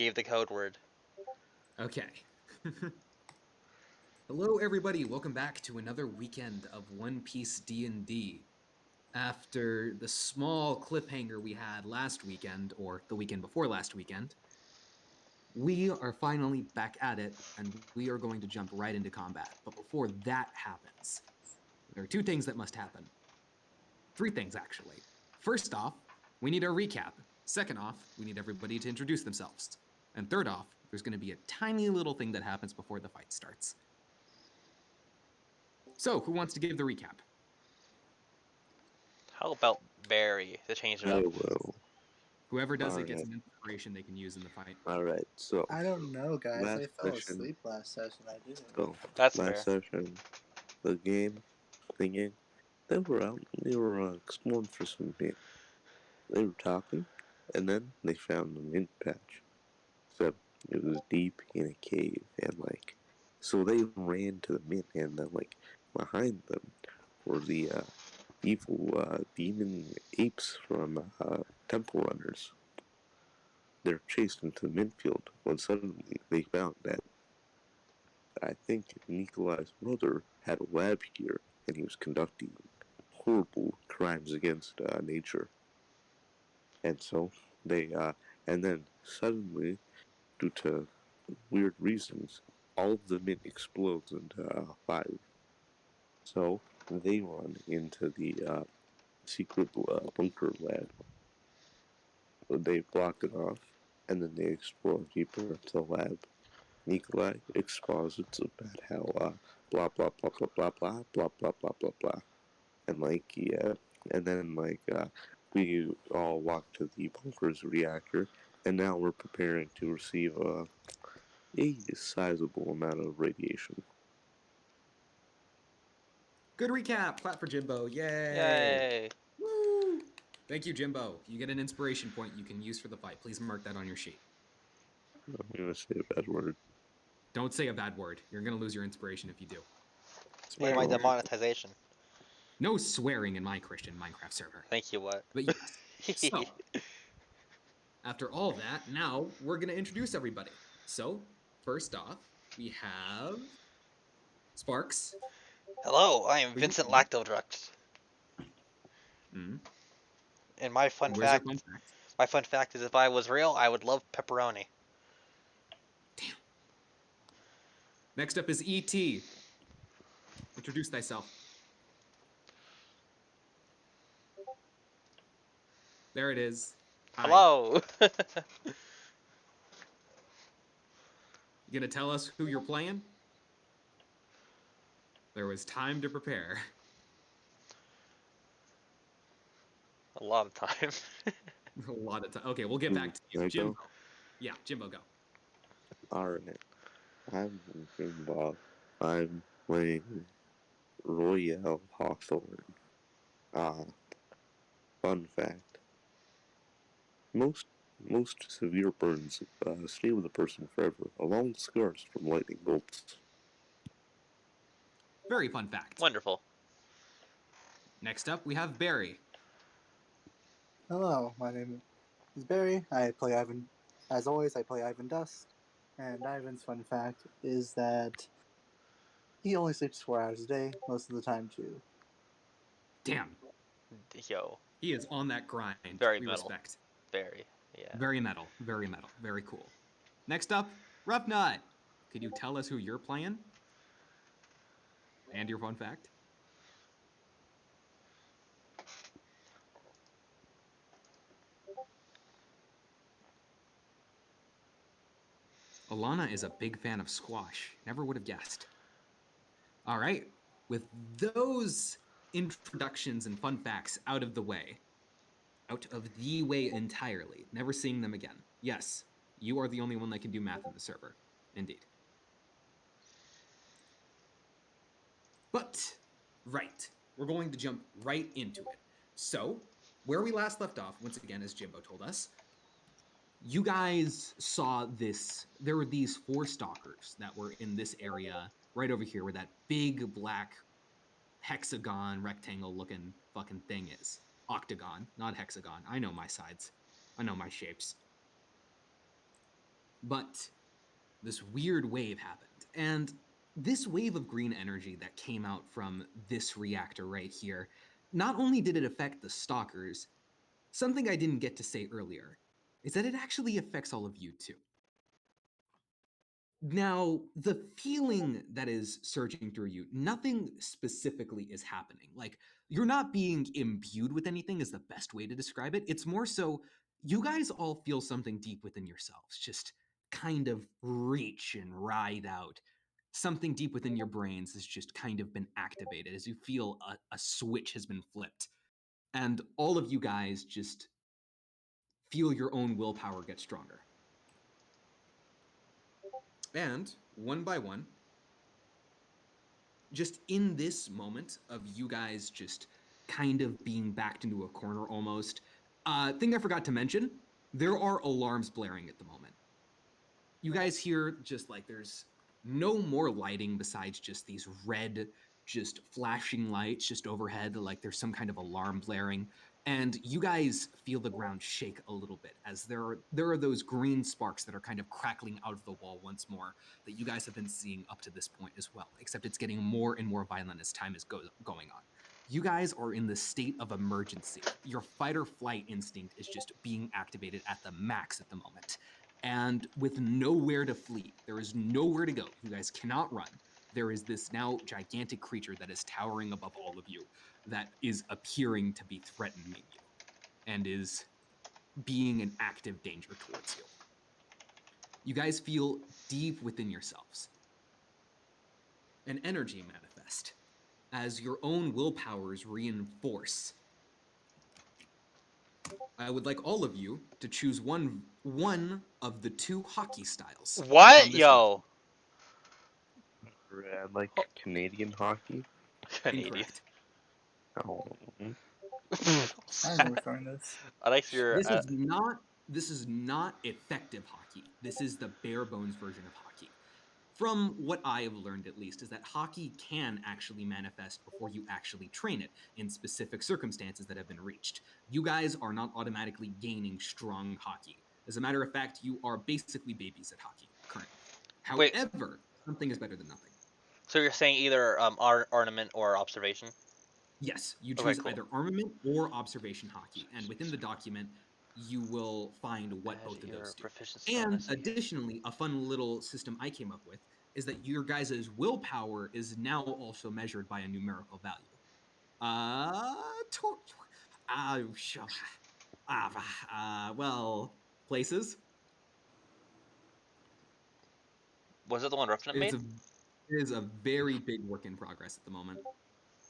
Gave the code word. Okay. Hello, everybody. Welcome back to another weekend of One Piece D&D. After the small cliffhanger we had last weekend, or the weekend before last weekend, we are finally back at it, and we are going to jump right into combat. But before that happens, there are two things that must happen. Three things, actually. First off, we need a recap. Second off, we need everybody to introduce themselves. And third off, there's going to be a tiny little thing that happens before the fight starts. So, who wants to give the recap? How about Barry to change it I up? will. Whoever does it Alright. gets an inspiration they can use in the fight. Alright, so I don't know, guys. I last fell session, asleep last session. I didn't. That's last fair. session, the game thinking, they were out, they were exploring for some mint. They were talking, and then they found a mint patch. So it was deep in a cave, and so they ran to the mint, and then behind them were the evil demon apes from Temple Runners. They're chased into the mint field when suddenly they found that I think Nikolai's brother had a lab here, and he was conducting horrible crimes against nature. And so and then suddenly, due to weird reasons, all of the mint explodes into fire. So they run into the secret bunker lab. They block it off, and then they explore deeper into the lab. Nikolai exposits about how blah blah blah blah blah blah blah blah blah blah blah, and and then we all walk to the bunker's reactor, and now we're preparing to receive a sizable amount of radiation. Good recap. Clap for Jimbo. Yay. Yay! Woo. Thank you, Jimbo. You get an inspiration point you can use for the fight. Please mark that on your sheet. I'm gonna say a bad word. Don't say a bad word. You're going to lose your inspiration if you do. Pay my demonetization. No swearing in my Christian Minecraft server. Thank you, what? But yes. So, after all that, now we're going to introduce everybody. So, first off, we have Sparks. Hello, I am Vincent Lactodrux. Mm-hmm. And my fun fact is if I was real, I would love pepperoni. Damn. Next up is E.T. Introduce thyself. There it is. Hi. Hello! You gonna tell us who you're playing? There was time to prepare. A lot of time. A lot of time. Okay, we'll get back to you. Jimbo. Yeah, Jimbo, go. Alright. I'm Jimbo. I'm playing Royale Hawthorne. Fun fact. Most severe burns stay with a person forever, along with scars from lightning bolts. Very fun fact. Wonderful. Next up, we have Barry. Hello, my name is Barry. I play Ivan. As always, I play Ivan Dust. And Ivan's fun fact is that he only sleeps 4 hours a day, most of the time too. Damn. Yo. He is on that grind. Very we metal. respect. Very, yeah. Very metal. Very metal. Very cool. Next up, Rough Nut. Could you tell us who you're playing? And your fun fact? Alana is a big fan of squash. Never would have guessed. All right. With those introductions and fun facts out of the way entirely, never seeing them again. Yes, you are the only one that can do math in the server. Indeed. But, right, we're going to jump right into it. So, where we last left off, once again, as Jimbo told us, you guys saw this. There were these 4 stalkers that were in this area right over here where that big black hexagon rectangle looking fucking thing is. Octagon, not hexagon. I know my sides. I know my shapes. But this weird wave happened. And this wave of green energy that came out from this reactor right here, not only did it affect the stalkers, something I didn't get to say earlier is that it actually affects all of you too. Now, the feeling that is surging through you, nothing specifically is happening. Like, you're not being imbued with anything, is the best way to describe it. It's more so you guys all feel something deep within yourselves, just kind of reach and ride out. Something deep within your brains has just kind of been activated as you feel a switch has been flipped. And all of you guys just feel your own willpower get stronger. And one by one, just in this moment of you guys just kind of being backed into a corner almost, thing I forgot to mention, there are alarms blaring at the moment. You guys hear just like there's no more lighting besides just these red, just flashing lights just overhead, like there's some kind of alarm blaring. And you guys feel the ground shake a little bit as there are those green sparks that are kind of crackling out of the wall once more that you guys have been seeing up to this point as well, except it's getting more and more violent as time is going on. You guys are in the state of emergency. Your fight or flight instinct is just being activated at the max at the moment. And with nowhere to flee, there is nowhere to go. You guys cannot run. There is this now gigantic creature that is towering above all of you that is appearing to be threatening you and is being an active danger towards you. You guys feel deep within yourselves an energy manifest as your own willpowers reinforce. I would like all of you to choose one of the two hockey styles. What? Yo. Like Canadian hockey? Canadian. Incorrect. Oh. I don't know which one this. I like your. This is not effective hockey. This is the bare bones version of hockey. From what I have learned, at least, is that hockey can actually manifest before you actually train it in specific circumstances that have been reached. You guys are not automatically gaining strong hockey. As a matter of fact, you are basically babies at hockey currently. Wait. However, something is better than nothing. So you're saying either armament or observation? Yes, you choose Okay, cool. either armament or observation hockey, and within the document, you will find what both of those do. And additionally, a fun little system I came up with is that your guys' willpower is now also measured by a numerical value. Well, places. Was it the one Ruffin made? It is a very big work in progress at the moment.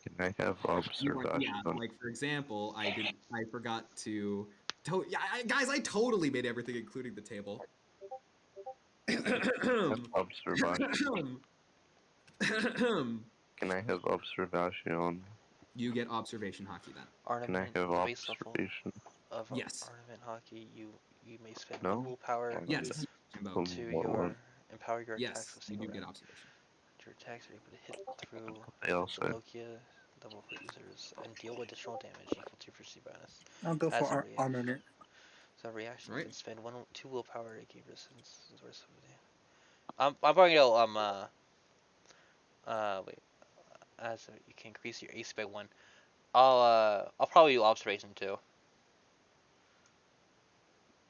Can I have observation? Yeah, like for example, I forgot to. Guys, I totally made everything, including the table. Observation. Can I have observation? You get observation hockey then. Armament, Can I have observation? Yes. Armament hockey, you may spend No? willpower Yes. to empower your attacks with you single do get round. observation. Your attacks are able to hit through They also the Lokia level for users and deal additional damage equal to your first bonus. I'll go As a for reaction. armament. So reaction, Right. you can spend 2 willpower to gain resistance. I'm probably gonna wait. As you can increase your AC by 1. I'll probably do observation too.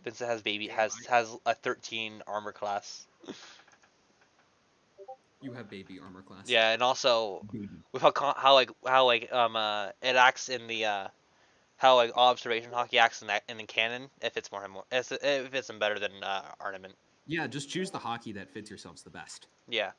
Vincent has a 13 armor class. You have baby armor class. Yeah, and also Baby. with how it acts in the how like observation hockey acts in the canon if it's if it's better than armament. Yeah, just choose the hockey that fits yourselves the best. Yeah.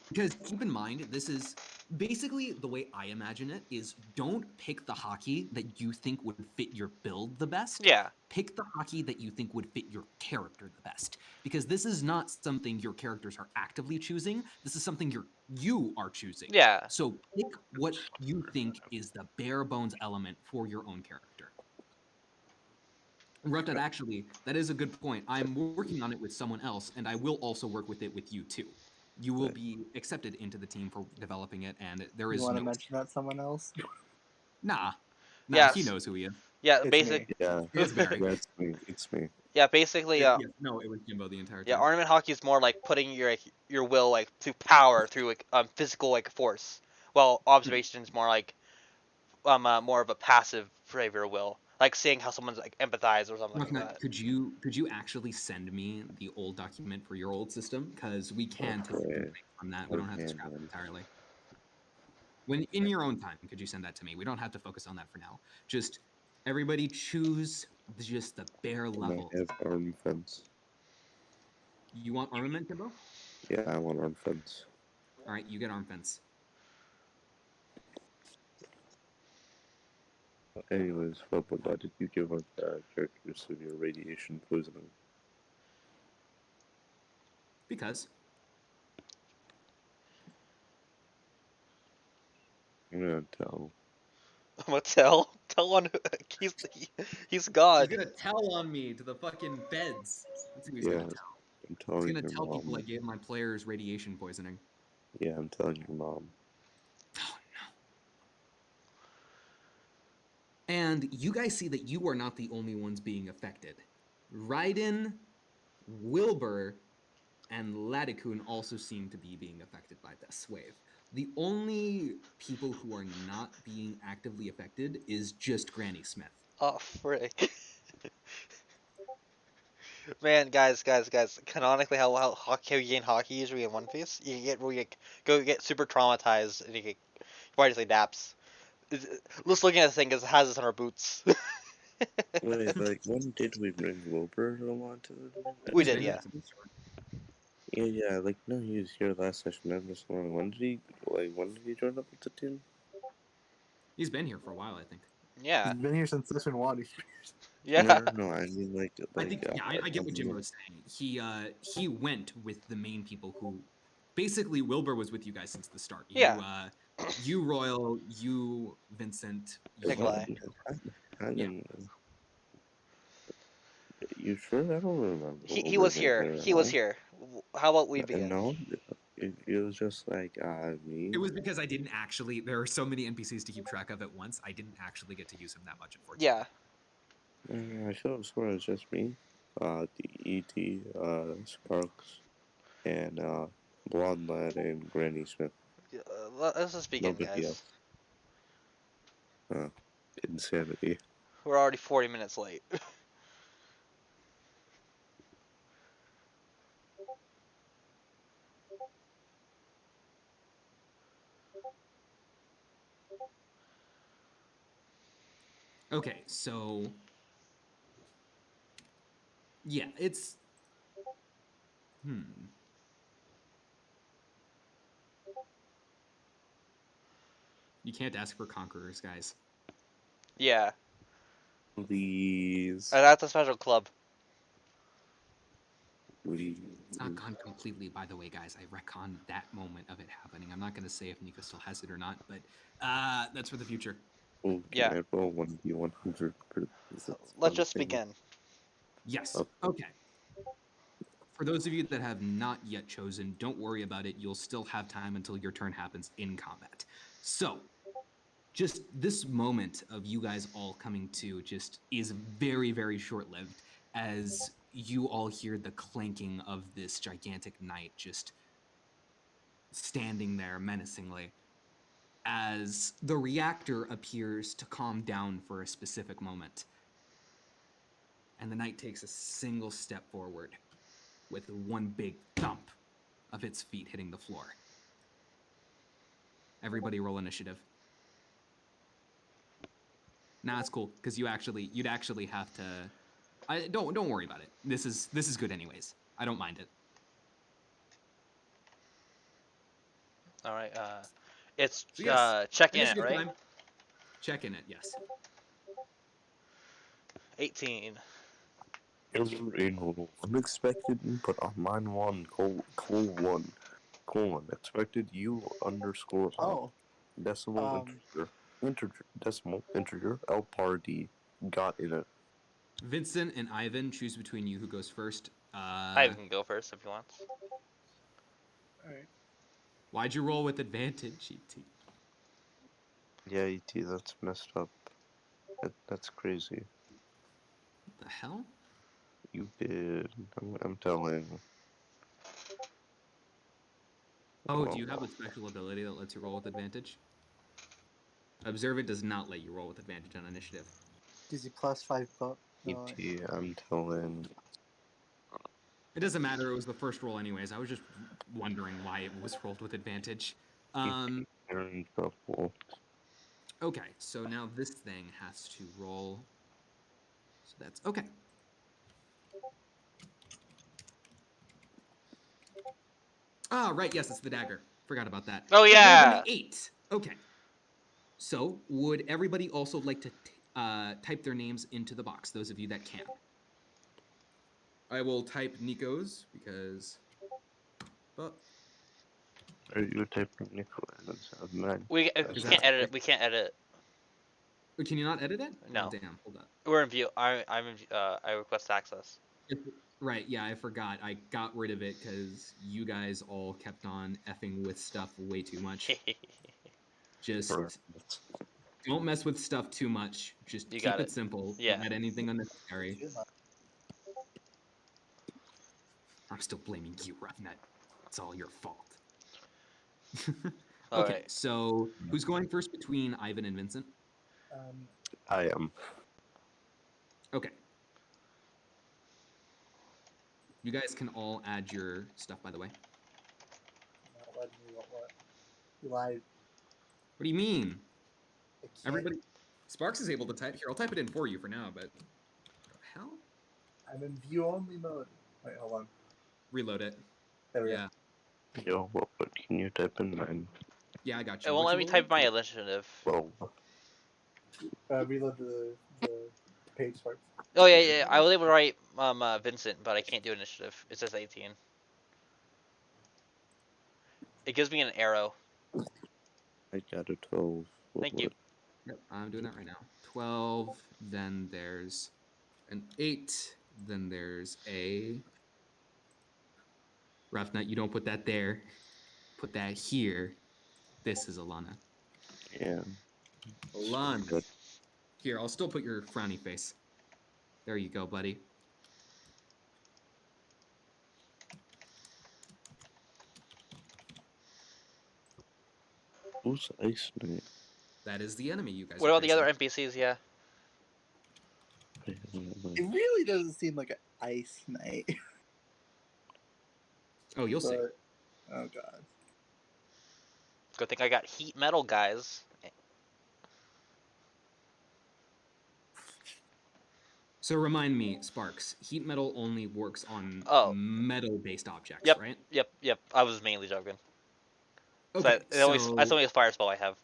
Because keep in mind, this is basically the way I imagine it is don't pick the hockey that you think would fit your build the best. Yeah. Pick the hockey that you think would fit your character the best. Because this is not something your characters are actively choosing. This is something you are choosing. Yeah. So pick what you think is the bare bones element for your own character. Rutad, actually, that is a good point. I'm working on it with someone else, and I will also work with it with you too. You will be accepted into the team for developing it, and there is You want to mention that someone else? Nah, Yes. he knows who he is. Yeah, It's basic. me. Yeah, It's Barry. yeah, it's me. Yeah, Yeah, basically, Yeah, no, it was Jimbo the entire yeah, time. ornament hockey is more like putting your will like to power through like physical like force, while observation is more like more of a passive flavor of will, like seeing how someone's like empathize or something like Rocknut, that. could you actually send me the old document for your old system? Because we can take Okay. something from that. We don't have to Okay, scrap it man. entirely. When in your own time, could you send that to me? We don't have to focus on that for now. Just everybody choose just the bare Can I level. have arm fence? You want armament, Jimbo? Yeah, I want arm fence. All right, you get arm fence. Anyways, Flipper, why did you give our characters severe radiation poisoning? Because I'm gonna tell. What tell on he's he's God. gonna tell on me to the fucking feds. That's who he's Yeah, gonna tell. I'm He's telling gonna your tell people I mom. gave my players radiation poisoning. Yeah, I'm telling your mom. Oh no. And you guys see that you are not the only ones being affected. Raiden, Wilbur, and Ladikun also seem to be being affected by this wave. The only people who are not being actively affected is just Granny Smith. Oh frick. Man, guys. Canonically, how you gain hockey usually in One Piece, you get where you go get super traumatized and you get why do you say daps? Just looking at the thing, 'cause it has us on our boots. Wait, like, when did we bring Wilbur along to the We He's did, been here yeah. since the start. Yeah, like, no, he was here last session. I'm just wondering, when did he join up with the team? He's been here for a while, I think. Yeah, He's been here since session 1. yeah, No, I mean, I think yeah, I get what um, Jimbo's saying. He went with the main people who basically Wilbur was with you guys since the start. yeah. You Royal, you Vincent, Nikolai. you I yeah. didn't. You sure? I don't remember He Wilbur was being here. here at He was all. here. How about we And begin? no, it was just like me. It was because I didn't actually there are so many NPCs to keep track of at once. I didn't actually get to use him that much, Yeah. unfortunately. I should have sworn it was just me. The ET, Sparks, and Blonde Lad and Granny Smith. Let's just begin, Nobody guys. else. Uh, Insanity. We're already 40 minutes late. Okay, so yeah, it's hmm. You can't ask for conquerors, guys. Yeah. Please. That's a special club. Please. It's not gone completely, by the way, guys. I retcon that moment of it happening. I'm not going to say if Nika still has it or not, but that's for the future. Oh, can Yeah. I roll 1v100 for this Let's fun just thing? begin. Yes. Okay. For those of you that have not yet chosen, don't worry about it. You'll still have time until your turn happens in combat. So, just this moment of you guys all coming to just is very, very short lived as you all hear the clanking of this gigantic knight just standing there menacingly as the reactor appears to calm down for a specific moment. And the knight takes a single step forward with one big thump of its feet hitting the floor. Everybody roll initiative. Nah, it's cool because you'd actually have to. Don't worry about it. This is good anyways. I don't mind it. All right. It's So yes, check in it, initiative right? time. Check in it. Yes. 18. Error in unexpected input on line 1, colon, expected U underscore hop, Oh, decimal decimal integer, LPARD, got in it. Vincent and Ivan, choose between you who goes first. Ivan can go first if he wants. alright. Why'd you roll with advantage, ET? Yeah, ET, that's messed up. That's crazy. What the hell? You did. I'm telling. Oh, do you have a special ability that lets you roll with advantage? Observe it does not let you roll with advantage on initiative. Gives you +5 buck. ET, I'm telling. It doesn't matter. It was the first roll, anyways. I was just wondering why it was rolled with advantage. You're in trouble. Okay, so now this thing has to roll. So that's okay. Ah, right. Yes, it's the dagger. Forgot about that. Oh, It rolled an yeah. 8. Okay. So would everybody also like to type their names into the box? Those of you that can. I will type Nico's because. But Are you typing Nicholas of mine? We Is you that can't edit okay? it. We can't edit it. Can you not edit it? Oh No. damn! Hold up. We're in view. I'm in. I request access. Right, yeah, I forgot. I got rid of it because you guys all kept on effing with stuff way too much. Just don't mess with stuff too much. Just You keep got it it. simple. Yeah. Don't add anything unnecessary. I'm still blaming you, Roughnet. It's all your fault. All Okay, right. so who's going first between Ivan and Vincent? I am. Okay. You guys can all add your stuff, by the way. Not letting me what? You lied. What do you mean? I can't. Everybody. Sparks is able to type. Here, I'll type it in for you for now, but. What the hell? I'm in view only mode. Wait, hold on. Reload it. There we Yeah. Yo, what can you type in mine? Yeah, I got It you. won't What'd let you me roll? type my initiative. Well, go. Reload the page first. Oh yeah. I was able to write Vincent, but I can't do initiative. It says 18. It gives me an arrow. I got a 12. Thank you. Yep, I'm doing that right now. 12, then there's an 8, then there's a Roughnet. You don't put that there. Put that here. This is Alana. Yeah. Alana. Good. Here, I'll still put your frowny face. There you go, buddy. Who's Ice Knight? That is the enemy you guys What are about the facing. other NPCs? Yeah. It really doesn't seem like an ice knight. Oh, you'll see. But, oh god. Good thing I got heat metal guys. So remind me, Sparks, heat metal only works on Oh. metal-based objects, Yep. right? Yep. I was mainly joking. Okay, That's only a fire spell I have.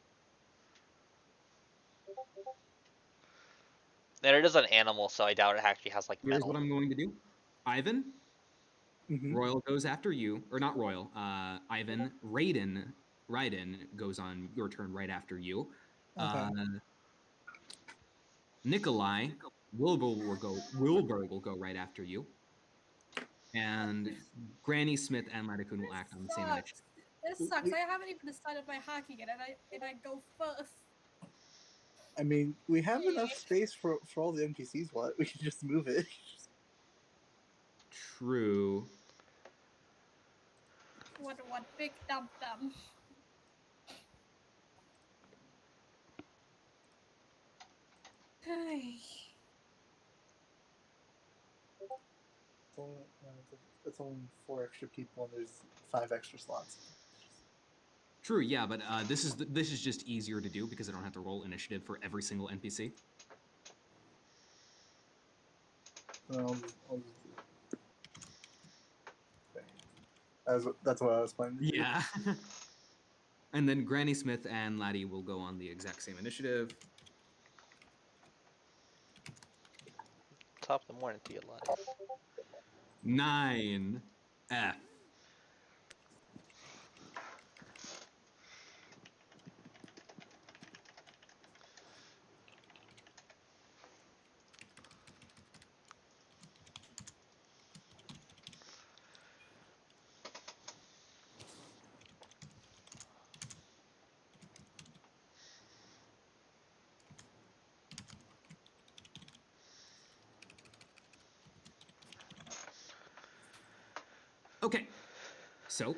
And it is an animal, so I doubt it actually has like here's metal. what I'm going to do. Ivan, Mm-hmm. Royal goes after you, or not Royal. Ivan, Raiden goes on your turn right after you. Okay. Nikolai, Wilbur will go right after you, and Granny Smith and Ladakun will act on the same initiative. This sucks. I haven't even decided my hacking yet, and I go first. I mean, we have enough space for all the NPCs. What? We can just move it. True. What big dum dum. It's only 4 extra people, and there's 5 extra slots. True, yeah, but this is just easier to do because I don't have to roll initiative for every single NPC. I'll just do it. That's what I was planning to do. Yeah. And then Granny Smith and Laddie will go on the exact same initiative. Top of the morning to you, lads. 9 F. Okay, so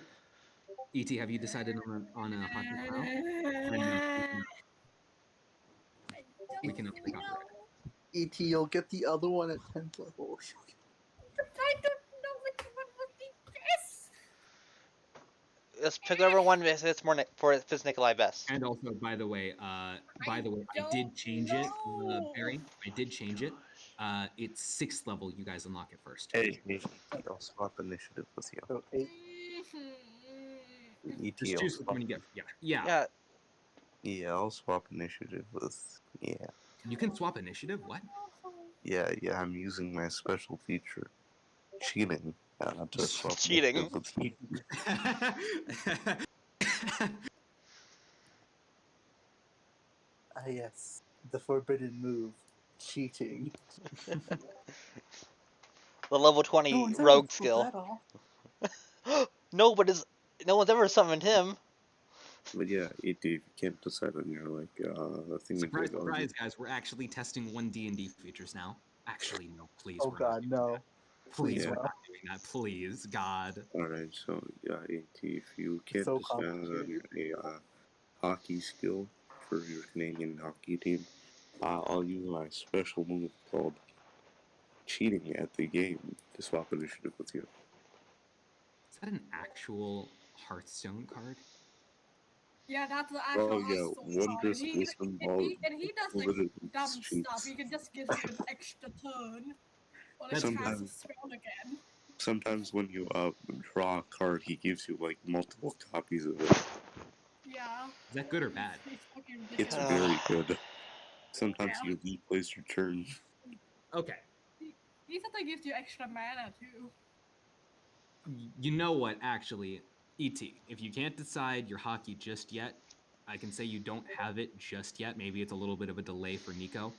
ET, have you decided on a hockey style? Or no, we can actually copy it. ET, you'll get the other one at 10th level. But I don't know which one would be best. Let's pick whatever one fits more fits Nikolai best. And also, by the way, I did change it, Barry. I did change it. It's 6th level. You guys unlock it first. Hey, I'll swap initiative with you. So 8. ET, Just I'll choose which swap. one you get. Yeah. Yeah, Yeah, I'll swap initiative with. Yeah. You can swap initiative. What? Yeah, I'm using my special feature, cheating, to swap Cheating. initiative with you. Ah, yes. The forbidden move. Cheating. the level 20 No one's ever rogue pulled skill. that off. No one's ever summoned him. But yeah, ET, if you can't decide on your thing to Surprise, do, surprise, guys! We're actually testing one D&D features now. Actually, no, please. Oh we're not god, doing no. that. Please, Yeah. we're not doing that. Please, God. Alright, so yeah, ET, if you can't So decide on complicated. a hockey skill for your Canadian hockey team, I'll use my special move called cheating at the game to swap initiative with you. Is that an actual Hearthstone card? Yeah, that's the actual Oh yeah, Hearthstone card. wondrous wisdom ball. And he does like dumb stuff. He can just give you an extra turn. Or like That's cast a good. spell again. Sometimes when you draw a card, he gives you like multiple copies of it. Yeah. Is that good or bad? It's fucking It's ridiculous. very good. Sometimes Yeah. you replace your turn. Okay. He said they gives you extra mana too. You know what, actually, ET, if you can't decide your hockey just yet, I can say you don't have it just yet. Maybe it's a little bit of a delay for Nico.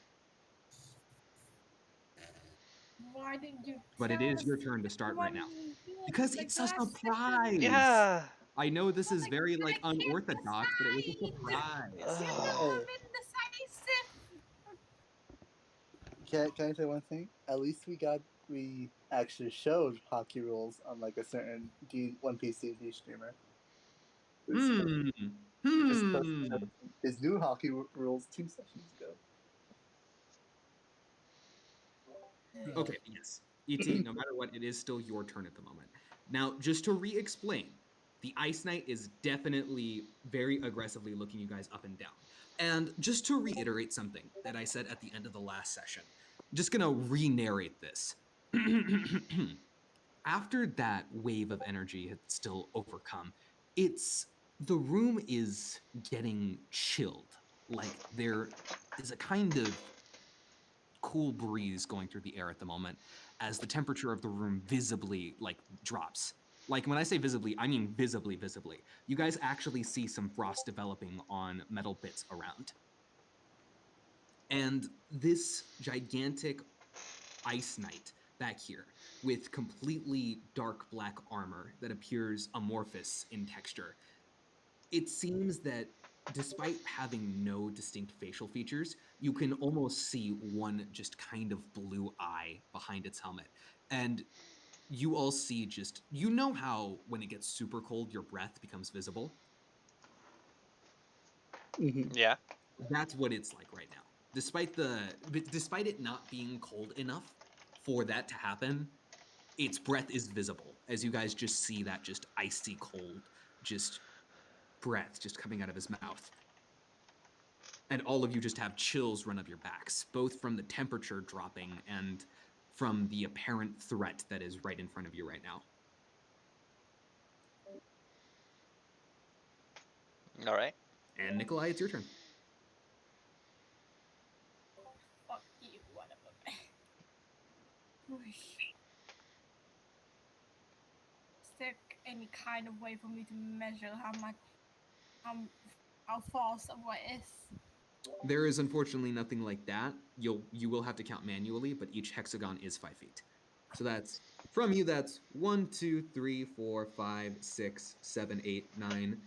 Why didn't you But it tell is us your turn to start right now. one Because like it's a last session? surprise! Yeah. I know this is Like, very, I like, can't unorthodox, but it was a decide. surprise. You're Ugh. indecisive. Can I say one thing? At least we actually showed hockey rules on like a certain One Piece D&D streamer. Hmm. We just Hmm. showed his new hockey rules 2 sessions ago. Okay, yes. ET, no matter what, it is still your turn at the moment. Now, just to re-explain, the Ice Knight is definitely very aggressively looking you guys up and down. And just to reiterate something that I said at the end of the last session, I'm just gonna re-narrate this. After that wave of energy had still overcome, the room is getting chilled. Like there is a kind of cool breeze going through the air at the moment as the temperature of the room visibly drops. Like when I say visibly, I mean visibly. You guys actually see some frost developing on metal bits around. And this gigantic Ice Knight back here with completely dark black armor that appears amorphous in texture. It seems that despite having no distinct facial features, you can almost see one just kind of blue eye behind its helmet. And you all see just, you know how when it gets super cold, your breath becomes visible? Mm-hmm. Yeah. That's what it's like right now. Despite it not being cold enough for that to happen, its breath is visible as you guys just see that just icy cold, just breath just coming out of his mouth. And all of you just have chills run up your backs, both from the temperature dropping and from the apparent threat that is right in front of you right now. All right. And Nikolai, it's your turn. Fuck you, whatever. Is there any kind of way for me to measure how far someone is? There is unfortunately nothing like that. You will have to count manually, but each hexagon is 5 feet. So that's from you. That's 1, 2, 3, 4, 5, 6, 7, 8, 9,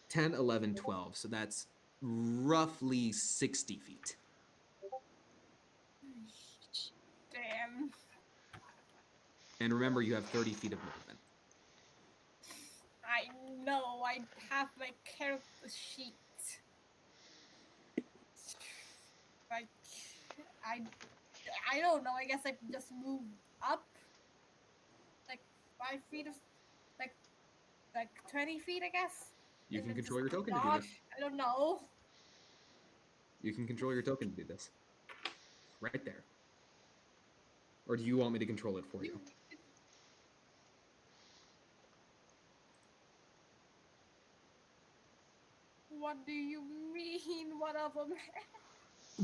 10, 11, 12. So that's roughly 60 feet. Damn. And remember, you have 30 feet of movement. know. I have my character sheet. Like, I, I don't know. I guess I can just move up, like 5 feet of, like, 20 feet, I guess. You And can then control just your token to do this. dodge. I don't know. You can control your token to do this. Right there. Or do you want me to control it for you? What do you mean? What of them?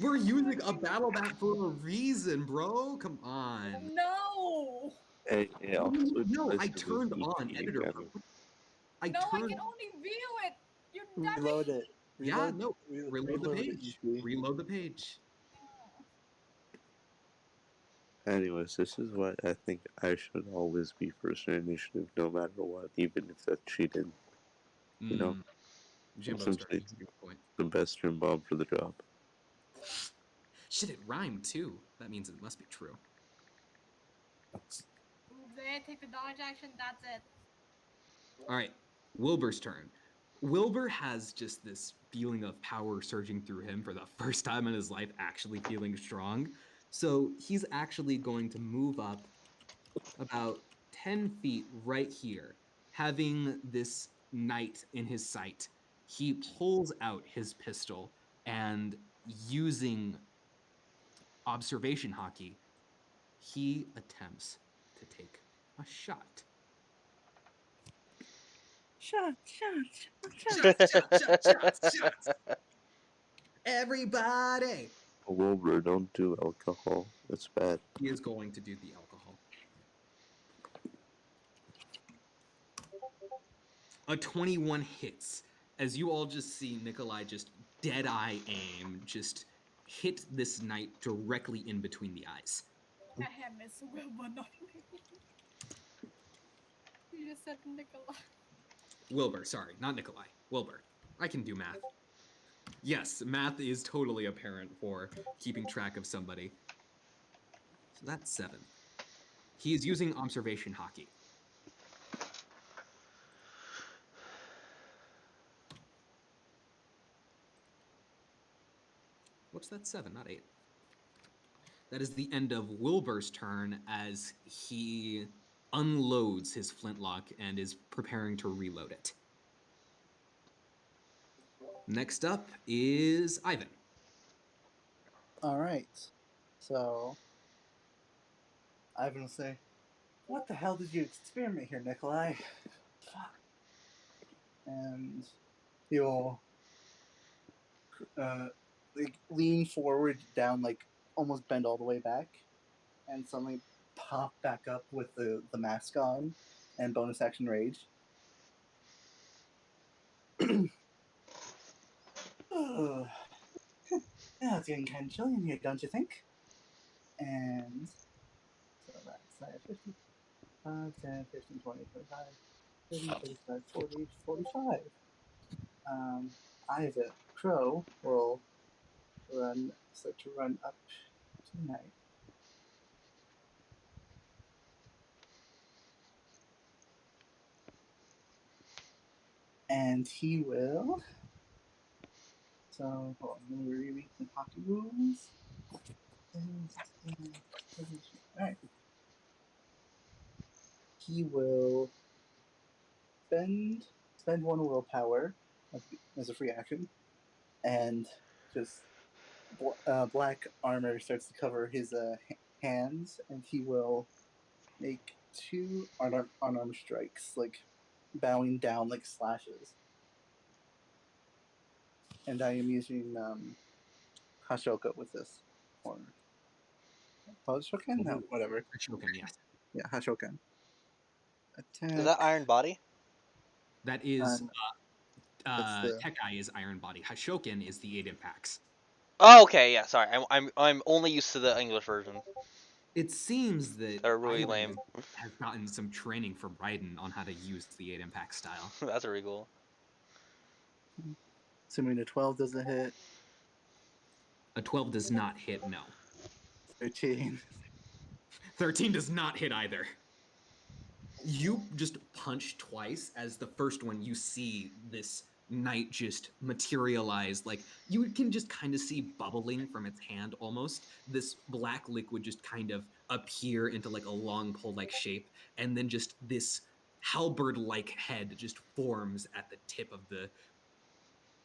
We're using a battle map for a reason, bro. Come on. No. Hey, I'll switch No, I places with turned you on two editor again. mode. I No, I turned. can only view it. You dummy. Reload it. Yeah, Reload, no. Reload the reload it, page. EP. Reload the page. Anyways, this is why I think I should always be first in initiative, no matter what, even if that's cheated. You know, Jimbo simply starting. Good point. the best Jim Bob for the job. Shit, it rhymed too. That means it must be true. There, take the dodge action. That's it. All right, Wilbur's turn. Wilbur has just this feeling of power surging through him for the first time in his life, actually feeling strong. So he's actually going to move up about 10 feet right here, having this knight in his sight. He pulls out his pistol and using observation hockey, he attempts to take a shot. Shot. Shots. Everybody! Wilbur, don't do alcohol. It's bad. He is going to do the alcohol. A 21 hits. As you all just see Nikolai just dead-eye aim, just hit this knight directly in between the eyes. I have Miss Wilbur, not me. You just said Nicola. Wilbur, sorry, not Nikolai. Wilbur. I can do math. Yes, math is totally a parent for keeping track of somebody. So that's 7. He is using observation hockey. Whoops, that's 7, not 8. That is the end of Wilbur's turn as he unloads his flintlock and is preparing to reload it. Next up is Ivan. All right. So, Ivan will say, "What the hell did you experiment here, Nikolai?" Fuck. And he will like lean forward, down, like almost bend all the way back, and suddenly pop back up with the mask on and bonus action rage. Oh, yeah, it's getting kind of chilly in here, don't you think? And so that's 50, 10, 15, 20, 25, 30, 35, 40, 45. Ivan Crow will start to run up tonight. And he will. So, hold on, let me reread the hockey rules. Alright. He will spend 1 willpower as a free action, and just black armor starts to cover his hands, and he will make 2 unarmed strikes, like bowing down like slashes. And I am using Hashoka with this. Or Hashoken? No, whatever. Shoken, yes. Yeah, Hashoken. Attack. Is that Iron Body? That is that's the- Tekai is Iron Body. Hashoken is the 8 impacts. Oh, okay, yeah. Sorry, I'm only used to the English version. It seems that They're really Ivan lame. has gotten some training from Raiden on how to use the 8 impact style. That's really cool. Assuming a 12 doesn't hit. A 12 does not hit, no. 13. 13 does not hit either. You just punch twice. As the first one, you see this knight just materialize. Like, you can just kind of see bubbling from its hand almost. This black liquid just kind of appear into like a long pole like shape, and then just this halberd like head just forms at the tip of the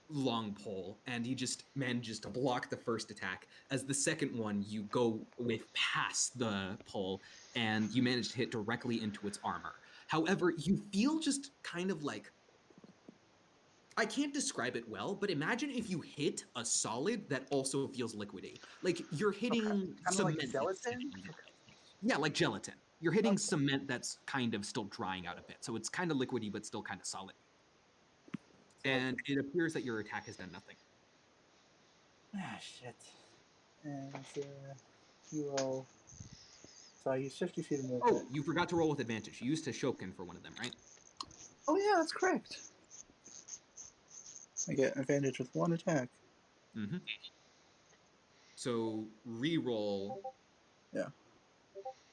long pole, and he just manages to block the first attack. As the second one, you go with past the pole, and you manage to hit directly into its armor. However, you feel just kind of like, I can't describe it well, but imagine if you hit a solid that also feels liquidy. Like you're hitting Kind of cement. like that's gelatin. essentially liquid. Yeah, like gelatin. You're hitting Okay. cement that's kind of still drying out a bit, so it's kind of liquidy but still kind of solid. So like, And it appears that your attack has done nothing. shit. And he will. So I use 50 feet of movement. Oh, you forgot to roll with advantage. You used to Shokin for one of them, right? Oh yeah, that's correct. I get advantage with one attack. Mm-hmm. So re-roll. Yeah.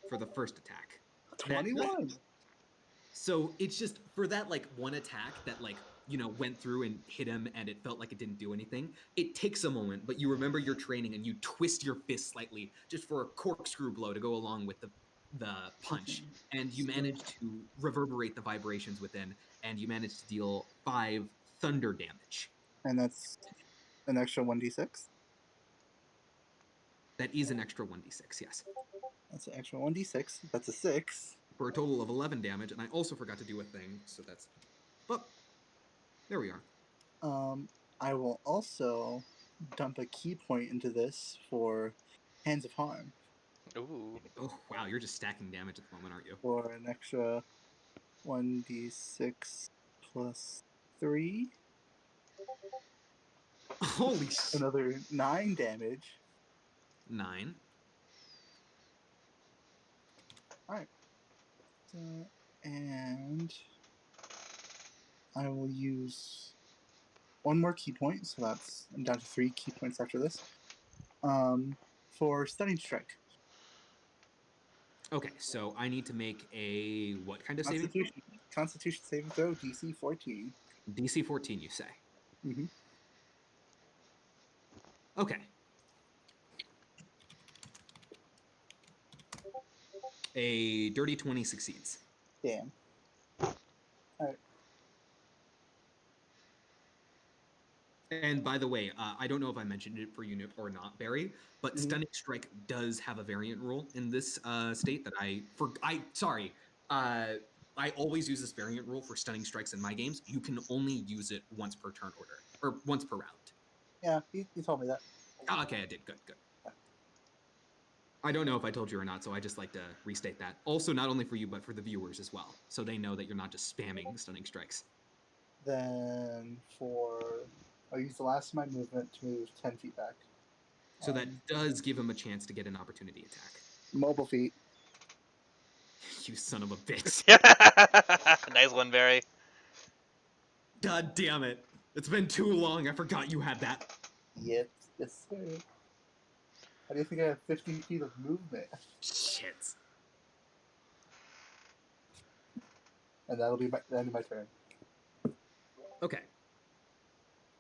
For the first attack. 21. So it's just for that like one attack that like, you know, went through and hit him and it felt like it didn't do anything. It takes a moment, but you remember your training and you twist your fist slightly just for a corkscrew blow to go along with the punch, and you manage to reverberate the vibrations within, and you manage to deal 5 thunder damage. And that's an extra 1d6. That is an extra 1d6, yes. That's an extra 1d6. That's a 6. For a total of 11 damage, and I also forgot to do a thing, so that's... Oh, there we are. I will also dump a key point into this for Hands of Harm Ooh. Oh, wow, you're just stacking damage at the moment, aren't you? for an extra 1d6 plus 3. Holy shit. Another 9 damage. 9. Alright. And I will use one more key point, so I'm down to 3 key points after this. For Stunning Strike. Okay, so I need to make a what kind of saving? Constitution saving throw, DC 14. DC 14, you say? Mm-hmm. Okay. A dirty 20 succeeds. Damn. Alright. And by the way, I don't know if I mentioned it for you or not, Barry, but Mhm. Stunning Strike does have a variant rule in this state that I always use this variant rule for Stunning Strikes in my games. You can only use it once per turn order, or once per round. Yeah, you told me that. Oh, okay, I did. Good. I don't know if I told you or not, so I just like to restate that. Also, not only for you, but for the viewers as well, so they know that you're not just spamming Stunning Strikes. Then I'll use the last of my movement to move 10 feet back. So that does give him a chance to get an opportunity attack. Mobile feet. You son of a bitch. Nice one, Barry. God damn it. It's been too long. I forgot you had that. Yep. Yes, sir. How do you think I have 50 feet of movement? Shit. And that'll be the end of my turn. Okay.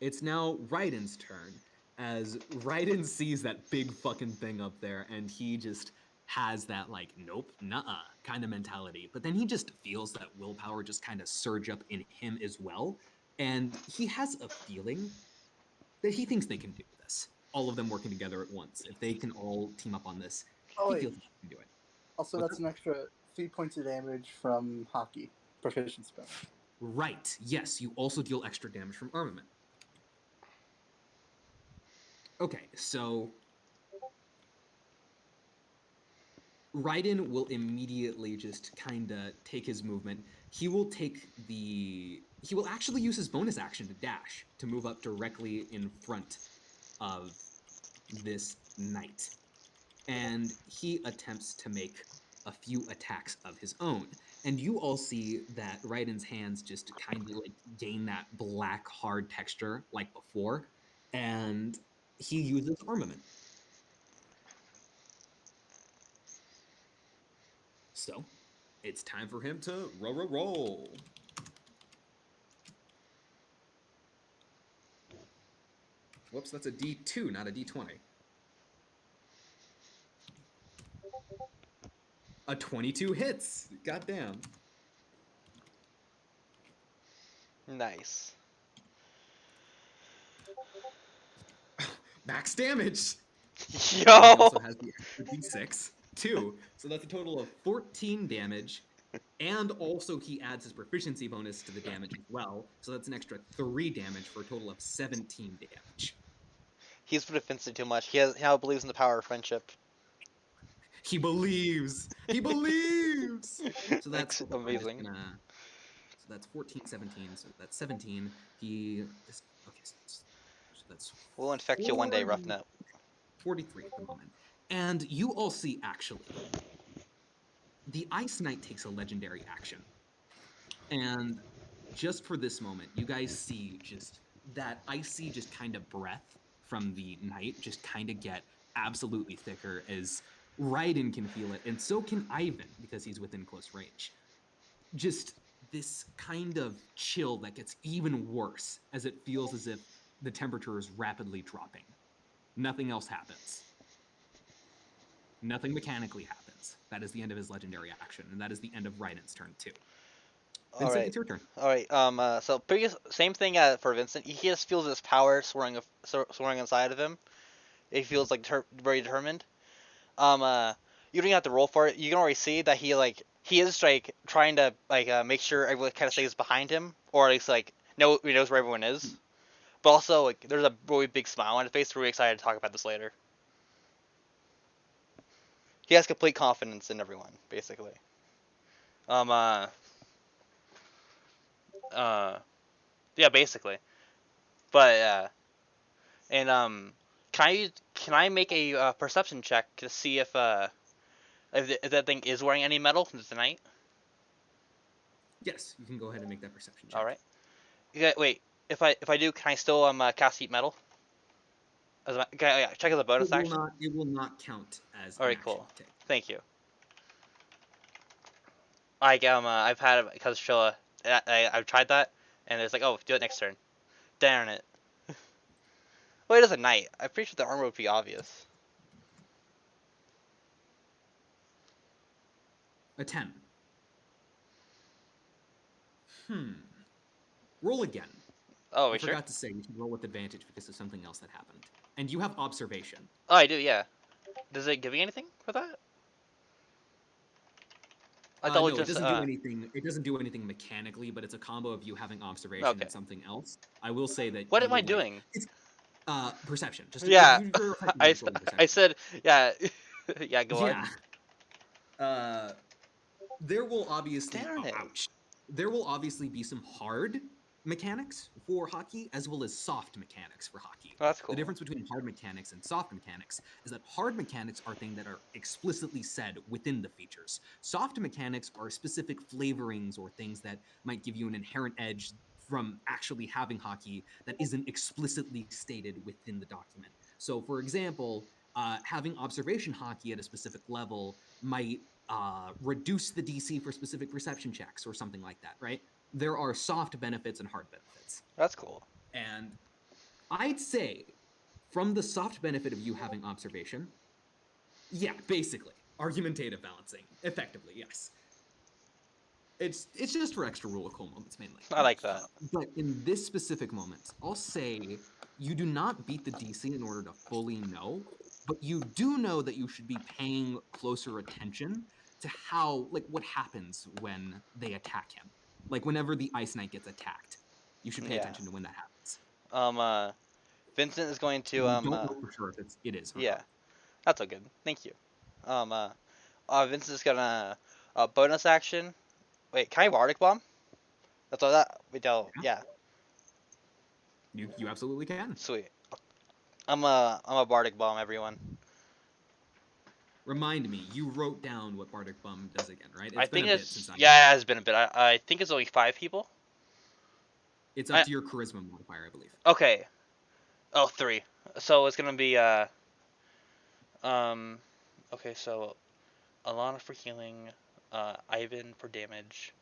It's now Raiden's turn, as Raiden sees that big fucking thing up there, and he just has that, like, nope, nuh-uh kind of mentality. But then he just feels that willpower just kind of surge up in him as well, and he has a feeling that he thinks they can do this. All of them working together at once. If they can all team up on this, Oh, he wait. feels like they can do it. Also, What's that's an extra 3 points of damage from hockey. Proficiency spell. Right, yes, you also deal extra damage from armament. Okay, so Raiden will immediately just kind of take his movement. He will actually use his bonus action to dash to move up directly in front of this knight. And he attempts to make a few attacks of his own. And you all see that Raiden's hands just kind of like gain that black hard texture like before, and he uses armament. So It's time for him to roll. Whoops, that's a D2, not a D20. A 22 hits. Goddamn. Nice. Max damage. And he Yo. also has the extra D6 too. So that's a total of 14 damage. And also he adds his proficiency bonus to the damage as well. So that's an extra 3 damage for a total of 17 damage. He's put Vincent too much. He now believes in the power of friendship. He believes. He believes. So that's Amazing. So that's 14, 17. So that's 17. He is okay. So that's We'll infect you one day, 40 Roughneck. 43 at the moment. And you all see, actually, the Ice Knight takes a legendary action. And just for this moment, you guys see just that icy just kind of breath from the knight just kind of get absolutely thicker as Raiden can feel it, and so can Ivan because he's within close range. Just this kind of chill that gets even worse as it feels as if the temperature is rapidly dropping. Nothing else happens. Nothing mechanically happens. That is the end of his legendary action, and that is the end of Raiden's turn too. All Vincent, right. it's your turn. All right. So same thing for Vincent. He just feels his power soaring inside of him. He feels like very determined. You don't even have to roll for it. You can already see that he is like trying to make sure everyone kind of stays behind him, or at least he knows where everyone is. But also like there's a really big smile on his face. Really excited to talk about this later. He has complete confidence in everyone, basically. Yeah, basically. But and can I make a perception check to see if that thing is wearing any metal tonight? Yes, you can go ahead and make that perception check. All right. Yeah, wait. If I do, can I still cast heat metal? Check as a bonus action. It will not count as All an right, action cool. to take. Thank you. I've had it because Shilla. I've tried that, and it's like, oh, do it next turn. Darn it. Well, it is a knight. I'm pretty sure the armor would be obvious. A 10. Roll again. Oh, I we sure? forgot to say you should roll with advantage because of something else that happened. And you have observation. Oh, I do. Yeah. Does it give me anything for that? I thought No, it was it just doesn't do anything. It doesn't do anything mechanically, but it's a combo of you having observation Okay. and something else. I will say that. What you am I will, doing? It's perception. Just Yeah. you're effectively just rolling I perception. said yeah. Yeah. Go on. Yeah. There will obviously. Darn it. Ouch. There will obviously be some hard mechanics for hockey as well as soft mechanics for hockey. Oh, that's cool. The difference between hard mechanics and soft mechanics is that hard mechanics are things that are explicitly said within the features. Soft mechanics are specific flavorings or things that might give you an inherent edge from actually having hockey that isn't explicitly stated within the document. So, for example, having observation hockey at a specific level might reduce the DC for specific perception checks or something like that, right? There are soft benefits and hard benefits. That's cool. And I'd say from the soft benefit of you having observation, yeah, basically, argumentative balancing, effectively, yes. It's just for extra rule of cool moments mainly. I like that. But in this specific moment, I'll say you do not beat the DC in order to fully know, but you do know that you should be paying closer attention to what happens when they attack him. Like whenever the Ice Knight gets attacked, you should pay attention to when that happens. Vincent is going to You don't know for sure if it is or yeah, not. that's all good. Thank you. Vincent is gonna bonus action. Wait, can I Bardic Bomb? That's all that we don't. Yeah. You absolutely can. Sweet. I'm a Bardic Bomb, everyone. Remind me, you wrote down what Bardic Bomb does again, right? I think it's it has been a bit. I think it's only 5 people. It's up to your charisma modifier, I believe. Okay. Oh, 3. So it's gonna be okay, so Alana for healing, Ivan for damage.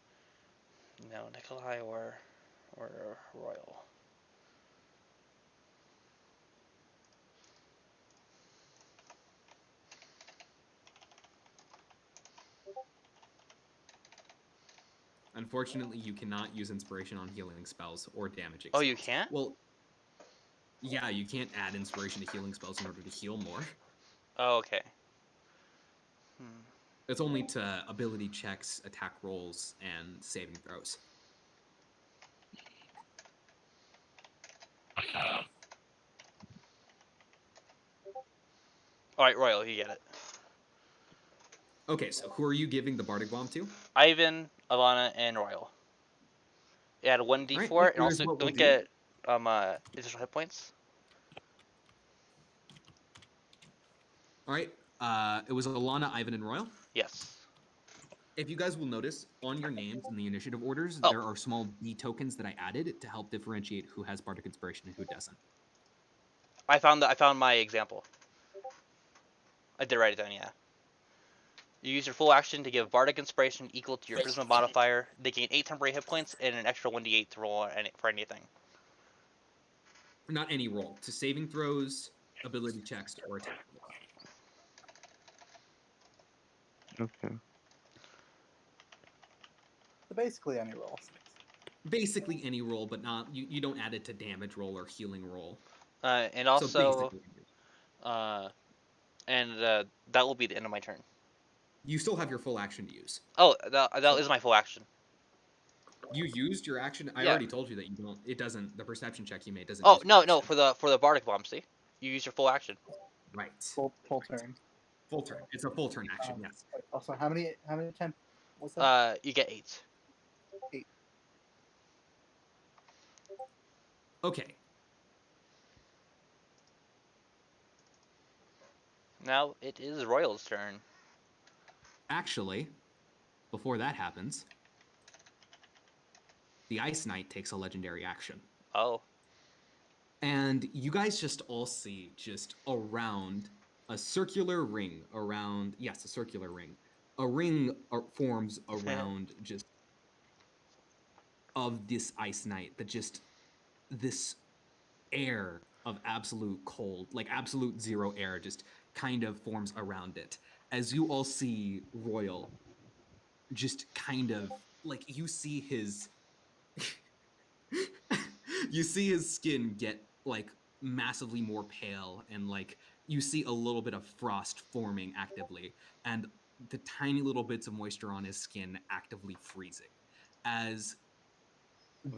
No, Nikolai or Royal. Unfortunately, you cannot use inspiration on healing spells or damaging Oh, spells. you can't? Well, yeah, you can't add inspiration to healing spells in order to heal more. Oh, okay. It's only to ability checks, attack rolls, and saving throws. All right, Royal, you get it. Okay, so who are you giving the Bardic Bomb to? Ivan, Alana, and Royal. It had 1d4, Alright, and here's also what we'll don't do. get additional hit points. All right, it was Alana, Ivan, and Royal. Yes. If you guys will notice, on your names in the initiative orders, Oh. there are small B tokens that I added to help differentiate who has Bardic Inspiration and who doesn't. I found my example. I did write it down, yeah. You use your full action to give Bardic Inspiration equal to your Charisma modifier. They gain 8 temporary hit points and an extra 1d8 to roll for anything. Not any roll, to saving throws, ability checks, or attack rolls. Okay. So basically, any rolls. Basically any roll, but not you don't add it to damage roll or healing roll. And So also, basically, that will be the end of my turn. you still have your full action to use. Oh, that is my full action. You used your action. I Yeah. already told you that you don't. It doesn't. The perception check you made doesn't. Oh use your no, action. for the Bardic Bomb. See, you use your full action. Right. Full turn. Full turn. It's a full turn action. Yes. Also, how many temp? What's that? You get 8. Okay. Now it is Royal's turn. Actually, before that happens, the Ice Knight takes a legendary action. Oh. And you guys just all see just around a circular ring around, yes, a circular ring. A ring forms around just of this Ice Knight, that just this air of absolute cold, like absolute zero air, just kind of forms around it. As you all see Royal just kind of like you see his you see his skin get like massively more pale, and like you see a little bit of frost forming actively, and the tiny little bits of moisture on his skin actively freezing as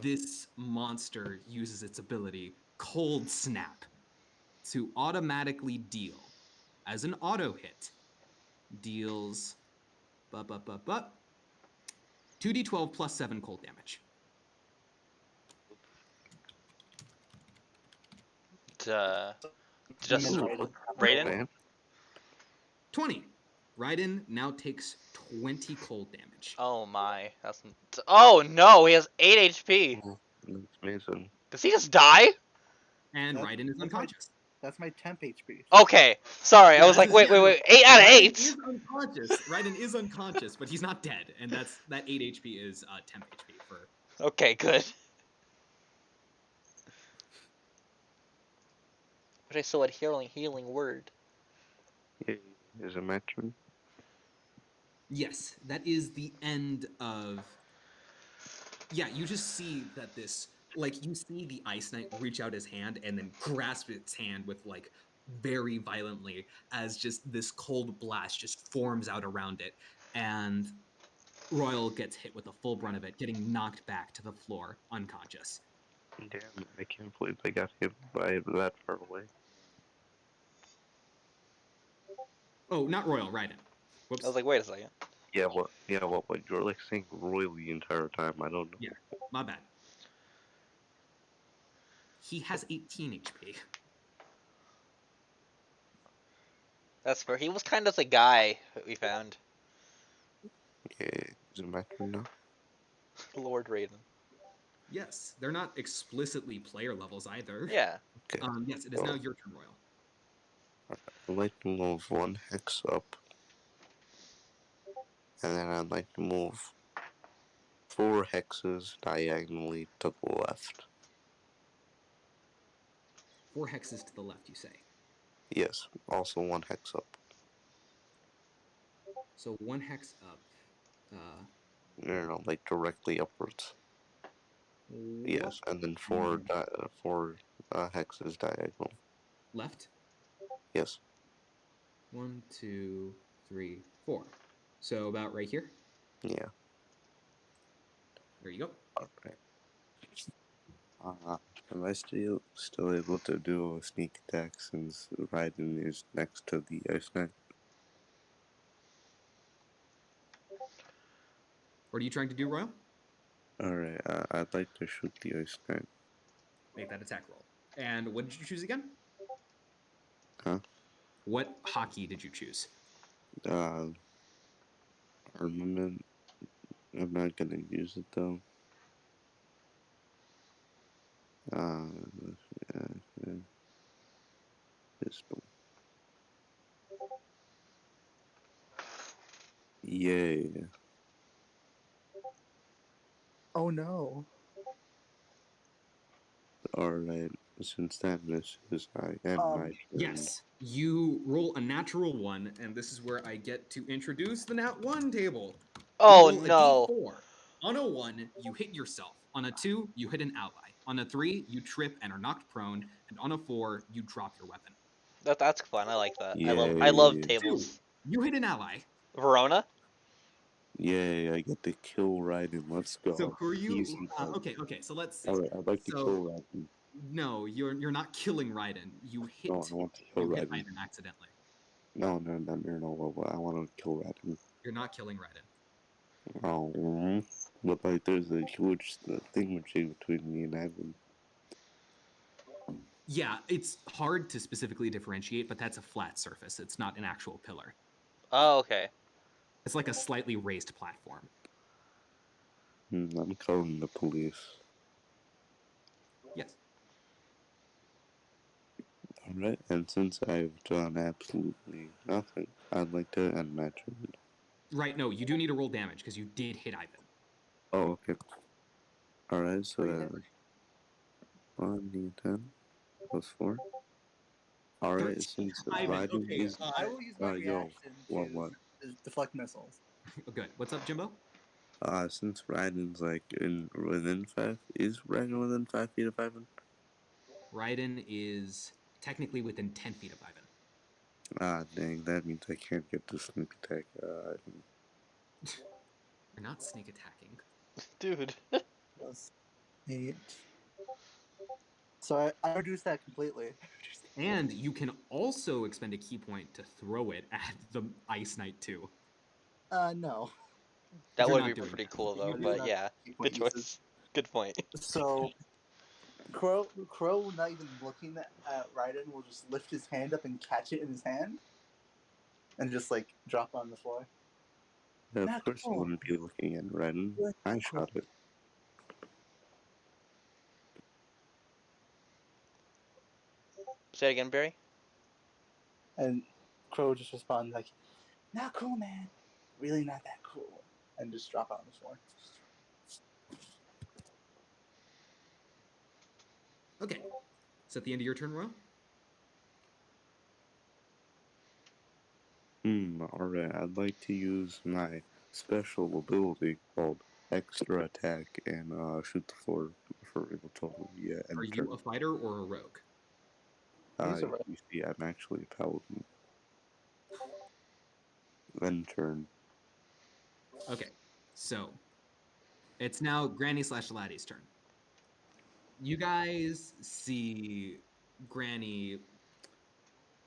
this monster uses its ability Cold Snap to automatically deal as an auto hit deals 2d12 plus 7 cold damage. Just Raiden. Raiden. 20. Raiden now takes 20 cold damage. Oh my, oh no, he has 8 HP. That's amazing. Does he just die? And That- Raiden is that's unconscious. That's my temp HP. Okay, sorry, I was like, wait, 8 out of 8. Raiden is unconscious. Raiden is unconscious, but he's not dead, and that 8 HP is temp HP for. Okay, good. But I still had healing word. Yeah, is it my turn? Yes, that is the end of. Yeah, you just see that this, like, you see the Ice Knight reach out his hand and then grasp its hand with, like, very violently as just this cold blast just forms out around it, and Royal gets hit with the full brunt of it, getting knocked back to the floor, unconscious. Damn, I can't believe I got hit by that far away. Oh, not Royal, Raiden. Whoops. I was like, wait a second. Yeah, what you're like saying Royal the entire time. I don't know. Yeah, my bad. He has 18 HP. That's fair. He was kind of the guy that we found. Yeah, is it my turn now? Lord Raiden. Yes, they're not explicitly player levels either. Yeah. Okay. Yes, it is now your turn, Royal. I'd like to move 1 hex up. and then I'd like to move 4 hexes diagonally to the left. 4 hexes to the left, you say. Yes, also 1 hex up. So 1 hex up. Like directly upwards. Yes, and then 4 hexes diagonal. Left. Yes. 1, 2, 3, 4. So about right here. Yeah. There you go. Okay. Am I still able to do a sneak attack since Raiden is next to the Ice Knight? What are you trying to do, Royal? Alright, I'd like to shoot the Ice Knight. Make that attack roll. And what did you choose again? Huh? What hockey did you choose? Armament. I'm not gonna use it though. Pistol. Yay. Oh no. Alright, since that misses, I end my turn. Yes. You roll a natural 1, and this is where I get to introduce the nat 1 table. Oh You roll no. a D4. On a 1, you hit yourself. On a 2, you hit an ally. On a 3, you trip and are knocked prone. And on a 4, you drop your weapon. That's fun. I like that. I Yay. love 2, tables. you hit an ally. Verona? Yay, I get to kill Raiden. Let's go. So who are you? Easy fun. Okay. So let's see. Alright, I'd like to So- kill Raiden. No, you're not killing Raiden. You hit. No, I want to kill You hit Raiden. Raiden accidentally. No. I want to kill Raiden. You're not killing Raiden. Oh, but like, there's a huge thingamajig between me and Raiden. Yeah, it's hard to specifically differentiate, but that's a flat surface. It's not an actual pillar. Oh, okay. It's like a slightly raised platform. I'm calling the police. Yes. Alright, and since I've done absolutely nothing, I'd like to end my turn. Right. No, you do need to roll damage because you did hit Ivan. Oh, okay. Alright, so Three hit. 1d10 plus 4. Alright, since Ivan, Raiden okay, is. I will use my yo, reaction what? to deflect missiles. Oh, good. What's up, Jimbo? Since Raiden's like within 5, is Raiden within 5 feet of Ivan? Raiden is technically within 10 feet of Ivan. Dang, that means I can't get the sneak attack. You're not sneak attacking. Dude. Plus 8. So I reduced that completely. And you can also expend a key point to throw it at the Ice Knight too. No. That You're would not be doing pretty that. cool though, You're but not yeah. key point Good uses. choice. Good point. So Crow, not even looking at Raiden, will just lift his hand up and catch it in his hand, and just like drop on the floor. Of Not course, I cool. wouldn't be looking at Raiden. Like, I not shot it. Say it again, Barry. And Crow just responds like, "Not cool, man. Really not that cool," and just drop on the floor. Okay. Is that the end of your turn, Royal? Alright, I'd like to use my special ability called Extra Attack and shoot the floor for real total. Yeah, Are and you a fighter or a rogue? He's a rogue. you see, I'm actually a paladin. Then turn. Okay. So it's now Granny / Laddie's turn. You guys see Granny.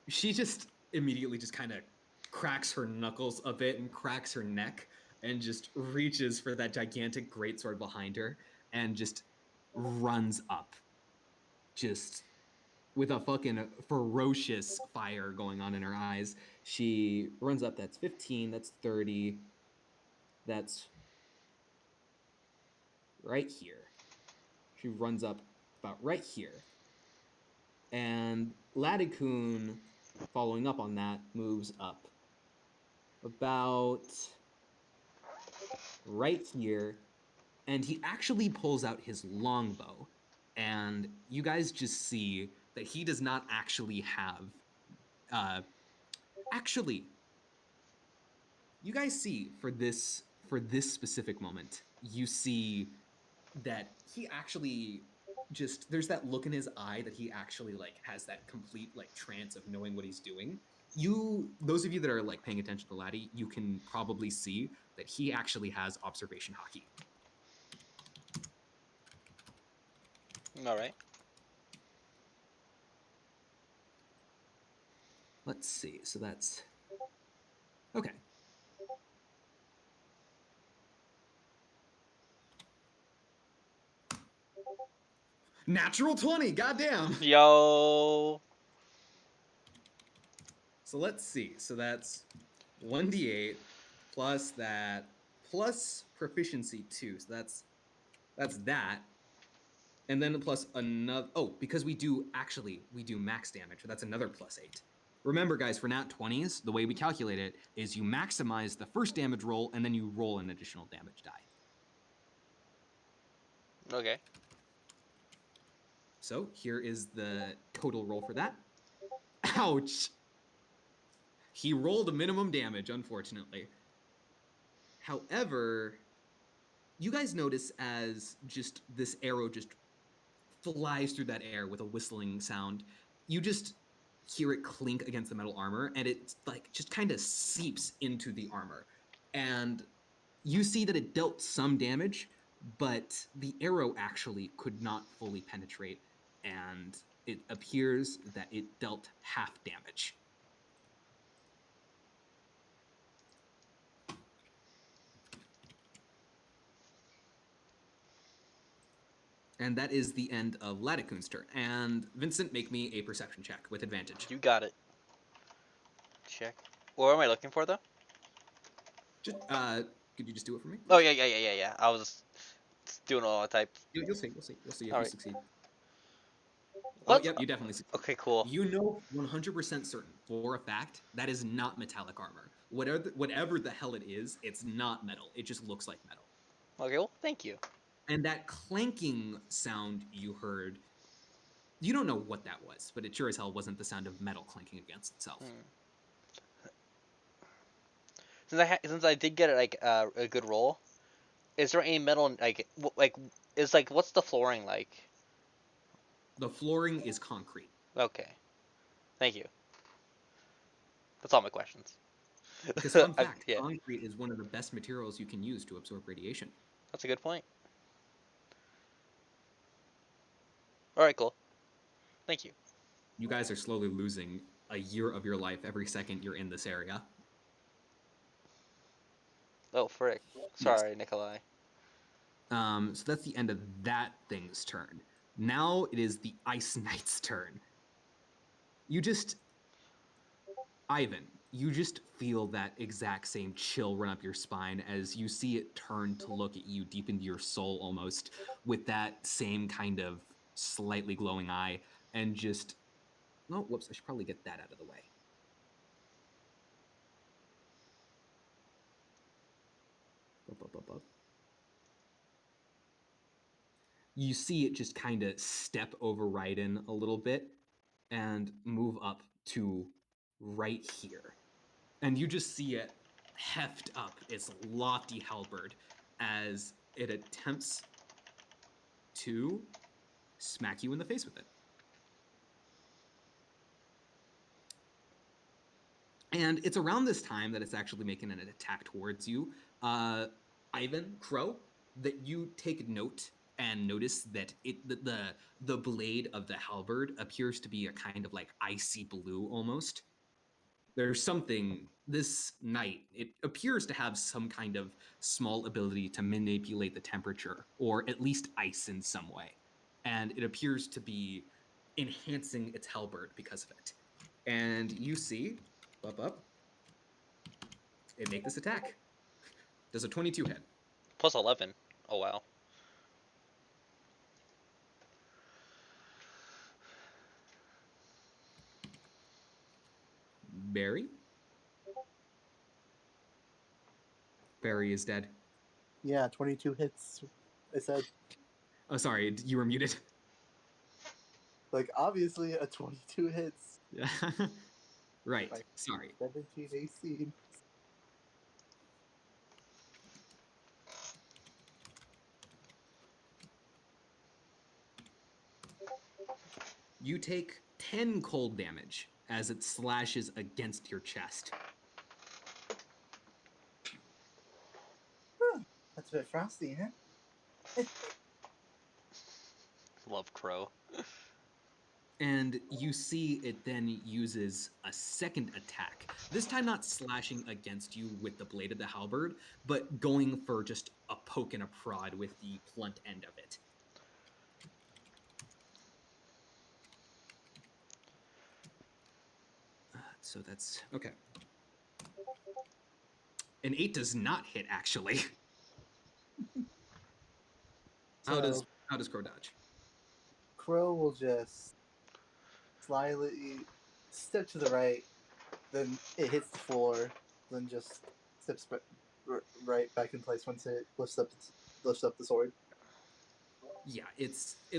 She just immediately just kind of cracks her knuckles a bit and cracks her neck and just reaches for that gigantic greatsword behind her and just runs up. Just with a fucking ferocious fire going on in her eyes. She runs up. That's 15. That's 30. That's right here. She runs up about right here. And, following up on that, moves up about right here, and he actually pulls out his longbow, and you guys just see that he does not actually have. Actually, you guys see for this specific moment, you see that he actually just there's that look in his eye that he actually like has that complete like trance of knowing what he's doing. Those of you that are like paying attention to Laddie, you can probably see that he actually has observation hockey. All right. Let's see. So that's okay. Natural 20. Goddamn. Yo. So let's see. So that's 1d8 plus that plus proficiency 2. So that's that. And then plus another. Oh, because we do max damage. So that's another plus 8. Remember, guys, for nat 20s, the way we calculate it is you maximize the first damage roll and then you roll an additional damage die. Okay. So here is the total roll for that. Ouch! He rolled a minimum damage, unfortunately. However, you guys notice as just this arrow just flies through that air with a whistling sound. You just hear it clink against the metal armor, and it like just kind of seeps into the armor. And you see that it dealt some damage, but the arrow actually could not fully penetrate, and it appears that it dealt half damage. And that is the end of Laticoon's turn. And Vincent, make me a perception check with advantage. You got it. Check. What am I looking for though? Just, could you just do it for me? Oh yeah. I was just doing all the type. You'll see if you Alright. succeed. What? Oh, yep, you definitely succeed. Okay, cool. You know 100% certain for a fact that is not metallic armor. Whatever the hell it is, it's not metal. It just looks like metal. Okay, well, thank you. And that clanking sound you heard, you don't know what that was, but it sure as hell wasn't the sound of metal clanking against itself. Since I did get like a good roll, is there any metal like is like what's the flooring like? The flooring is concrete. Okay, thank you. That's all my questions. Because fun fact, Yeah, concrete is one of the best materials you can use to absorb radiation. that's a good point. All right, cool. Thank you. You guys are slowly losing a year of your life every second you're in this area. Oh, frick. Sorry, Nikolai. So that's the end of that thing's turn. Now it is the Ice Knight's turn. Ivan, you just feel that exact same chill run up your spine as you see it turn to look at you deep into your soul almost with that same kind of slightly glowing eye and just, oh, whoops, I should probably get that out of the way. Up. You see it just kind of step over Raiden a little bit and move up to right here. And you just see it heft up its lofty halberd as it attempts to smack you in the face with it. And it's around this time that it's actually making an attack towards you. Ivan, Crow, that you take note and notice that the blade of the halberd appears to be a kind of like icy blue almost. There's something, this knight, it appears to have some kind of small ability to manipulate the temperature, or at least ice in some way. And it appears to be enhancing its halberd because of it. And you see, up, it make this attack. Does a 22 hit? Plus 11. Oh wow. Barry? Barry is dead. Yeah, 22 hits. I said, Oh, sorry, you were muted. like, obviously a 22 hits. Yeah. Right. Like- Sorry. 17 AC. You take 10 cold damage as it slashes against your chest. That's a bit frosty, huh? Love Crow. And you see it then uses a second attack. This time not slashing against you with the blade of the halberd, but going for just a poke and a prod with the blunt end of it. So that's okay. An 8 does not hit, actually. So How does Crow dodge? Crow will just slyly step to the right, then it hits the floor, then just steps right back in place once it lifts up the sword. Yeah, it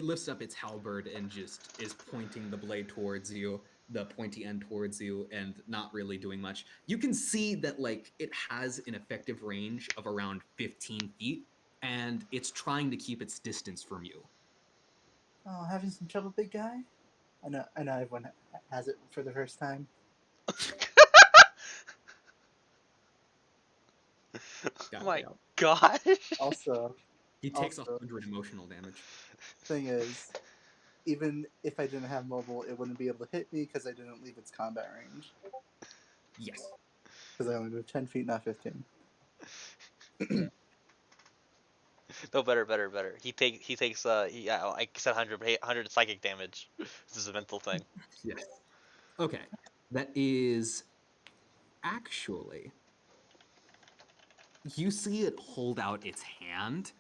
lifts up its halberd and just is pointing the blade towards you, the pointy end towards you, and not really doing much. You can see that like it has an effective range of around 15 feet, and it's trying to keep its distance from you. Oh, having some trouble, big guy? I know everyone has it for the first time. God, My yeah. gosh. Also, He takes also, 100 emotional damage. thing is, even if I didn't have mobile, it wouldn't be able to hit me because I didn't leave its combat range. Yes. Because I only moved 10 feet, not 15. No, better. He takes yeah, like I said 100 psychic damage. This is a mental thing. Yes. Okay. That is actually. You see it hold out its hand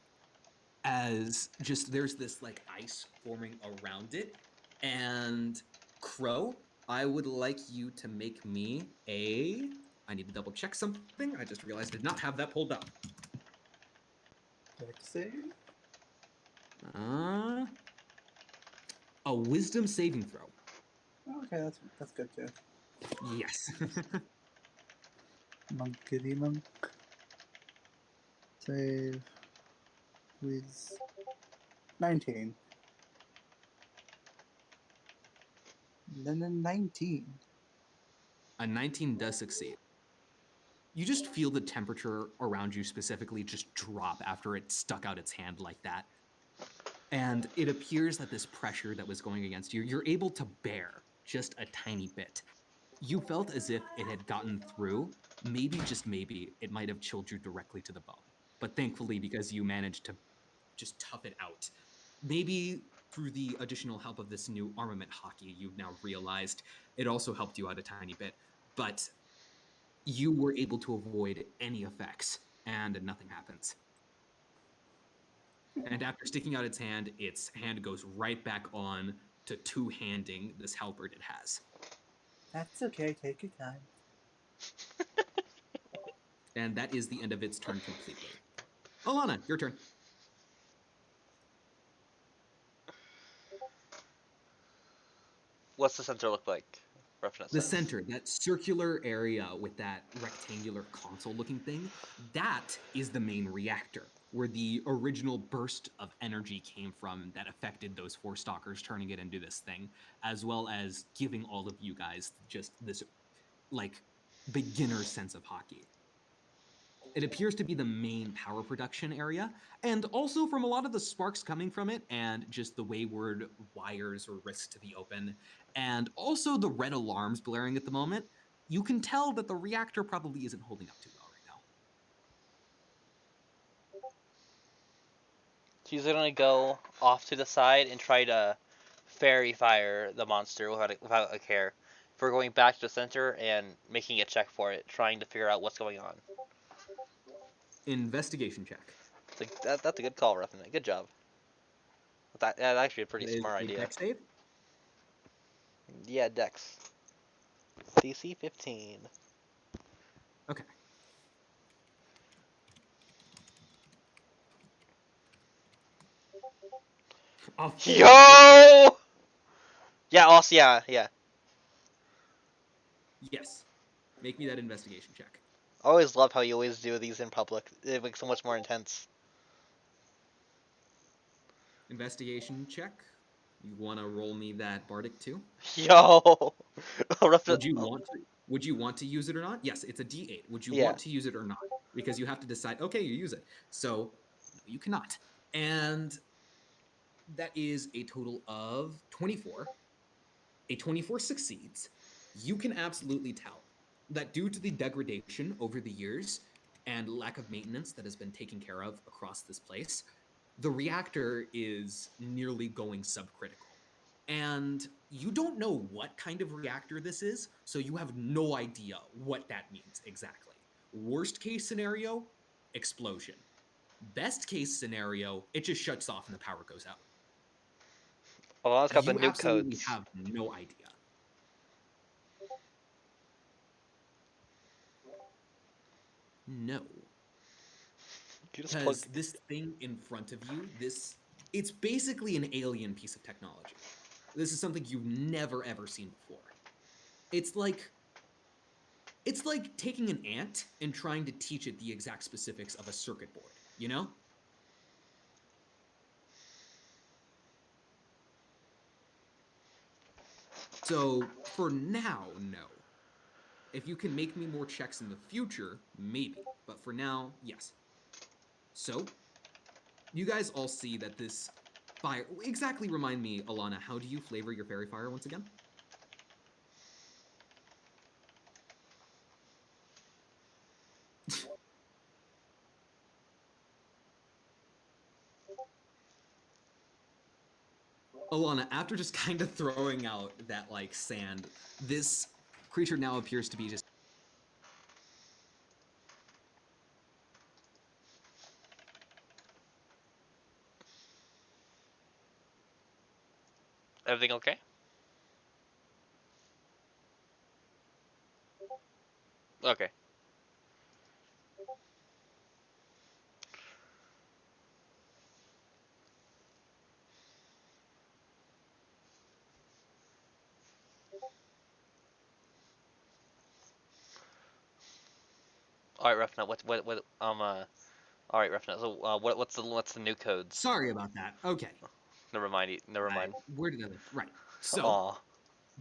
as just there's this like ice forming around it. And Crow, I would like you to make me a. I need to double check something. I just realized I did not have that pulled up. Dex save? Uh, a wisdom saving throw. Oh, okay, that's good too. Yes. Monkey monk. Save. With 19. Then a 19. A 19 does succeed. You just feel the temperature around you specifically just drop after it stuck out its hand like that. And it appears that this pressure that was going against you, you're able to bear just a tiny bit. You felt as if it had gotten through. Maybe, just maybe, it might have chilled you directly to the bone. But thankfully, because you managed to just tough it out, maybe through the additional help of this new armament hockey, you've now realized it also helped you out a tiny bit. But you were able to avoid any effects, and nothing happens. And after sticking out its hand goes right back on to two-handing this halberd it has. That's okay, take your time. And that is the end of its turn completely. Alana, your turn. What's the center look like? Roughness The sense. center, that circular area with that rectangular console-looking thing, that is the main reactor, where the original burst of energy came from that affected those four stalkers, turning it into this thing, as well as giving all of you guys just this, like, beginner sense of hockey. It appears to be the main power production area, and also from a lot of the sparks coming from it, and just the wayward wires or risks to the open, and also the red alarms blaring at the moment, you can tell that the reactor probably isn't holding up too well right now. She's gonna go off to the side and try to fairy fire the monster without a care. For going back to the center and making a check for it, trying to figure out what's going on. Investigation check. It's like, that's a good call, Ruffin. Good job. That's actually a pretty That is smart a idea. dex save. Yeah, Dex. DC 15. Okay. A 4. Yo! Yeah, also, yeah. Yes. Make me that investigation check. I always love how you always do these in public. It makes it so much more intense. Investigation check. You want to roll me that bardic too? Yo! Rough it- Would you want to use it or not? Yes, it's a D8. Would you Yeah. want to use it or not? Because you have to decide, okay, you use it. So no, you cannot. And that is a total of 24. A 24 succeeds. You can absolutely tell that due to the degradation over the years and lack of maintenance that has been taken care of across this place, the reactor is nearly going subcritical. And you don't know what kind of reactor this is, so you have no idea what that means exactly. Worst case scenario, explosion. Best case scenario, it just shuts off and the power goes out. Well, it's got the You new absolutely codes. have no idea. No. You just plug. Because this thing in front of you, it's basically an alien piece of technology. This is something you've never ever seen before. It's like taking an ant and trying to teach it the exact specifics of a circuit board, you know? So, for now, no. If you can make me more checks in the future, maybe. But for now, yes. So, you guys all see that this fire. Exactly remind me, Alana, how do you flavor your fairy fire once again? Alana, after just kind of throwing out that like sand, this creature now appears to be just Everything okay? Okay. All right, Roughnet. All right, Roughnet. So, what's the new codes? sorry about that. Okay. Never mind. Never mind. Where did I live? Right. So Aw.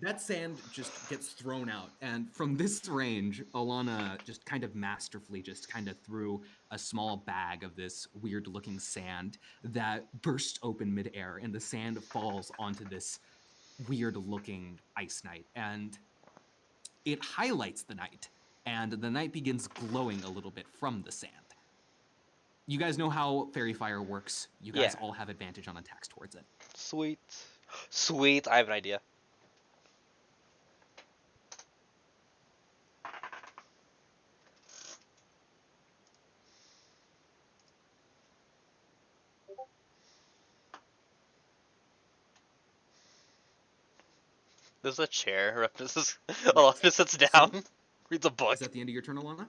that sand just gets thrown out, and from this range, Alana just kind of masterfully just kind of threw a small bag of this weird-looking sand that bursts open midair, and the sand falls onto this weird-looking ice knight, and it highlights the knight, and the knight begins glowing a little bit from the sand. You guys know how fairy fire works. You guys Yeah. all have advantage on attacks towards it. Sweet. Sweet. I have an idea. There's a chair. This is. Oh, just sits down. Reads a book. Is that the end of your turn, Alana?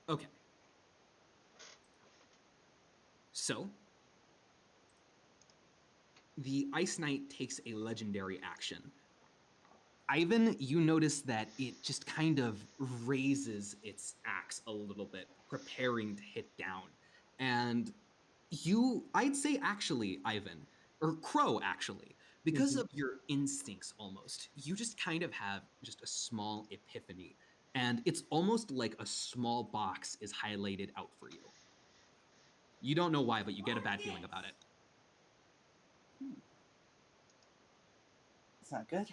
Okay. So, the Ice Knight takes a legendary action. Ivan, you notice that it just kind of raises its axe a little bit, preparing to hit down. And I'd say actually, Ivan, or Crow actually, because of your instincts almost, you just kind of have just a small epiphany. And it's almost like a small box is highlighted out for you. You don't know why, but you get a bad feeling about it. It's not good.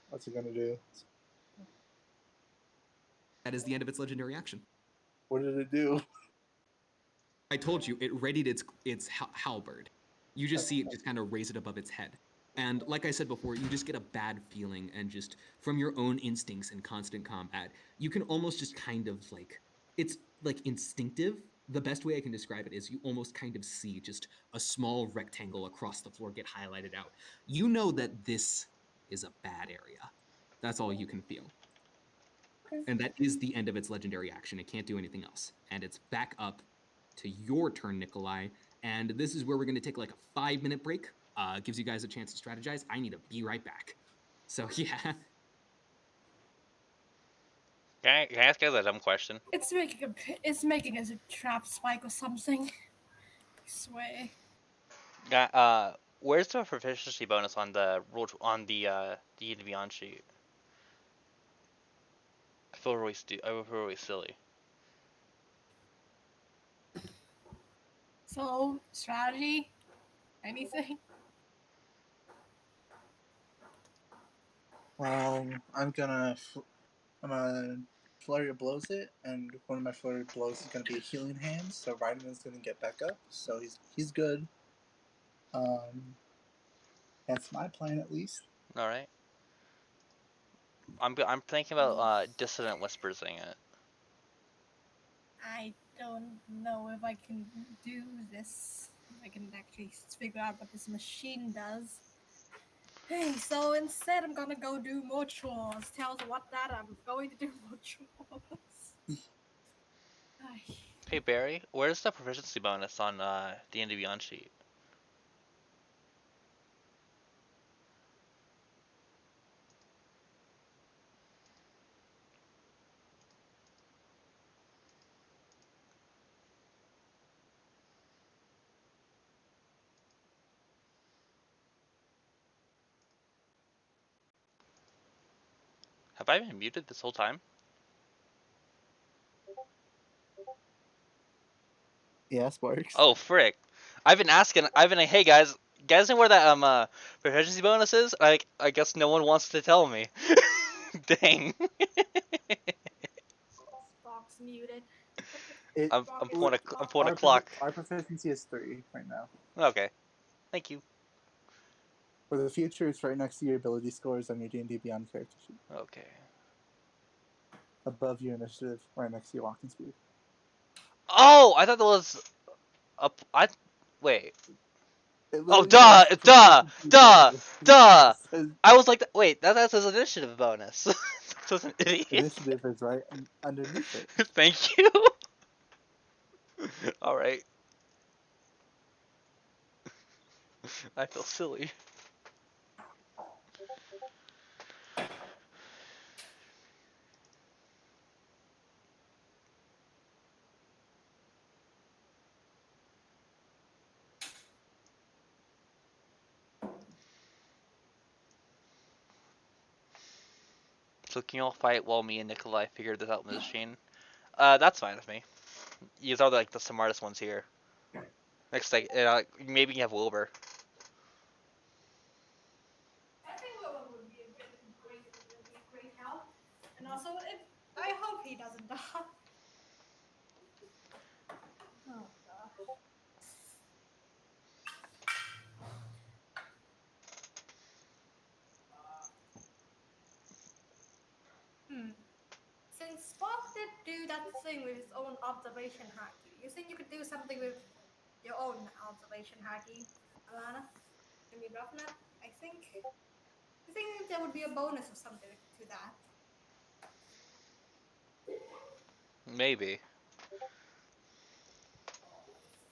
What's it gonna do? That is the end of its legendary action. What did it do? I told you, it readied its halberd. You just see it just kind of raise it above its head. And like I said before, you just get a bad feeling, and just from your own instincts in constant combat, you can almost just kind of like, it's like instinctive. The best way I can describe it is you almost kind of see just a small rectangle across the floor get highlighted out. You know that this is a bad area. That's all you can feel. Okay. And that is the end of its legendary action. It can't do anything else. And it's back up to your turn, Nikolai. And this is where we're going to take like a 5-minute break. Gives you guys a chance to strategize. I need to be right back. So, yeah. Can I ask you guys a dumb question? It's making us a trap spike or something. I swear. Where's the proficiency bonus on the D&D Beyond sheet? I feel really silly. So strategy, anything? I'm gonna flurry of blows it, and one of my flurry of blows is gonna be healing hands. So Ryden's gonna get back up, so he's good. That's my plan at least. All right. I'm thinking about dissonant whispersing it. I don't know if I can do this. If I can actually figure out what this machine does. Hey, so instead I'm gonna go do more chores. Tells what that I'm going to do more chores. Ay. Hey Barry, where's the proficiency bonus on D&D Beyond sheet? Have I been muted this whole time? Yeah, Sparks. Oh frick! I've been asking. I've been like, hey guys, know where that proficiency bonus is? I guess no one wants to tell me. Dang. Box muted. It, I'm pulling a our, clock. our proficiency is 3 right now. Okay. Thank you. For the future, it's right next to your ability scores on your D&D Beyond character sheet. Okay. Above your initiative, right next to your walking speed. Oh, I thought that was up. Wait. It Oh, literally duh, says duh, proficiency duh, bonus. duh. It says I was like, wait, that says initiative bonus. So an idiot. initiative is right underneath it. Thank you. All right. I feel silly. So can you all fight while me and Nikolai figure this out in the machine? That's fine with me. You are like the smartest ones here. Next, maybe you have Wilbur. I think Willow would be a great help. And also, I hope he doesn't die. Oh gosh. Since Spock did do that thing with his own observation haki, you think you could do something with your own observation haki, Alana? I mean, Roughnet? I think there would be a bonus or something to that. Maybe.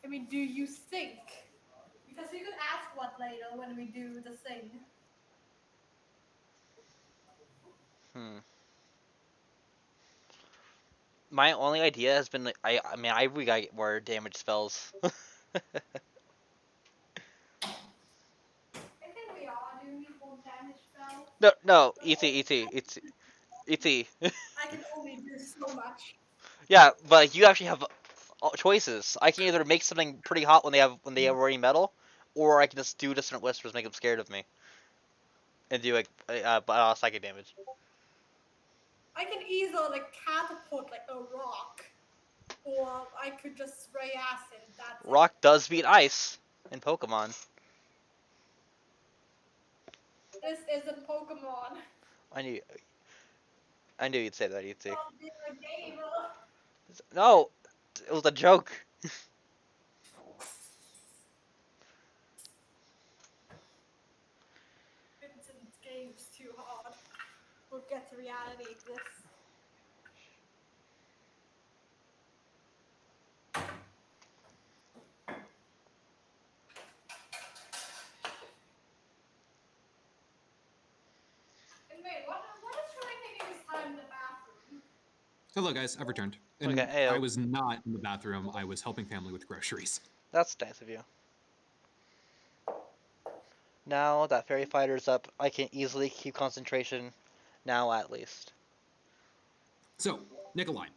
I mean, do you think? Because we could ask what later when we do the thing. My only idea has been like, I mean we gotta get more damage spells. I think we all do need more damage spells. No, ET. I can only do so much. Yeah, but you actually have choices. I can either make something pretty hot when they have already metal, or I can just do dissonant whispers, make them scared of me, and do like psychic damage. I can either like catapult like a rock, or I could just spray acid. That's Rock does beat ice in Pokemon. it. This isn't Pokemon. I knew you'd say that, ET. Stop being a gamer. No, it was a joke. Vincent games too hard. forget reality exists. And wait, what is really taking this time in the bathroom? Hello, guys. I've returned. And Okay, I ayo. was not in the bathroom. I was helping family with groceries. That's nice of you. Now that Fairy Fighter's up, I can easily keep concentration. Now at least. So, Nikolai,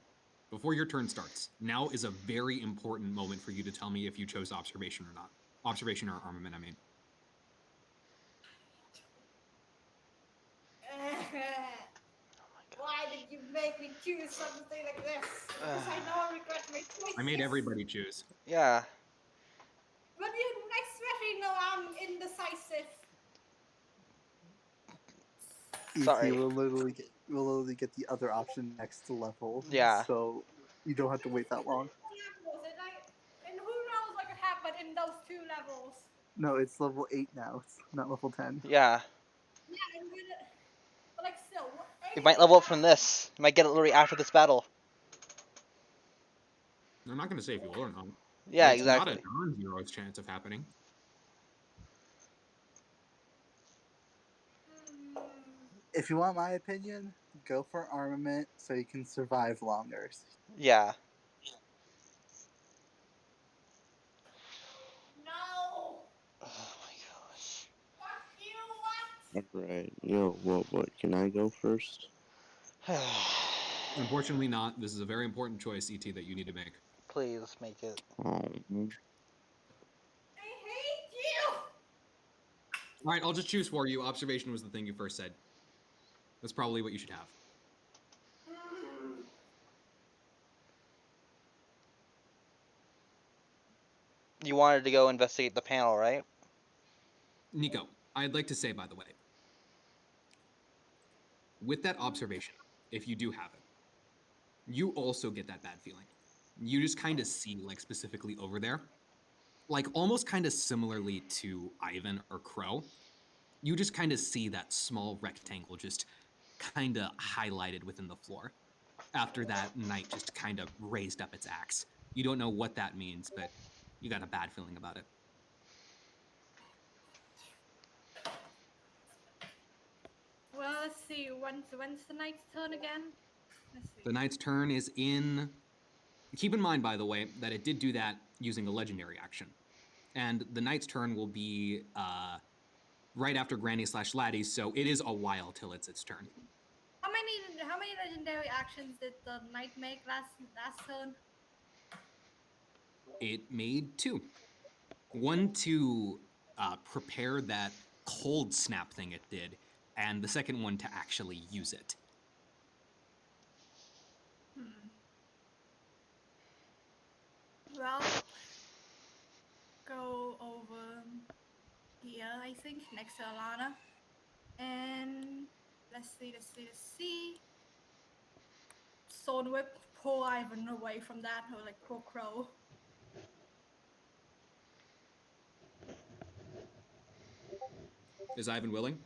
before your turn starts, now is a very important moment for you to tell me if you chose observation or not. Observation or armament, I mean. Why did you make me choose something like this? Because I know I regret my choices. I made everybody choose. Yeah. But you especially know I'm indecisive. ET Sorry. will literally get the other option next level. Yeah. So you don't have to wait that long. And who knows what could happen in those 2 levels? No, it's level 8 now. It's not level 10. Yeah. Yeah, but like still, You might level up from this. You might get it literally after this battle. I'm not going to say if you will or not. Yeah, It's not a exactly. non-zero chance of happening. If you want my opinion, go for armament so you can survive longer. Yeah. No! Oh my gosh. Fuck you, what? Alright, yo, what? Can I go first? Unfortunately not. This is a very important choice, ET, that you need to make. Please make it. Oh, I hate you! All right, I'll just choose for you. Observation was the thing you first said. That's probably what you should have. You wanted to go investigate the panel, right? Nico, I'd like to say, by the way, with that observation, if you do have it, you also get that bad feeling. You just kind of see, like, specifically over there, like, almost kind of similarly to Ivan or Crow, you just kind of see that small rectangle just kind of highlighted within the floor after that knight just kind of raised up its axe. You don't know what that means, but you got a bad feeling about it. Well, let's see. When's the knight's turn again? Let's see. The knight's turn is in. Keep in mind, by the way, that it did do that using a legendary action. And the knight's turn will be right after Granny/Laddie, so it is a while till it's its turn. How many legendary actions did the knight make last turn? It made 2. One to prepare that cold snap thing it did, and the second one to actually use it. Well, go over here, I think, next to Alana. And let's see. Sword whip, pull Ivan away from that, or like pull Crow. Is Ivan willing?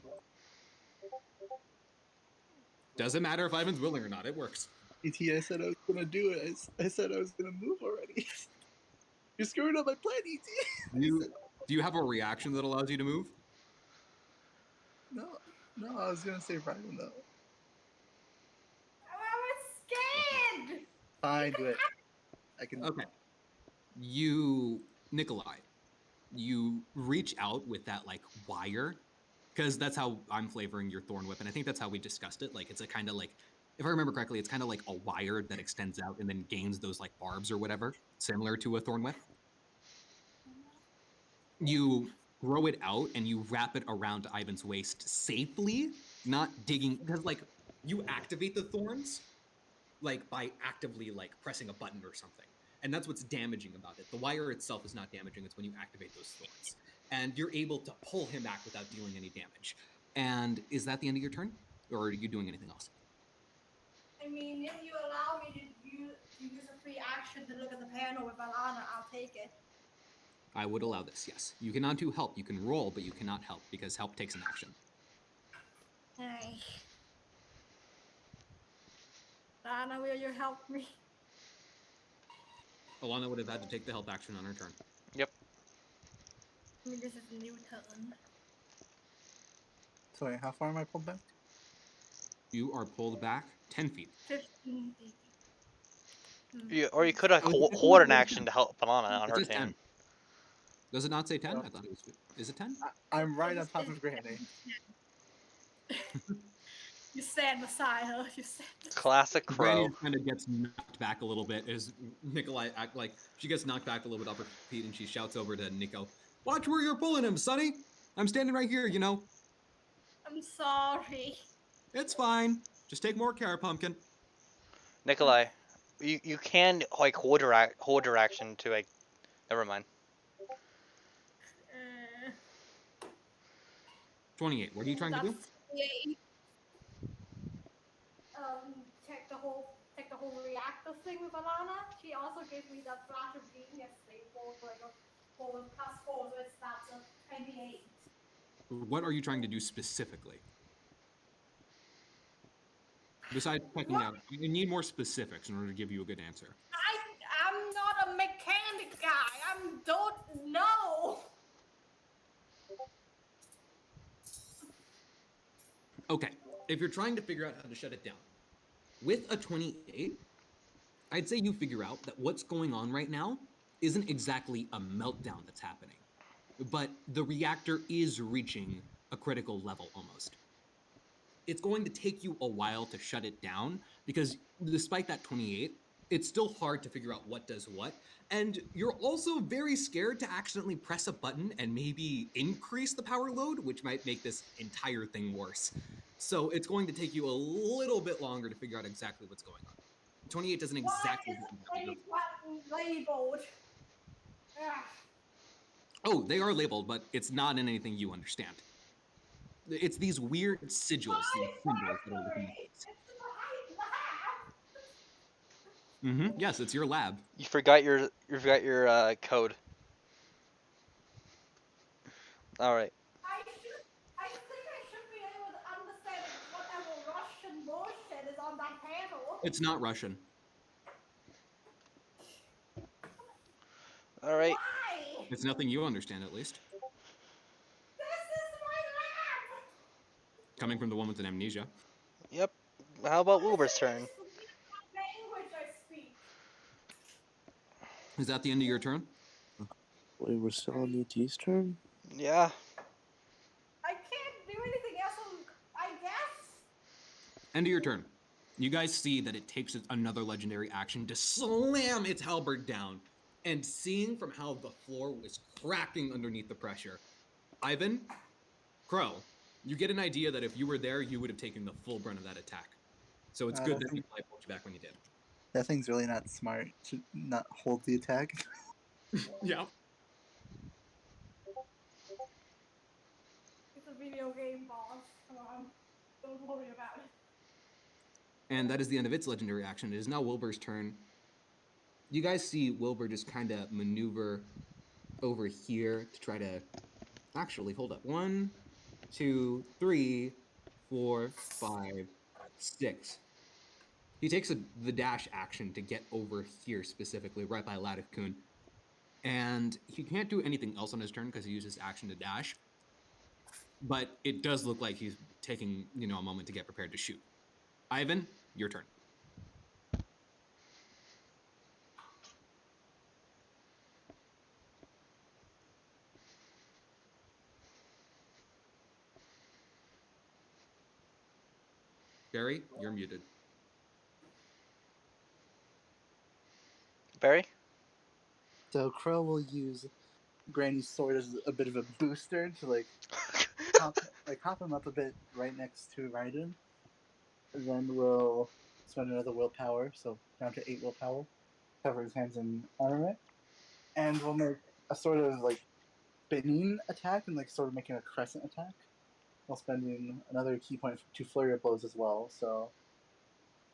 Doesn't matter if Ivan's willing or not, it works. ET, I said I was gonna do it. I said I was gonna move already. You're screwing up my plan, ET. Do you have a reaction that allows you to move? No, I was gonna say Ryan though. I was scared! Fine, do it. I can. Okay. Nikolai, you reach out with that like wire, because that's how I'm flavoring your thorn whip, and I think that's how we discussed it. Like it's a kind of like, if I remember correctly, it's kind of like a wire that extends out and then gains those like barbs or whatever, similar to a thorn whip. You throw it out and you wrap it around Ivan's waist safely, not digging, because like you activate the thorns like by actively like pressing a button or something. And that's what's damaging about it. The wire itself is not damaging, it's when you activate those thorns. And you're able to pull him back without dealing any damage. And is that the end of your turn? Or are you doing anything else? I mean, if you allow me to use a free action to look at the panel with Alana, I'll take it. I would allow this, yes. You cannot do help. You can roll, but you cannot help because help takes an action. Hey. Anna, will you help me? Alana would have had to take the help action on her turn. Yep. I mean, this is a new turn. Sorry, how far am I pulled back? You are pulled back 10 feet. 15 feet. Or you could have Oh, it's a hoard an 10. action to help Alana on It her says 10. turn. Does it not say 10? No. I thought it was. Is it 10? I'm right on top of Granny. You stand beside her. You stand. Classic Granny Crow. kind of gets knocked back a little bit as Nikolai act like she gets knocked back a little bit off her feet and she shouts over to Nico, "Watch where you're pulling him, Sonny! I'm standing right here, you know. I'm sorry. It's fine. Just take more care, Pumpkin." Nikolai, you can like hold her action to like. Never mind. 28. What are you trying to do? That's 28. Take the whole reactor thing with Alana. She also gave me that flash of genius thing for like a +4, so that's a 28. What are you trying to do specifically? Besides checking out, you need more specifics in order to give you a good answer. I'm not a mechanic guy. I don't know. Okay, if you're trying to figure out how to shut it down, with a 28, I'd say you figure out that what's going on right now isn't exactly a meltdown that's happening, but the reactor is reaching a critical level almost. It's going to take you a while to shut it down because despite that 28, it's still hard to figure out what does what. And you're also very scared to accidentally press a button and maybe increase the power load, which might make this entire thing worse. So it's going to take you a little bit longer to figure out exactly what's going on. 28 doesn't exactly. Why is button labeled? Ah, Oh, they are labeled, but it's not in anything you understand. It's these weird sigils and symbols that are looking at it's this. the right lab. Yes, it's your lab. You forgot your code. All right. I think I should be able to understand whatever Russian bullshit is on that panel. It's not Russian. All right. Why? It's nothing you understand, at least. This is my lab. Coming from the one with an amnesia. Yep. How about Wilbur's turn? This is the language I speak. Is that the end of your turn? Wait, we're still on ET's turn? Yeah. I can't do anything else, I guess. End of your turn. You guys see that it takes another legendary action to slam its halberd down. And seeing from how the floor was cracking underneath the pressure, Ivan, Crow, you get an idea that if you were there, you would have taken the full brunt of that attack. So it's good that Nikolai pulled you back when you did. That thing's really not smart to not hold the attack. Yeah. It's a video game, boss. Come on. Don't worry about it. And that is the end of its legendary action. It is now Wilbur's turn. You guys see Wilbur just kind of maneuver over here to try to actually hold up. 1, 2, 3, 4, 5, 6. He takes the dash action to get over here specifically, right by Latticune. And he can't do anything else on his turn because he uses action to dash. But it does look like he's taking, a moment to get prepared to shoot. Ivan, your turn. Barry, you're muted. Barry. So Crow will use Granny's sword as a bit of a booster to hop him up a bit right next to Raiden. And then we'll spend another willpower, so down to 8 willpower. Cover his hands in armament. And we'll make a sort of spinning attack and sort of making a crescent attack. While spending another key point to flurry of blows as well. So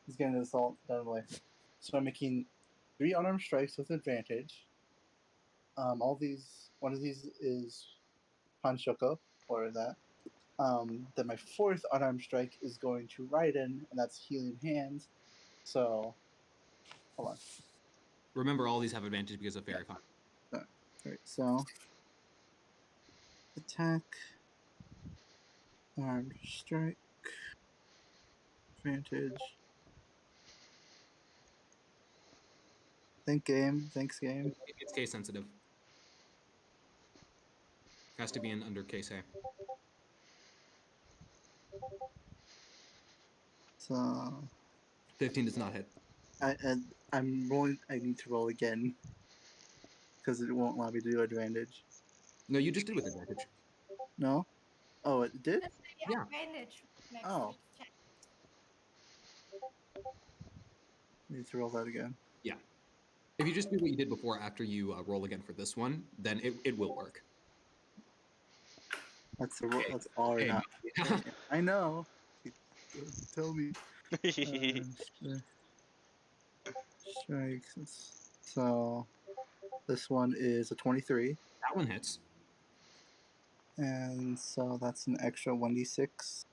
he's getting this all done with. So I'm making 3 unarmed strikes with advantage. One of these is Hanshoko, or that. Then my 4th unarmed strike is going to Raiden, and that's Healing Hands. So, hold on. Remember, all these have advantage because of Fairy Fire. Alright, so attack, armed strike, advantage. Thanks game. It's case sensitive. Has to be in under case A. So 15 does not hit. I'm rolling. I need to roll again because it won't allow me to do advantage. No, you just did with advantage. No? Oh, it did? Just say Yeah. advantage next Oh. to each check. I need to roll that again. If you just do what you did before after you roll again for this one, then it will work. That's the roll. That's all or Hey, not. man. I know. Tell me. Strikes. So this one is a 23, That one hits. and so that's an extra 1d6.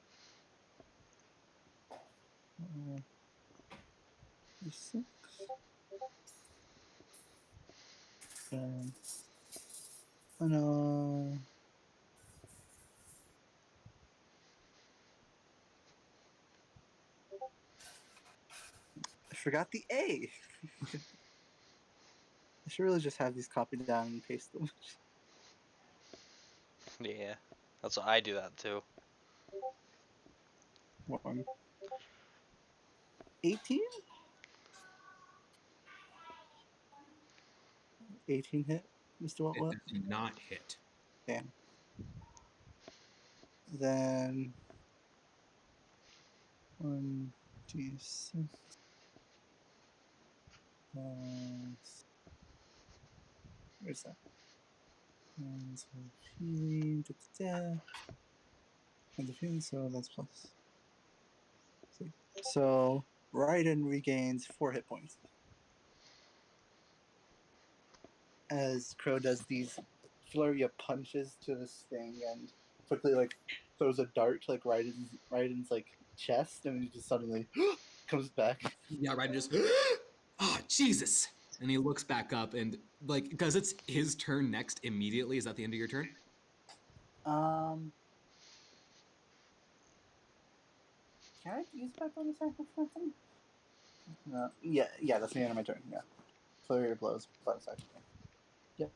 6. And oh no. I forgot the A. I should really just have these copied down and paste them. Yeah, that's what I do that too. 18? 18 hit, Mr. It What? does not hit. Damn. Then 1d6 plus. Where's that? And so healing, and the healing, so that's plus. So Raiden regains 4 hit points as Crow does these flurry of punches to this thing and quickly like throws a dart to like Raiden's like chest, and he just suddenly comes back. Yeah, Raiden just, oh, Jesus. And he looks back up and, like, because it's his turn next immediately. Is that the end of your turn? Can I use my bonus action for something? No. Yeah, that's the end of my turn. Yeah. Flurry of blows, bonus action. Yep.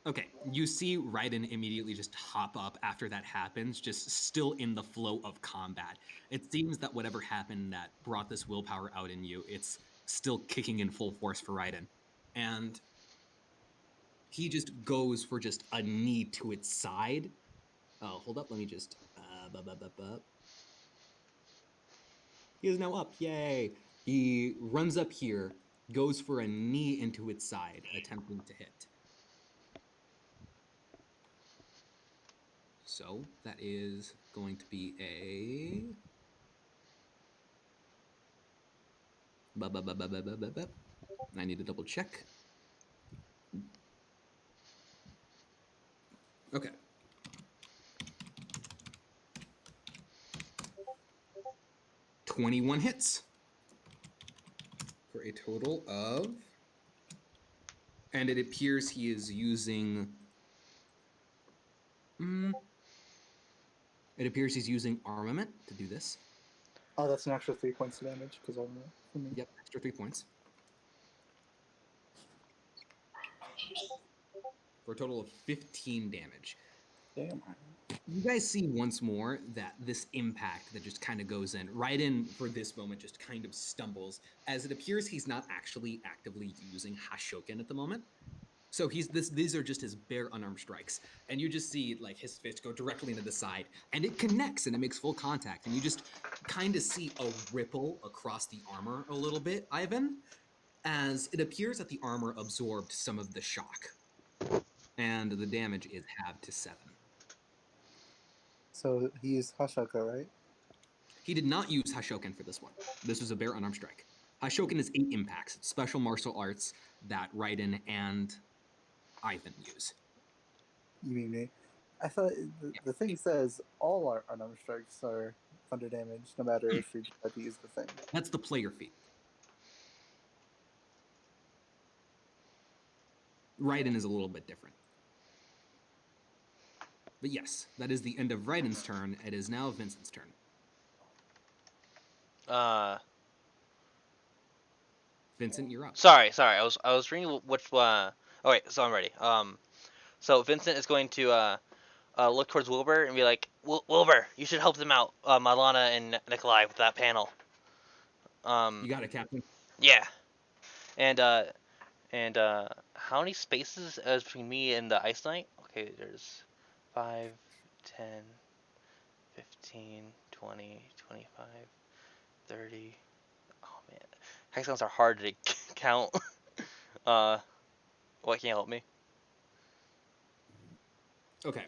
Okay, you see Raiden immediately just hop up after that happens, just still in the flow of combat. It seems that whatever happened that brought this willpower out in you, it's still kicking in full force for Raiden. And he just goes for just a knee to its side. Oh, hold up, let me just... He is now up, yay! He runs up here, goes for a knee into its side, attempting to hit. So that is going to be a... I need to double check. Okay. $21 hits for a total of, and it appears he is using. It appears he's using armament to do this. Oh, that's an extra 3 points of damage because I'm for me. Yep, extra 3 points. For a total of 15 damage. Damn. You guys see once more that this impact that just kind of goes in. Raiden, for this moment, just kind of stumbles, as it appears he's not actually actively using Hashoken at the moment. So these are just his bare unarmed strikes. And you just see like his fist go directly into the side, and it connects and it makes full contact. And you just kind of see a ripple across the armor a little bit, Ivan, as it appears that the armor absorbed some of the shock. And the damage is halved to 7. So he used Hashoka, right? He did not use Hashoken for this one. This was a bare unarmed strike. Hashoken is 8 impacts. It's special martial arts that Raiden and Ivan use. You mean me? I thought the thing says all our unarmed strikes are thunder damage, no matter if you decide to use the thing. That's the player feat. Raiden is a little bit different. But yes, that is the end of Raiden's turn. It is now Vincent's turn. Vincent, you're up. Sorry. I was reading which. Oh wait, so I'm ready. So Vincent is going to look towards Wilbur and be like, Wilbur, you should help them out, Alana and Nikolai with that panel. You got it, Captain. Yeah. And how many spaces is between me and the Ice Knight? Okay, there's 5, 10, 15, 20, 25, 30. Oh man, hexagons are hard to count. What can you help me? Okay.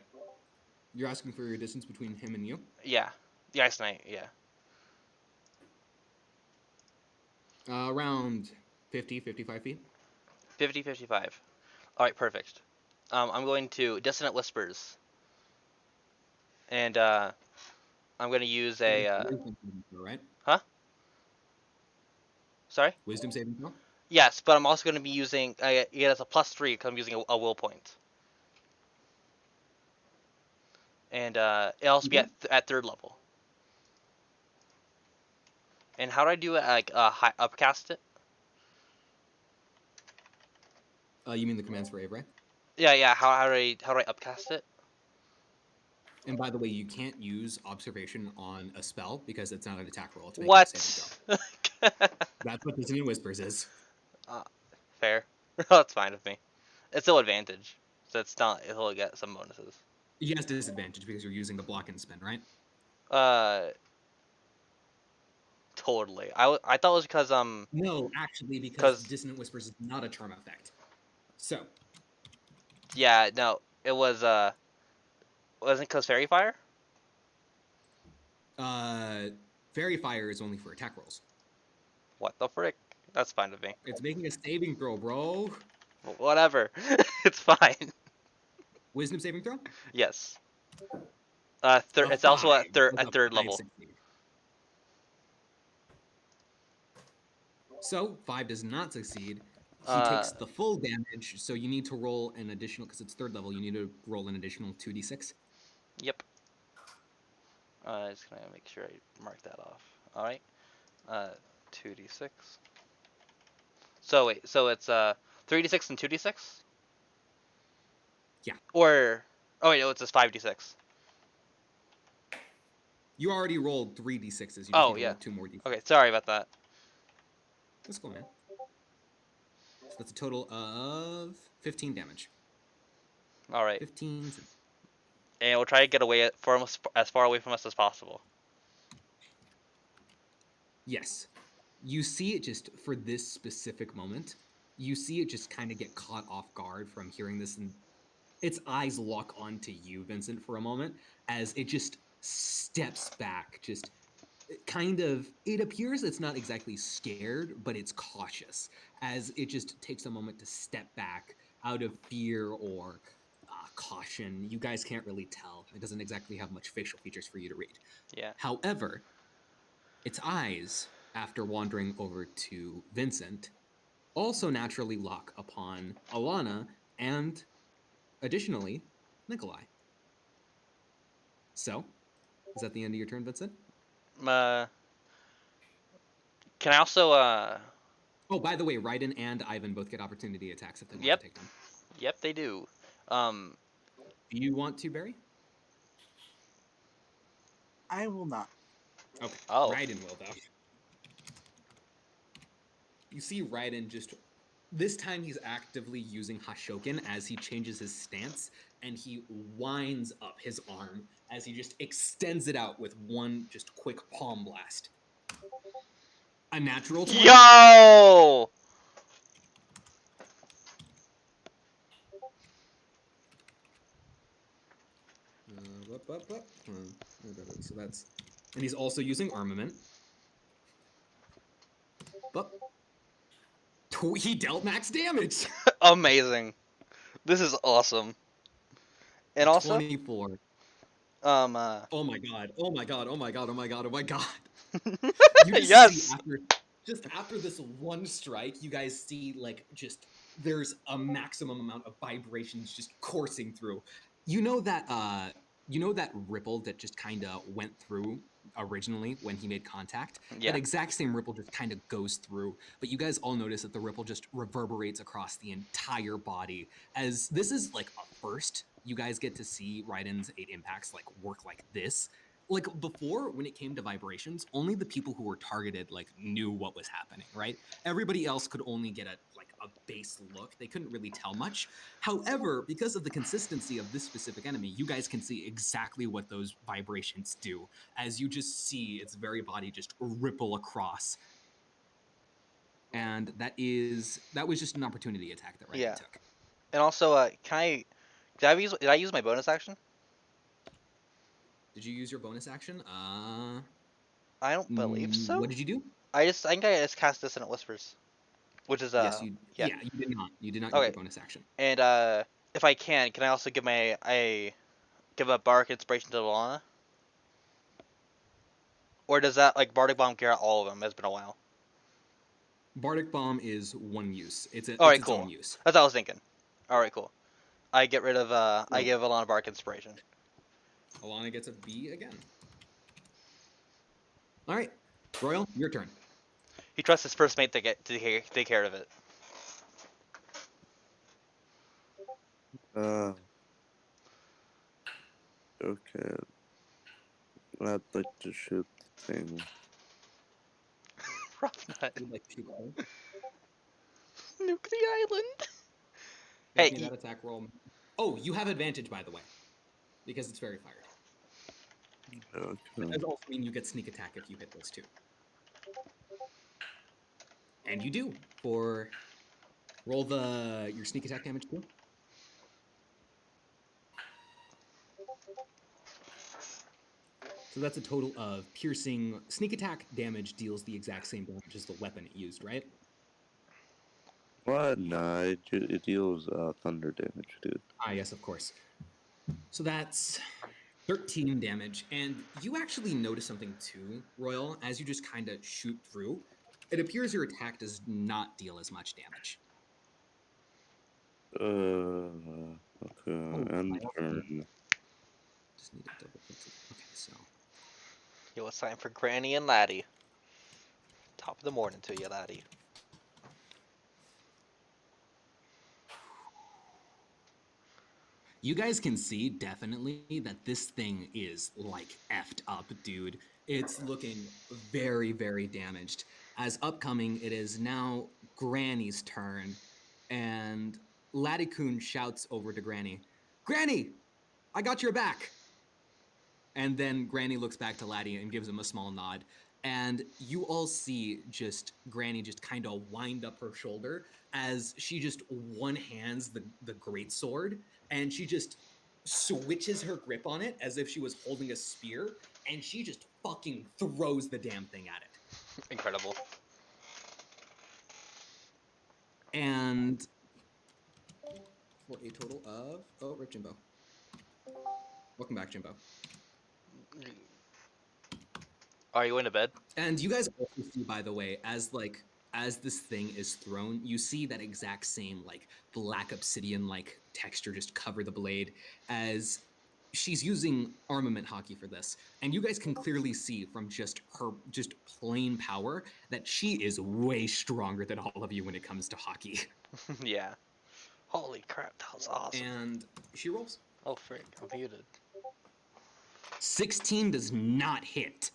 You're asking for your distance between him and you? Yeah, the Ice Knight. Yeah. Around 50, 55 feet. 50, 55. All right, perfect. I'm going to Dissonant Whispers, and I'm going to use a. Wisdom saving throw, right? Sorry. Wisdom saving throw? Yes, but I'm also going to be using. It has a +3 because I'm using a will point. And it'll also be at third level. And how do I do it? Like high upcast it? You mean the commands for Avery? Yeah. How do I upcast it? And by the way, you can't use observation on a spell because it's not an attack roll. It's making a What? saving throw. That's what Dissonant Whispers is. Fair. That's fine with me. It's still advantage, so it's not. It'll get some bonuses. He has disadvantage because you're using the block and spin, right? Totally. I thought it was because No, actually, because Dissonant Whispers is not a charm effect. So. Yeah, no, it was wasn't because Fairy Fire? Fairy Fire is only for attack rolls. What the frick? That's fine with me. It's making a saving throw, bro. Whatever. It's fine. Wisdom saving throw? Yes. It's also at third level. Succeed. So 5 does not succeed. He takes the full damage, so you need to roll an additional, because it's third level, you need to roll an additional 2d6. Yep. Just gonna make sure I mark that off. All right. 2d6. So wait, so it's 3d6 and 2d6? Yeah. Or wait, no, it's just 5d6. You already rolled 3d6s. You just need to roll 2 more d6s. Okay, sorry about that. Let's go, man. So that's a total of 15 damage. All right. 15. And we'll try to get away from as far away from us as possible. Yes. You see it just for this specific moment. You see it just kind of get caught off guard from hearing this, and its eyes lock onto you, Vincent, for a moment, as it just steps back, just kind of, it appears it's not exactly scared, but it's cautious, as it just takes a moment to step back out of fear or caution. You guys can't really tell. It doesn't exactly have much facial features for you to read. Yeah. However, its eyes, after wandering over to Vincent, also naturally lock upon Alana and, additionally, Nikolai. So, is that the end of your turn, Vincent? Can I also Oh, by the way, Raiden and Ivan both get opportunity attacks if they want Yep. to take them. Yep, they do. Do you want to, Barry? I will not. Okay. Oh. Raiden will, though. You see Raiden just... This time he's actively using Hashoken as he changes his stance, and he winds up his arm as he just extends it out with one just quick palm blast. A natural 20. Yo! So that's... And he's also using armament. But... He dealt max damage! Amazing. This is awesome. And also... 24. Oh my god. Oh my god. Oh my god. Oh my god. Oh my god. You just see Yes. after this one strike, you guys see like just there's a maximum amount of vibrations just coursing through. You know that ripple that just kind of went through originally when he made contact? Yeah. That exact same ripple just kind of goes through, but you guys all notice that the ripple just reverberates across the entire body. As this is like a first, you guys get to see Raiden's 8 impacts like work like this. Like before, when it came to vibrations, only the people who were targeted like knew what was happening, right? Everybody else could only get a base look. They couldn't really tell much. However, because of the consistency of this specific enemy, you guys can see exactly what those vibrations do as you just see its very body just ripple across. And that was just an opportunity attack that Raiden Yeah. took. And also, did I use my bonus action? Did you use your bonus action? I don't believe so. What did you do? I think I just cast Dissonant Whispers, which is Yes, you. yeah. Yeah, you did not. You did not use Okay. your bonus action. And if I can I also give give a Bardic Inspiration to Lana? Or does that like Bardic Bomb clear out all of them? It's been a while. Bardic Bomb is one use. It's All right, its cool. own use. That's what I was thinking. All right, cool. I get rid of I Cool. give Alana Bardic Inspiration. Alana gets a B again. All right, Royal, your turn. He trusts his first mate to take care of it. Okay. I'd like to shoot the thing. Rough nut. You'd like to go. Nuke the island. Make Hey, me that attack roll. Oh, you have advantage, by the way, because it's very fired. That Okay. does also mean you get sneak attack if you hit those two. And you do. For roll your sneak attack damage too. So that's a total of piercing. Sneak attack damage deals the exact same damage as the weapon it used, right? What? Nah, it deals thunder damage, dude. Ah, yes, of course. So that's 13 damage. And you actually notice something too, Royal, as you just kind of shoot through. It appears your attack does not deal as much damage. Okay, and turn. Just need to double click. Okay, so. yo, it's time for Granny and Laddie. Top of the morning to you, Laddie. You guys can see definitely that this thing is like effed up, dude. It's looking very, very damaged. As upcoming, it is now Granny's turn, and Laddie-kun shouts over to Granny, "Granny, I got your back!" And then Granny looks back to Laddie and gives him a small nod. And you all see just Granny just kind of wind up her shoulder as she just one-hands the greatsword, and she just switches her grip on it as if she was holding a spear, and she just fucking throws the damn thing at it. Incredible. And for a total of... Oh, Rip Jimbo. Welcome back, Jimbo. Are you going to bed? And you guys also see, by the way, as this thing is thrown, you see that exact same like black obsidian like texture just cover the blade as she's using armament hockey for this. And you guys can clearly see from just her just plain power that she is way stronger than all of you when it comes to hockey. Yeah. Holy crap, that was awesome. And she rolls. Oh frick, I'm muted. 16 does not hit.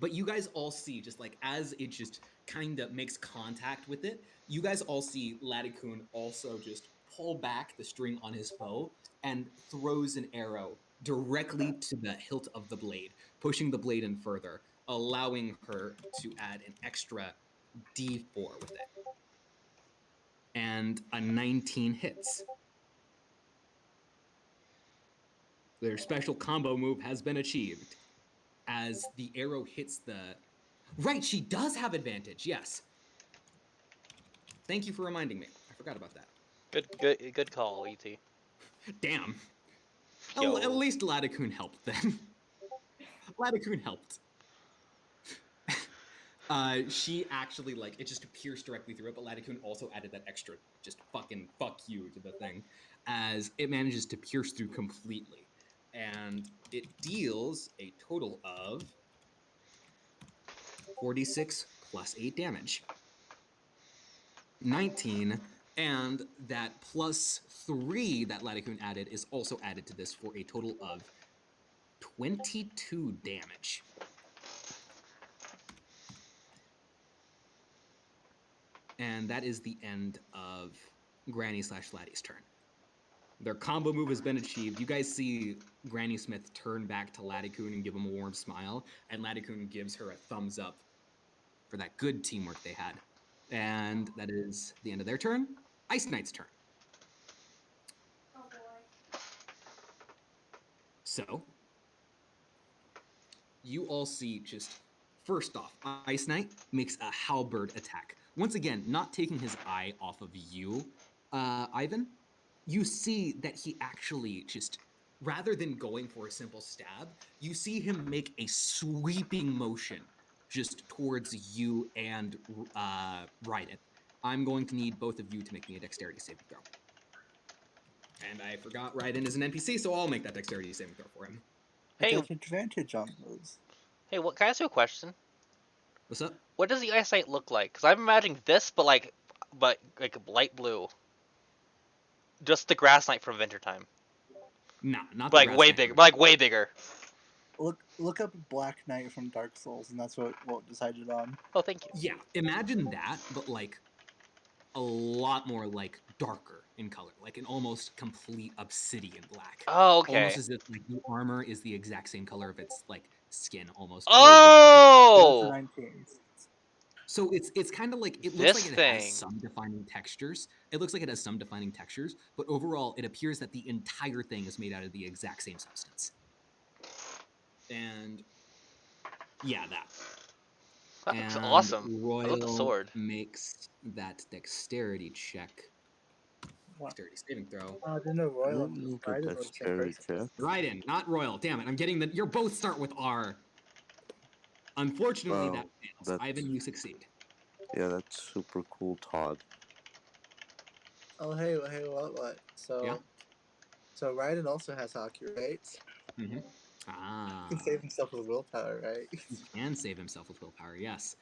But you guys all see, just like as it just kind of makes contact with it, you guys all see Laddie-kun also just pull back the string on his bow and throws an arrow directly to the hilt of the blade, pushing the blade in further, allowing her to add an extra D4 with it. And a 19 hits. Their special combo move has been achieved. As the arrow hits the... Right, she does have advantage, yes. Thank you for reminding me. I forgot about that. Good call, ET. Damn. At least Ladakun helped then. Ladakun helped. She actually, like, it just pierced directly through it, but Ladakun also added that extra just fucking fuck you to the thing, as it manages to pierce through completely. And it deals a total of 46 plus 8 damage. 19, and that plus 3 that Ladakun added is also added to this for a total of 22 damage. And that is the end of Granny / Laddie's turn. Their combo move has been achieved. You guys see Granny Smith turn back to Ladakun and give him a warm smile, and Ladakun gives her a thumbs up for that good teamwork they had. And that is the end of their turn. Ice Knight's turn. Oh boy. So, you all see just, first off, Ice Knight makes a halberd attack. Once again, not taking his eye off of you, Ivan, you see that he actually just, rather than going for a simple stab, you see him make a sweeping motion just towards you and Raiden. I'm going to need both of you to make me a dexterity saving throw. And I forgot Raiden is an NPC, so I'll make that dexterity saving throw for him. I Hey, get advantage on those. hey, what? Can I ask you a question? What's up? What does the Ice Knight look like? Because I'm imagining this, but like light blue. Just the Grass Knight from Wintertime. No, not But the like way Grass bigger. Knight. But like way bigger. Look up Black Knight from Dark Souls, and that's what decided on. Oh, thank you. Yeah, imagine that, but like a lot more like darker in color, like an almost complete obsidian black. Oh, okay. Almost as if like the armor is the exact same color of its like skin, almost. Oh. That's the 19s. So it's kind of like, it looks This like it thing. has some defining textures. It looks like it has some defining textures, but overall, it appears that the entire thing is made out of the exact same substance. And yeah, that. That looks And awesome. I Royal love the sword. makes that dexterity check. What? Dexterity saving throw. I didn't know Royal and Make a Raiden were the same dexterity person. check. Raiden, not Royal. Damn it, I'm getting the. You're both start with R. Unfortunately, Wow, that fails. that's- Ivan, you succeed. Yeah, that's super cool, Todd. Oh hey, what? So, Yeah? so Raiden also has hockey, right? Mm-hmm. Ah. He can save himself with willpower, right? He can save himself with willpower, yes.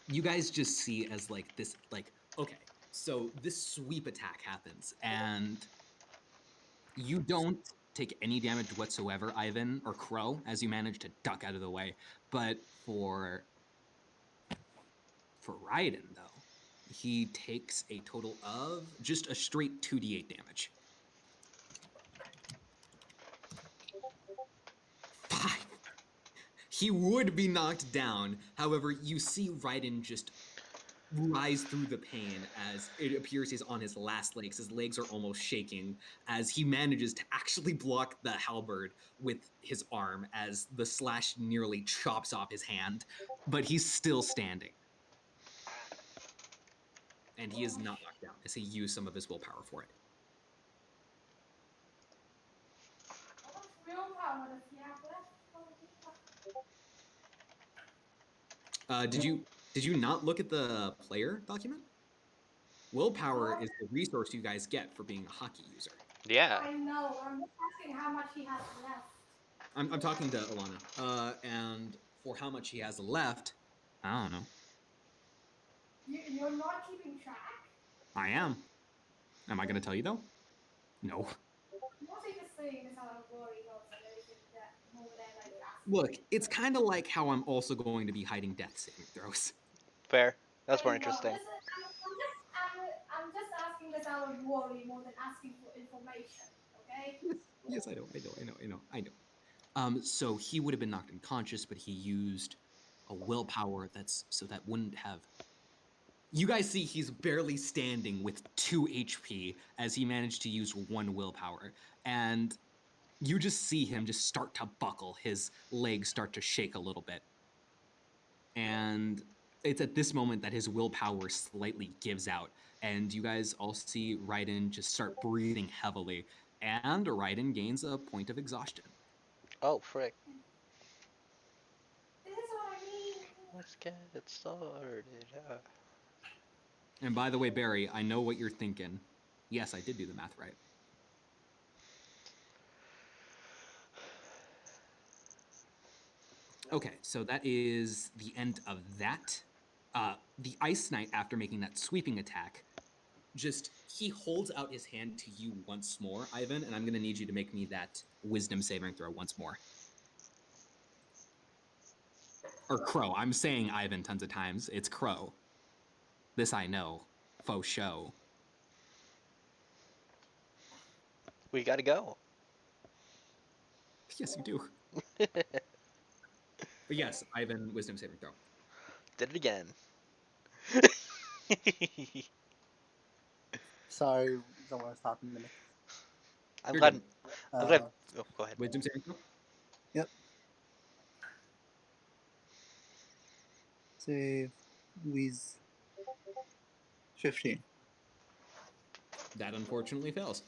You guys just see as like this, like, okay, so this sweep attack happens, and you don't take any damage whatsoever, Ivan or Crow, as you manage to duck out of the way. But for Raiden, though, he takes a total of just a straight 2d8 damage. 5. He would be knocked down. However, you see Raiden just rise through the pain as it appears he's on his last legs. His legs are almost shaking as he manages to actually block the halberd with his arm as the slash nearly chops off his hand, but he's still standing. And he is not knocked down as he used some of his willpower for it. How much willpower does he have left? Did you not look at the player document? Willpower is the resource you guys get for being a hockey user. Yeah. I know. I'm just asking how much he has left. I'm talking to Alana. And for how much he has left, I don't know. You're not keeping track? I am. Am I going to tell you though? No. What are you just saying this out of worry about anything that more than like asking? Look, it's kind of like how I'm also going to be hiding death saving throws. Fair. That's more I know, interesting. I'm just asking this out of worry more than asking for information. Okay? Yes, I know. So he would have been knocked unconscious, but he used a willpower so that wouldn't have. You guys see he's barely standing with 2 HP as he managed to use 1 willpower, and you just see him just start to buckle. His legs start to shake a little bit, and it's at this moment that his willpower slightly gives out, and you guys all see Raiden just start breathing heavily, And Raiden gains a point of exhaustion. Oh, frick. This is what I mean. Let's get it started. And by the way, Barry, I know what you're thinking. Yes, I did do the math right. Okay, so that is the end of that. The Ice Knight, after making that sweeping attack, he holds out his hand to you once more, Ivan, and I'm going to need you to make me that wisdom saving throw once more. Or Crow. I'm saying Ivan tons of times. It's Crow. This I know. Faux show. We gotta go. Yes, you do. But yes, Ivan, wisdom saving throw. Did it again. Sorry, someone was talking to me. I'm You're glad. good. I'm glad. Uh, Oh, go ahead. Wisdom saving throw? say, Louise. 15. That unfortunately fails.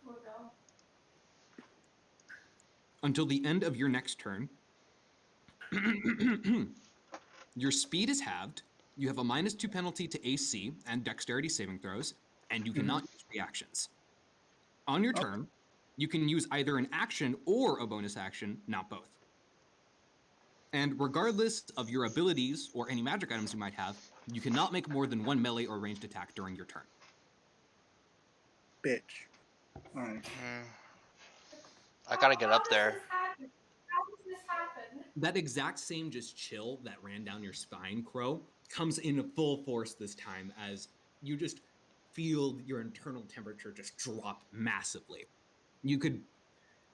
We'll go. Until the end of your next turn, your speed is halved. You have a -2 penalty to AC and dexterity saving throws, and you cannot use reactions. On your Okay. turn, you can use either an action or a bonus action, not both. And regardless of your abilities or any magic items you might have, you cannot make more than one melee or ranged attack during your turn. Bitch. Alright. I gotta get up there. How does this happen? That exact same just chill that ran down your spine, Crow, comes in full force this time as you just feel your internal temperature just drop massively.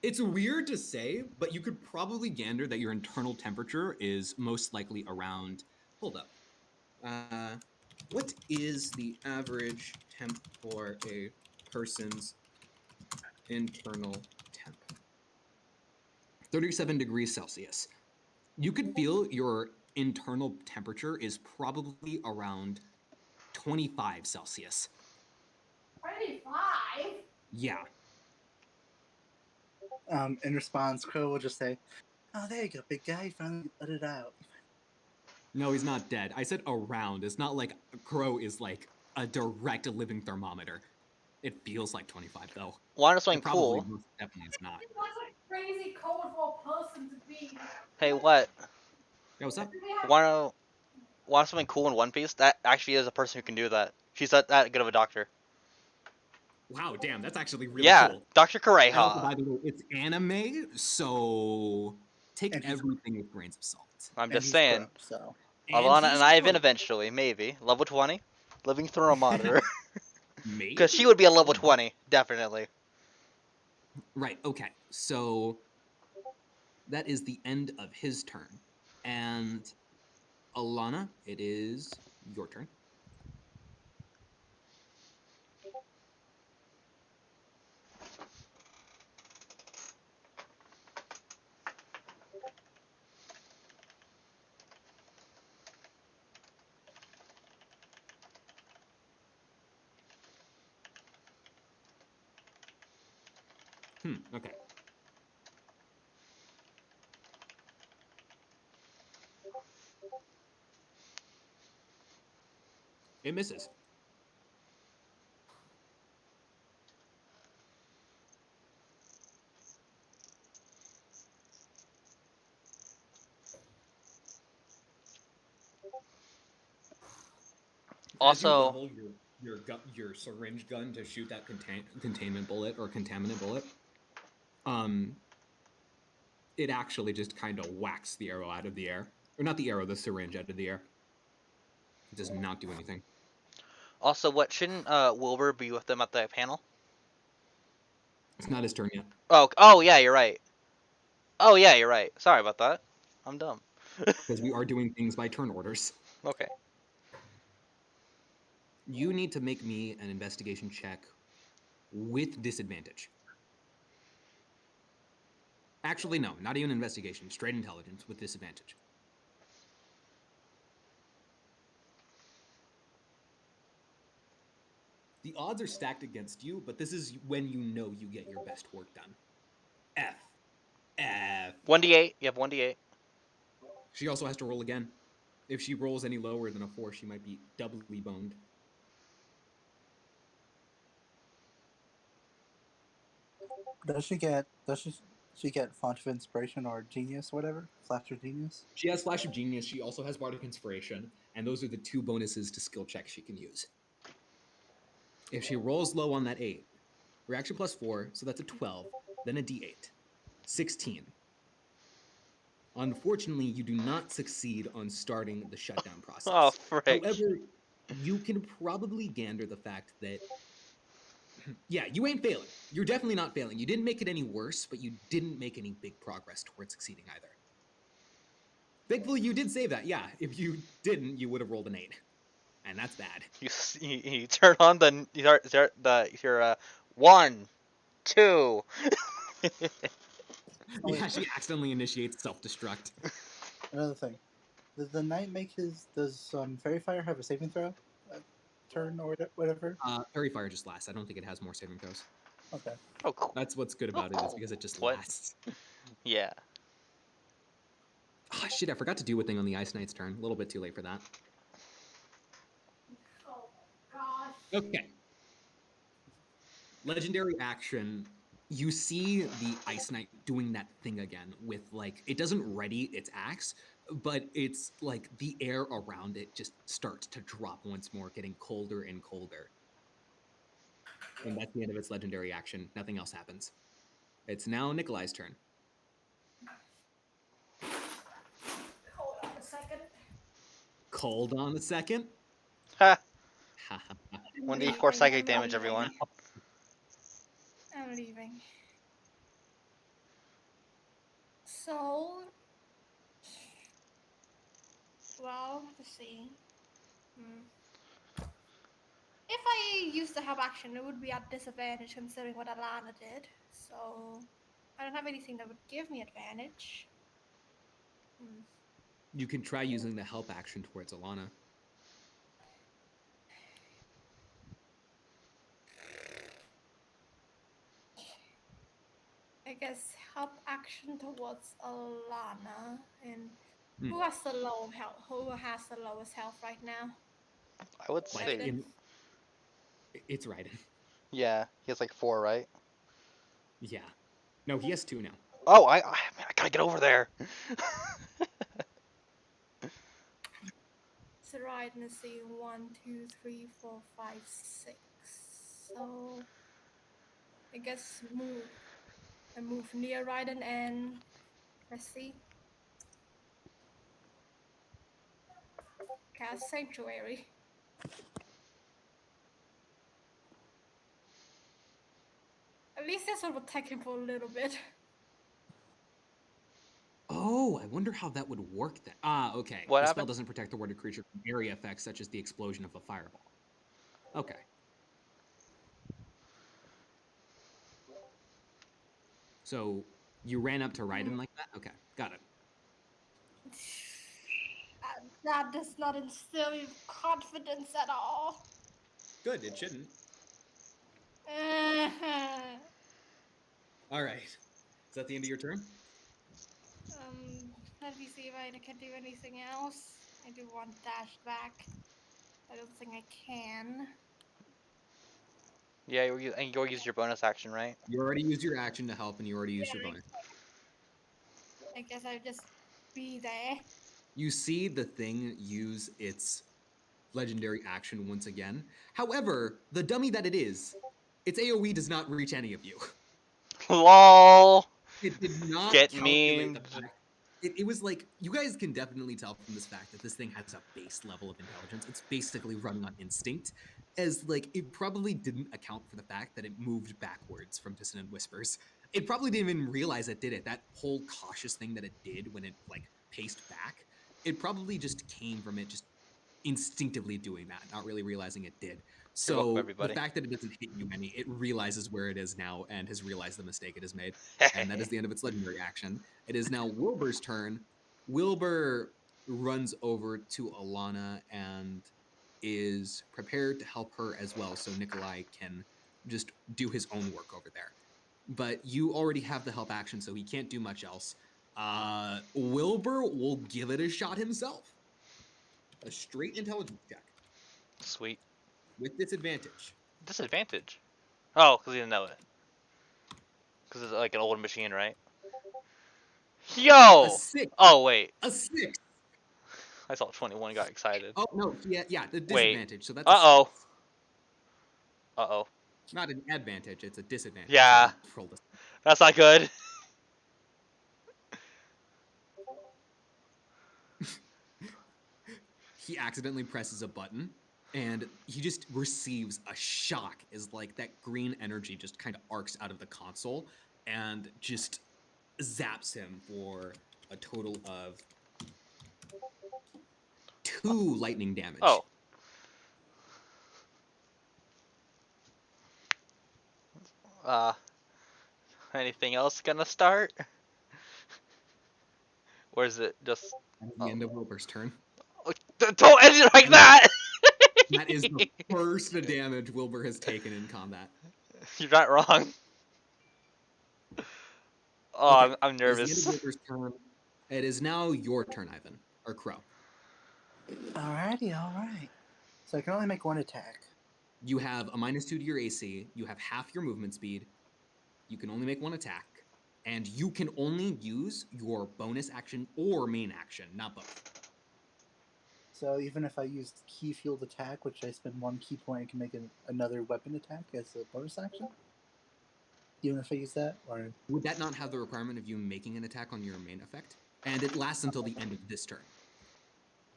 It's weird to say, but you could probably gander that your internal temperature is most likely around, hold up. What is the average temp for a person's internal temp? 37 degrees Celsius. You could feel your internal temperature is probably around 25 Celsius. 25? Yeah. In response, Crow will just say, "Oh, there you go, big guy. You finally let it out." No, he's not dead. I said around. It's not like Crow is like a direct living thermometer. It feels like 25 though. Want to It something probably cool? most definitely is not. That's a crazy code for a person to be. Hey, what? Yeah, what's up? Do we have Want something cool in One Piece? That actually is a person who can do that. She's that good of a doctor. Wow, damn, that's actually really Yeah, cool. Dr. And also, Kureha. by the way, it's anime, so take And he's- everything with grains of salt. I'm And just he's saying. Crow, so. Alana he's and Ivan Crow. eventually, maybe. Level 20? Living thermometer. Maybe? Because she would be a level 20, definitely. Right, okay. So that is the end of his turn. And Alana, it is your turn. Okay. It misses. As you Also, level your syringe gun to shoot that containment bullet or contaminant bullet, it actually just kind of whacks the arrow out of the air. Or not the arrow, the syringe out of the air. It does not do anything. what shouldn't Wilbur be with them at the panel? It's not his turn yet. Oh yeah, you're right. Oh yeah, you're right. Sorry about that. I'm dumb. Because we are doing things by turn orders. Okay. You need to make me an investigation check with disadvantage. Actually, no, not even investigation. Straight intelligence with disadvantage. The odds are stacked against you, but this is when you know you get your best work done. F. F. 1d8. You have 1d8. She also has to roll again. If she rolls any lower than a 4, she might be doubly boned. Does she get font of inspiration or genius, whatever? Flash or genius? She has Flash of Genius. She also has Bardic Inspiration, and those are the 2 bonuses to skill checks she can use. If she rolls low on that 8, reaction plus 4, so that's a 12, then a d8. 16. Unfortunately, you do not succeed on starting the shutdown process. Oh, frick. However, you can probably gander the fact that, yeah, you ain't failing. You're definitely not failing. You didn't make it any worse, but you didn't make any big progress towards succeeding either. Thankfully, you did save that. Yeah, if you didn't, you would have rolled an 8. And that's bad. You turn on the your 1, 2. Oh, wait. Yeah, she accidentally initiates self-destruct. Another thing. Does the knight make does Fairy Fire have a saving throw? Turn or whatever? Fairy Fire just lasts. I don't think it has more saving throws. Okay. Oh, cool. That's what's good about it, is because it just What? lasts. Yeah. Oh, shit, I forgot to do a thing on the Ice Knight's turn. A little bit too late for that. Oh gosh. Okay. Legendary action. You see the Ice Knight doing that thing again with, like, it doesn't ready its axe, but it's like the air around it just starts to drop once more, getting colder and colder. And that's the end of its legendary action. Nothing else happens. It's now Nikolai's turn. Hold on a second. Hold on a second. Ha. Ha ha ha. 1d4 psychic damage, everyone. I'm leaving. So, well, let's see. If I use the help action, it would be at disadvantage considering what Alana did. So, I don't have anything that would give me advantage. You can try using the help action towards Alana. I guess help action towards Alana, and Hmm. who has the low health? Who has the lowest health right now? I would Like, say. it's Raiden. Yeah, he has like 4, right? Yeah. No, he has 2 now. Oh, I gotta get over there. So right, let's see, 1, 2, 3, 4, 5, 6. So I guess I move near Raiden and let's see. Cast Sanctuary. At least this will protect him for a little bit. Oh, I wonder how that would work then. Okay. What The spell happened? doesn't protect the warded creature from area effects such as the explosion of a fireball. Okay. So you ran up to Raiden like that? Okay, got it. That does not instill me with confidence at all. Good, it shouldn't. All right. Is that the end of your turn? Let me see if I can do anything else. I do want dash back. I don't think I can. Yeah, you'll use your bonus action, right? You already used your action to help, and you already used your bonus. I guess I'll just be there. You see the thing use its legendary action once again. However, the dummy that it is, its AoE does not reach any of you. LOL. It did not Get calculate memed. the fact. It was like, you guys can definitely tell from this fact that this thing has a base level of intelligence. It's basically running on instinct, as like it probably didn't account for the fact that it moved backwards from Dissonant Whispers. It probably didn't even realize it did it. That whole cautious thing that it did when it like paced back, it probably just came from it just instinctively doing that, not really realizing it did. You're welcome, So the everybody. fact that it doesn't hit you any, it realizes where it is now and has realized the mistake it has made. And that is the end of its legendary action. It is now Wilbur's turn. Wilbur runs over to Alana and is prepared to help her as well, so Nikolai can just do his own work over there. But you already have the help action, so he can't do much else. Wilbur will give it a shot himself. A straight intelligence check Sweet. with disadvantage. Disadvantage. Oh, because he didn't know it. Because it's like an old machine, right? A Yo! 6. Oh, wait. A 6. I saw 21, got excited. Oh no, yeah, the Wait. disadvantage. So that's a Uh-oh. 6. Uh-oh. Not an advantage, it's a disadvantage. Yeah. So he rolled a That's not good. he accidentally presses a button and he just receives a shock as like that green energy just kind of arcs out of the console and just zaps him for a total of 2 lightning damage. Oh. Anything else gonna start? Or is it just... At the end of Wilbur's turn. Oh, don't end it like that! That is the first damage Wilbur has taken in combat. You're not wrong. Oh, Okay, I'm it is the end nervous. of Wilbur's turn. It is now your turn, Ivan. Or Crow. Alrighty, alright. So I can only make one attack. You have a -2 to your AC. You have half your movement speed. You can only make one attack. And you can only use your bonus action or main action, not both. So even if I used key field attack, which I spend 1 key point, I can make another weapon attack as a bonus action? Even if I use that? Or Would that not have the requirement of you making an attack on your main effect? And it lasts until the end of this turn.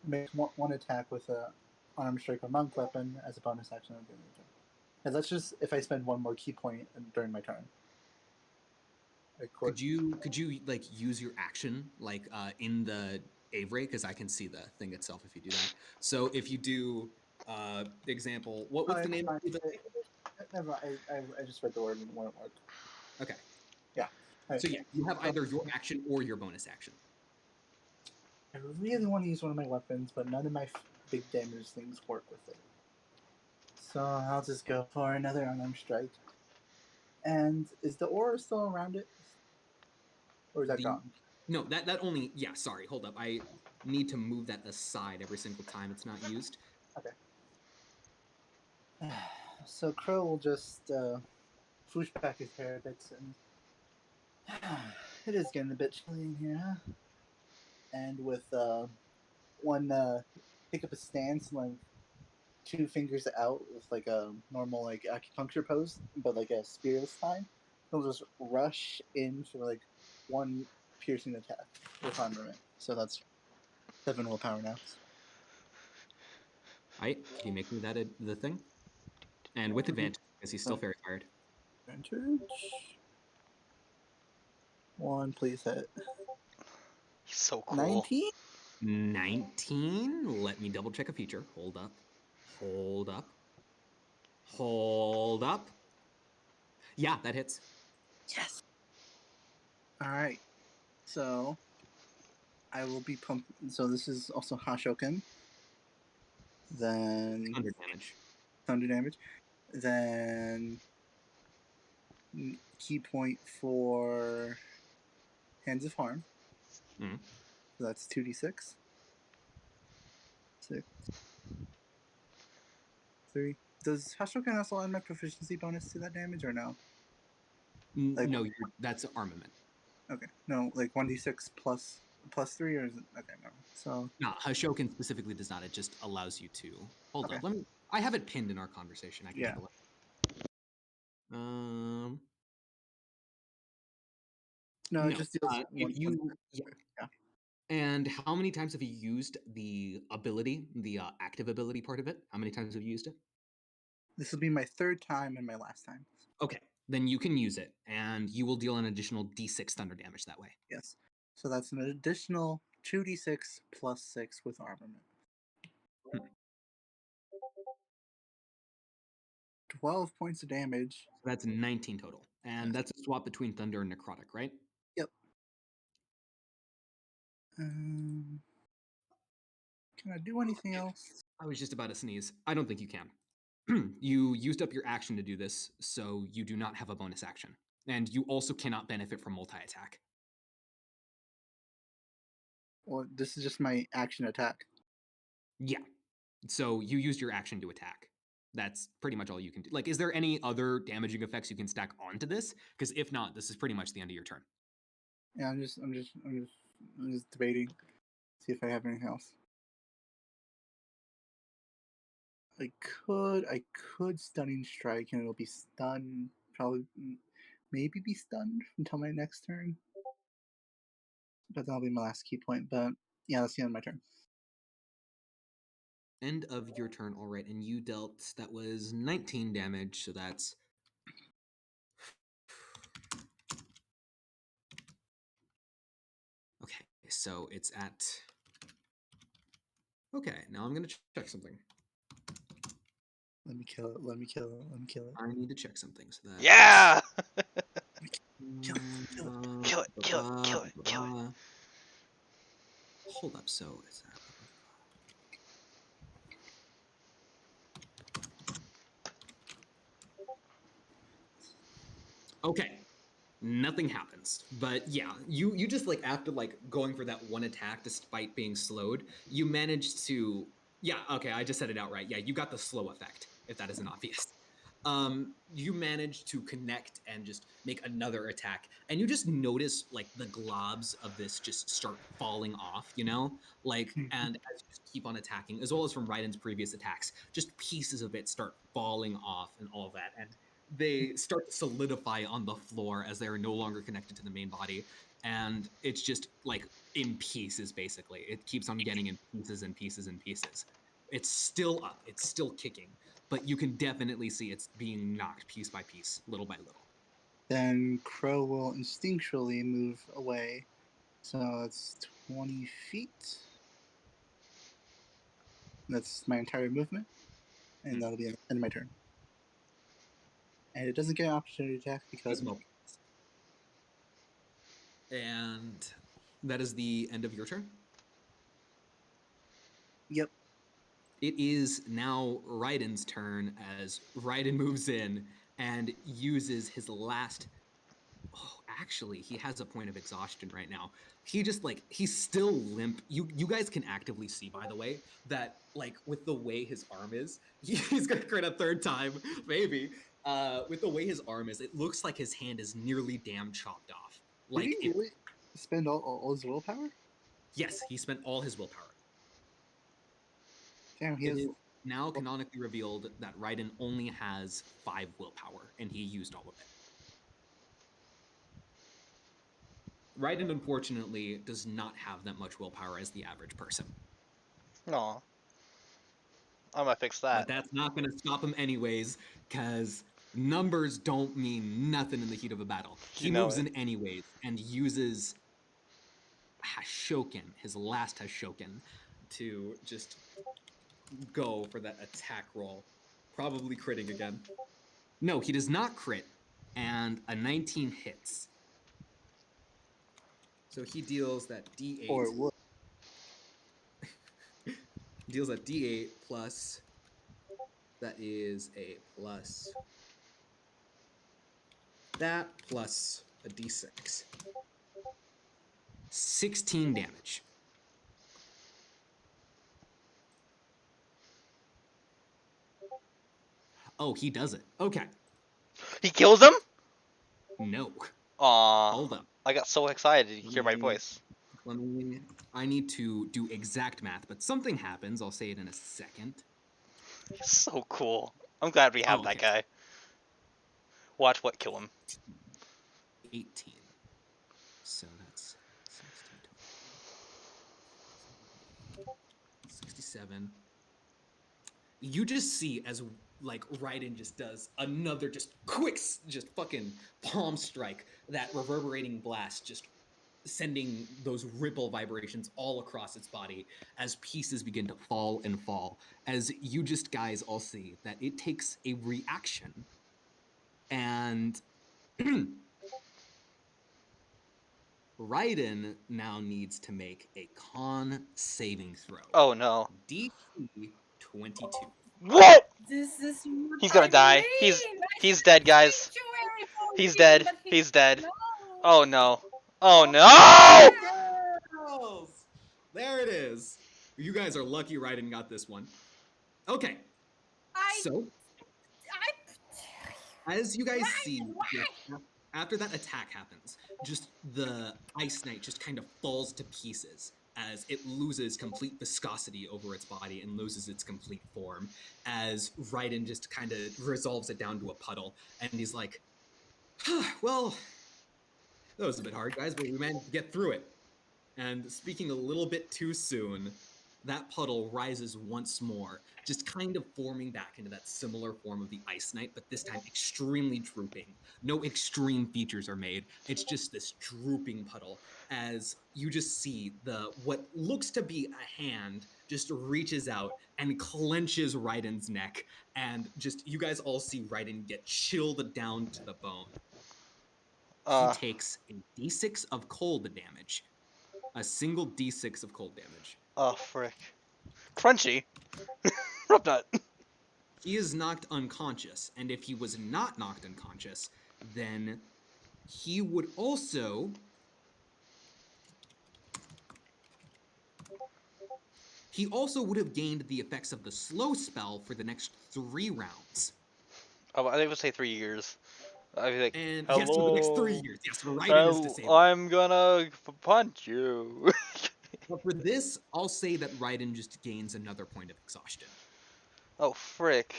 make one attack with a unarmed strike or monk weapon as a bonus action on during my turn. And that's just if I spend 1 more key point during my turn. Could you like use your action like in the Avery? Because I can see the thing itself if you do that. So if you do example, what's the name of the Never mind. I just read the word and it won't work. Okay. Yeah. So yeah, you have either your action or your bonus action. I really want to use one of my weapons, but none of my big damage things work with it. So I'll just go for another unarmed strike. And is the aura still around it? Or is that gone? No, that only... Yeah, sorry, hold up. I need to move that aside every single time it's not used. Okay. So Crow will just swoosh back his hair a bit and... It is getting a bit chilly in here, huh? And with pick up a stance, like 2 fingers out with like a normal like acupuncture pose, but like a spearless time. He'll just rush in for like 1 piercing attack with armament. So that's 7 willpower now. Alright, can you make me that the thing? And with advantage, because he's still fairy fired. Advantage. 1, please hit. He's so cool. 19? 19? Let me double check a feature. Hold up. Hold up. Hold up. Yeah, that hits. Yes. Alright. So I will be pumping. So this is also Hashoken. Then 100 damage. thunder damage. Then key point for Hands of Harm. Mhm. So that's 2d6. 6. 3. Does Hashoken also add my proficiency bonus to that damage or no? Like- No, that's armament. Okay. No, like 1d6 plus 3 or is it? Okay, no. So No, Hashoken specifically does not. It just allows you to. Hold Okay. up. Let me. I have it pinned in our conversation. I can Yeah. take a look. no, No, it just deals if you. Yeah. Yeah. And how many times have you used the ability, the active ability part of it? How many times have you used it? This will be my 3rd time and my last time. Okay, then you can use it, and you will deal an additional d6 thunder damage that way. Yes. So that's an additional 2d6 plus 6 with armament. 12 points of damage. So that's 19 total, and that's a swap between thunder and necrotic, right? Yep. Can I do anything else? I was just about to sneeze. I don't think you can. You used up your action to do this, so you do not have a bonus action. And you also cannot benefit from multi-attack. Well, this is just my action attack. Yeah. So you used your action to attack. That's pretty much all you can do. Like, is there any other damaging effects you can stack onto this? Because if not, this is pretty much the end of your turn. Yeah, I'm just debating. See if I have anything else. I could stunning strike, and it'll be stunned. Probably, maybe be stunned until my next turn. But that'll be my last key point. But yeah, that's the end of my turn. End of your turn, all right. And you dealt, that was 19 damage, so that's... Okay, so it's at... Okay, now I'm going to check something. Let me kill it. Let me kill it. Let me kill it. I need to check something. So that Yeah! Kill it. Kill it. Kill it, kill it, kill it, kill it. Hold up, so is that... Okay, nothing happens. But yeah, you just like after like going for that one attack despite being slowed, you managed to okay, I just said it outright. Yeah, you got the slow effect, if that isn't obvious. You managed to connect and just make another attack, and you just notice like the globs of this just start falling off, you know? Like, and as you just keep on attacking, as well as from Raiden's previous attacks, just pieces of it start falling off and all that. And they start to solidify on the floor as they are no longer connected to the main body. And it's just like in pieces, basically. It keeps on getting in pieces and pieces and pieces. It's still up, it's still kicking, but you can definitely see it's being knocked piece by piece, little by little. Then Crow will instinctually move away. So it's 20 feet. That's my entire movement. And that'll be the end of my turn. And it doesn't get an opportunity attack because... And that is the end of your turn? Yep. It is now Raiden's turn as Raiden moves in and uses his last... Oh, actually, he has a point of exhaustion right now. He just like, he's still limp. You guys can actively see, by the way, that like with the way his arm is, he's gonna crit a third time, maybe. With the way his arm is, it looks like his hand is nearly damn chopped off. Like, Did he really spend all his willpower? Yes, he spent all his willpower. Damn, he It has... is now canonically revealed that Raiden only has 5 willpower, and he used all of it. Raiden, unfortunately, does not have that much willpower as the average person. No. I'm gonna fix But that. that's not going to stop him anyways, because numbers don't mean nothing in the heat of a battle. He You know moves it. in anyways and uses Hashoken, his last Hashoken, to just go for that attack roll. Probably critting again. No, he does not crit, and a 19 hits. So he deals that D8. Or it would. Deals that D8 plus... That is a plus... That plus a D6. 16 damage. Oh, he does it. Okay. He kills him? No. Aw. Hold up. I got so excited to hear my voice. I need to do exact math, but something happens. I'll say it in a second. He's so cool. I'm glad we have that okay. guy. Watch what kill him. 18. So that's 67. You just see as like Raiden just does another just quick just fucking palm strike, that reverberating blast just sending those ripple vibrations all across its body as pieces begin to fall and fall, as you just guys all see that it takes a reaction. And Raiden now needs to make a con saving throw. Oh no. DC 22. What? This is what He's gonna I die. mean. He's I dead, said guys. sanctuary for He's you, dead. but he- He's dead. No. Oh no. Oh No. no! Girls! There it is. You guys are lucky Raiden got this one. Okay, I so as you guys see, just after that attack happens, just the Ice Knight just kind of falls to pieces as it loses complete viscosity over its body and loses its complete form, as Raiden just kind of resolves it down to a puddle, and he's like, well, that was a bit hard, guys, but we managed to get through it. And speaking a little bit too soon, that puddle rises once more, just kind of forming back into that similar form of the Ice Knight, but this time extremely drooping. No extreme features are made. It's just this drooping puddle as you just see the what looks to be a hand just reaches out and clenches Raiden's neck, and just you guys all see Raiden get chilled down to the bone. He takes a d6 of cold damage. A single d6 of cold damage. Oh frick. Crunchy. Rub nut. He is knocked unconscious, and if he was not knocked unconscious, then he would also would have gained the effects of the slow spell for the next 3 rounds. Oh, I think we'll say 3 years. I'd be like, And hello. yes, for the next 3 years. Yes, Raiden is disabled. I'm gonna punch you. But for this, I'll say that Raiden just gains another point of exhaustion. Oh frick.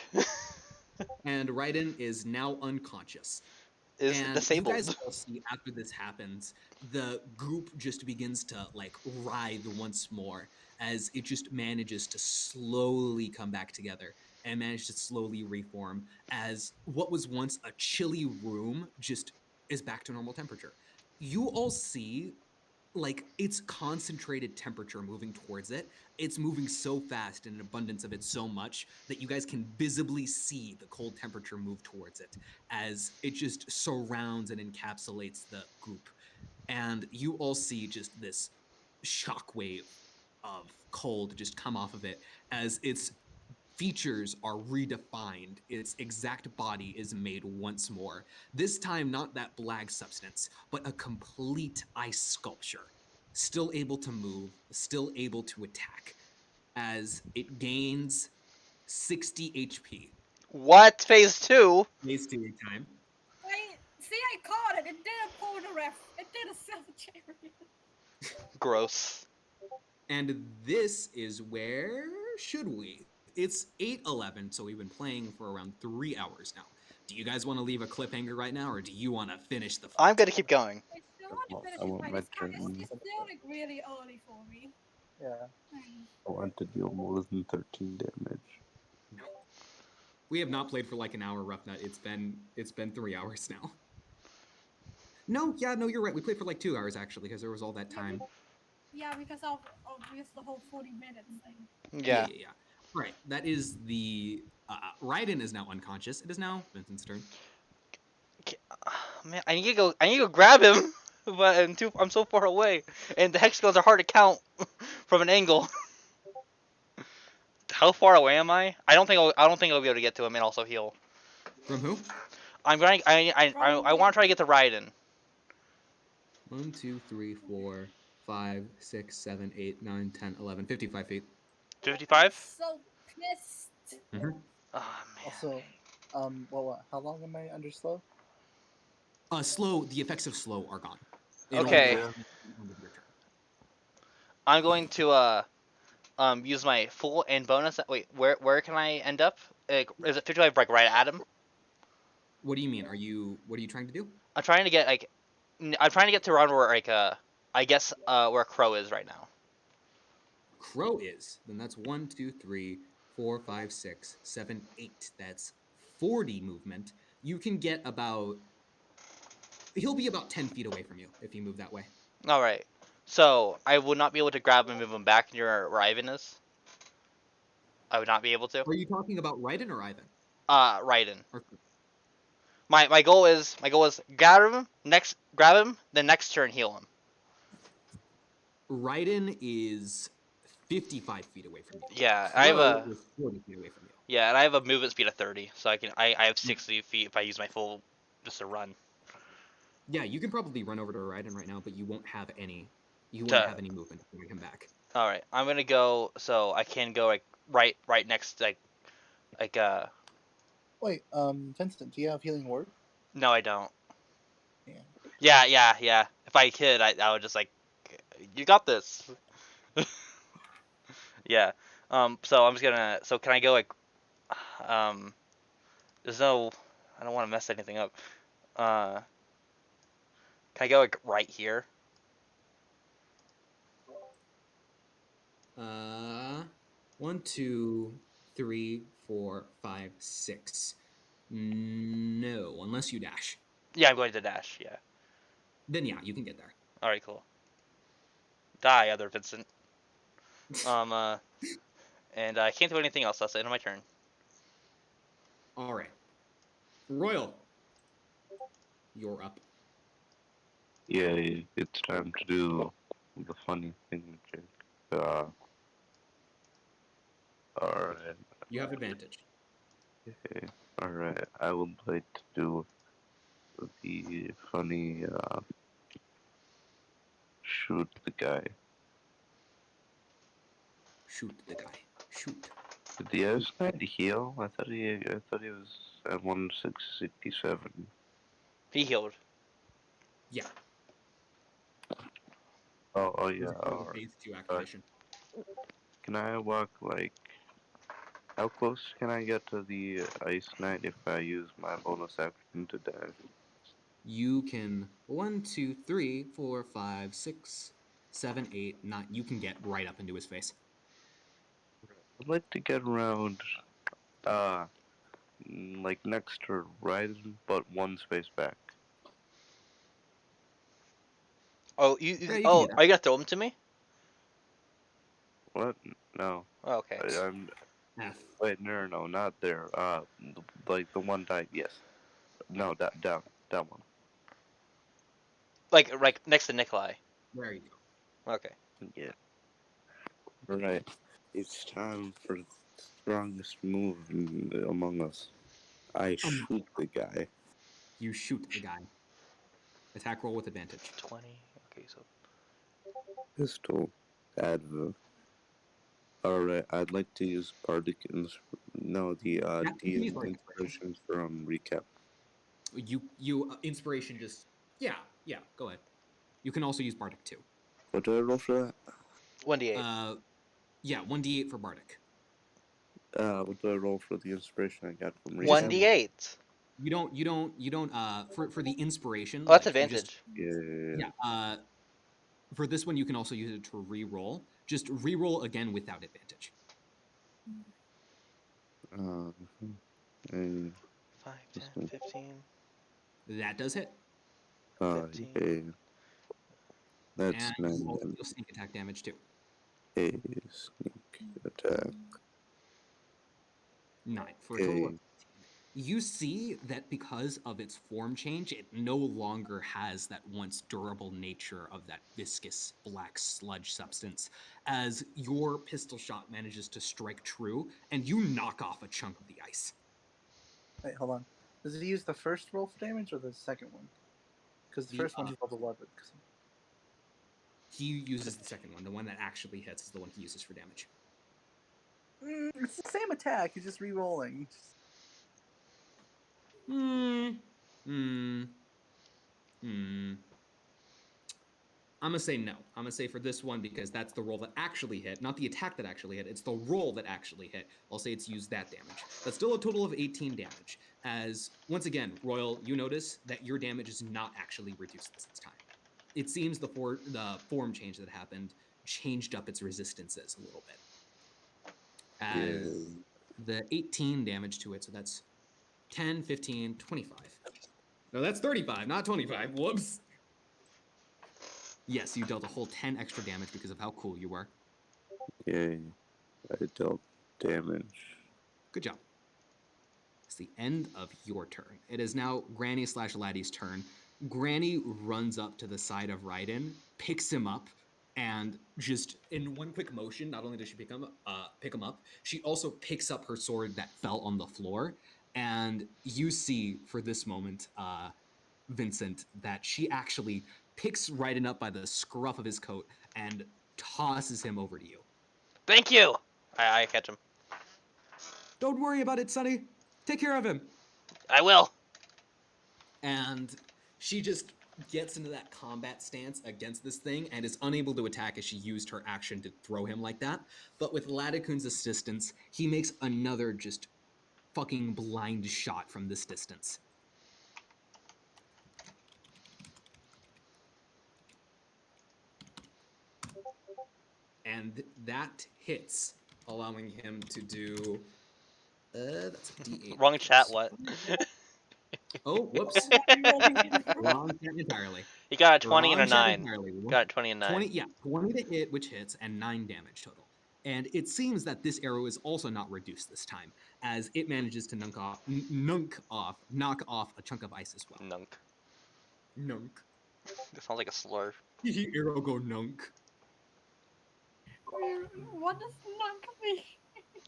And Raiden is now unconscious. Is And disabled. you guys all see after this happens, the goop just begins to like writhe once more as it just manages to slowly come back together and manage to slowly reform as what was once a chilly room just is back to normal temperature. You all see like it's concentrated temperature moving towards it. It's moving so fast and an abundance of it so much that you guys can visibly see the cold temperature move towards it as it just surrounds and encapsulates the goop. And you all see just this shockwave of cold just come off of it as its features are redefined. Its exact body is made once more. This time, not that black substance, but a complete ice sculpture. Still able to move, still able to attack, as it gains 60 HP. What? Phase 2? Phase 2 time. Wait, see, I caught it. It did a portal ref. It did a cemetery. Gross. And this is where should we? It's 8:11, so we've been playing for around 3 hours now. Do you guys want to leave a cliffhanger right now, or do you want to finish the fight? I'm gonna keep going. I still want to finish I it, want but my it's turn. still like really early for me. Yeah. I want to deal more than 13 damage. No. We have not played for like an hour, Roughnut. It's been 3 hours now. No, you're right. We played for like 2 hours actually, because there was all that time. Yeah, because of the whole 40 minutes thing. Yeah. All right, that is the Raiden is now unconscious. It is now Vincent's turn. Man, I need to go grab him, but I'm so far away, and the hexagons are hard to count from an angle. How far away am I? I don't think I'll be able to get to him and also heal. From who? I want to try to get to Raiden. 1, 2, 3, 4, 5, 6, 7, 8, 9, 10, 11, 55 feet. 55? So pissed. Oh man. Also, how long am I under slow? Slow. The effects of slow are gone. Okay. Your turn. I'm going to use my full and bonus. Wait, where can I end up? Like, is it 55 like right at him? What do you mean? What are you trying to do? I'm trying to get to around where I guess where Crow is right now. Crow is. Then that's 1, 2, 3, 4, 5, 6, 7, 8. That's 40 movement. You can get about. He'll be about 10 feet away from you if you move that way. All right. So I would not be able to grab and move him back near where Ivan is. I would not be able to. Are you talking about Raiden or Ivan? Raiden. Or... My goal is grab him, then next turn heal him. Raiden is 55 feet away from you. Yeah, I have Flo a is 40 feet away from you. yeah, and I have a movement speed of 30, so I have 60 feet if I use my full just to run. Yeah, you can probably run over to Raiden right now, but you won't have any. You won't Duh. have any movement when you come back. All right, I'm gonna go. So I can go like right next like Wait, Vincent, do you have healing word? no, I don't. Yeah. Yeah. If I could, I would just like, you got this. Yeah. So I'm just gonna. So can I go like, um, there's no. I don't want to mess anything up. Uh, can I go like right here? One, two, three, four, five, six. No, unless you dash. Yeah, I'm going to dash. Yeah. Then yeah, you can get there. All right, cool. Die, other Vincent. And I can't do anything else. That's the end of my turn. All right, Royal, you're up. Yeah, it's time to do the funny thing, Jake. Alright. You have advantage. Okay. Alright. I would like to do the funny, shoot the guy. Shoot the guy. Shoot. Did the other guy heal? I thought he was at 1667. He healed. Yeah. Oh It yeah. was called Alright. phase 2 activation. Can I walk like? How close can I get to the Ice Knight if I use my bonus action to dash? You can 1, 2, 3, 4, 5, 6, 7, 8, 9. You can get right up into his face. I'd like to get around, uh, like next to Raiden, but one space back. Oh, Yeah, you can oh, do that. are you gonna throw him to me? What? No. Oh, okay. I'm. F. Wait, no, not there. Like the one died. Yes. No, that down, that one. Like right next to Nikolai. There you go. Okay. Yeah. Right. It's time for the strongest move among us. I shoot the guy. You shoot the guy. Attack roll with advantage. 20. Okay, so Pistol. Adva. Alright, I'd like to use Bardic no, the Yeah, you can use DM Bardic inspiration from recap. You inspiration just yeah, go ahead. You can also use Bardic too. What do I roll for that? 1d8. Yeah, 1d8 for Bardic. What do I roll for the inspiration I got from recap? 1d8. You don't for the inspiration. Oh, that's like, you just- Yeah. yeah. For this one, you can also use it to re-roll. Just re-roll again without advantage. And 5, 10, 15. That does hit. 15. yeah. That's And 9 you also damage. deal sneak attack damage too. A sneak attack. 9 for a total of Okay. 15. You see that because of its form change, it no longer has that once durable nature of that viscous black sludge substance, as your pistol shot manages to strike true, and you knock off a chunk of the ice. Wait, hold on. Does he use the first roll for damage or the second one? Because the The, first one he rolled 11. He uses the second one. The one that actually hits is the one he uses for damage. It's the same attack. He's just re-rolling. I'm gonna say no. I'm gonna say for this one, because that's the roll that actually hit, not the attack that actually hit. It's the roll that actually hit. I'll say it's used that damage. That's still a total of 18 damage. As once again, Royal, you notice that your damage is not actually reduced this time. It seems the form change that happened changed up its resistances a little bit. As the 18 damage to it, so that's 10, 15, 25. No, that's 35, not 25. Whoops. Yes, you dealt a whole 10 extra damage because of how cool you were. Yay. I dealt damage. Good job. It's the end of your turn. It is now Granny/Laddie's turn. Granny runs up to the side of Raiden, picks him up, and just in one quick motion, not only does she pick him up, she also picks up her sword that fell on the floor. And you see for this moment, Vincent, that she actually picks Raiden up by the scruff of his coat and tosses him over to you. Thank you. I catch him. Don't worry about it, Sonny. Take care of him. I will. And she just gets into that combat stance against this thing and is unable to attack as she used her action to throw him like that. But with Latikun's assistance, he makes another just fucking blind shot from this distance. And that hits, allowing him to do. That's a D8. Wrong chat. What? Oh, whoops. Wrong chat entirely. He got a 20 and a Wrong chat 9. entirely. Got a 20 and 9. 20, yeah, 20 to hit, which hits, and 9 damage total. And it seems that this arrow is also not reduced this time, as it manages to knock off a chunk of ice as well. Nunk. Nunk. That sounds like a slur. Arrow go nunk. What does nunk mean?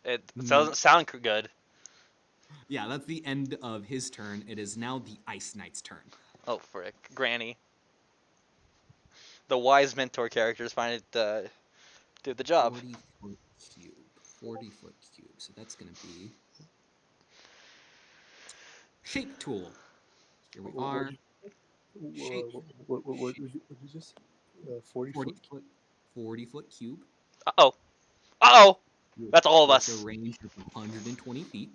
It doesn't sound good. Yeah, that's the end of his turn. It is now the Ice Knight's turn. Oh, frick. Granny. The wise mentor characters find it, do the job. 40-foot cube. 40-foot cube. So that's going to be... Shape tool. Here we are. Shape. What is this? 40 foot? 40-foot cube. Uh-oh. Uh-oh! That's all of With us. a range of 120 feet.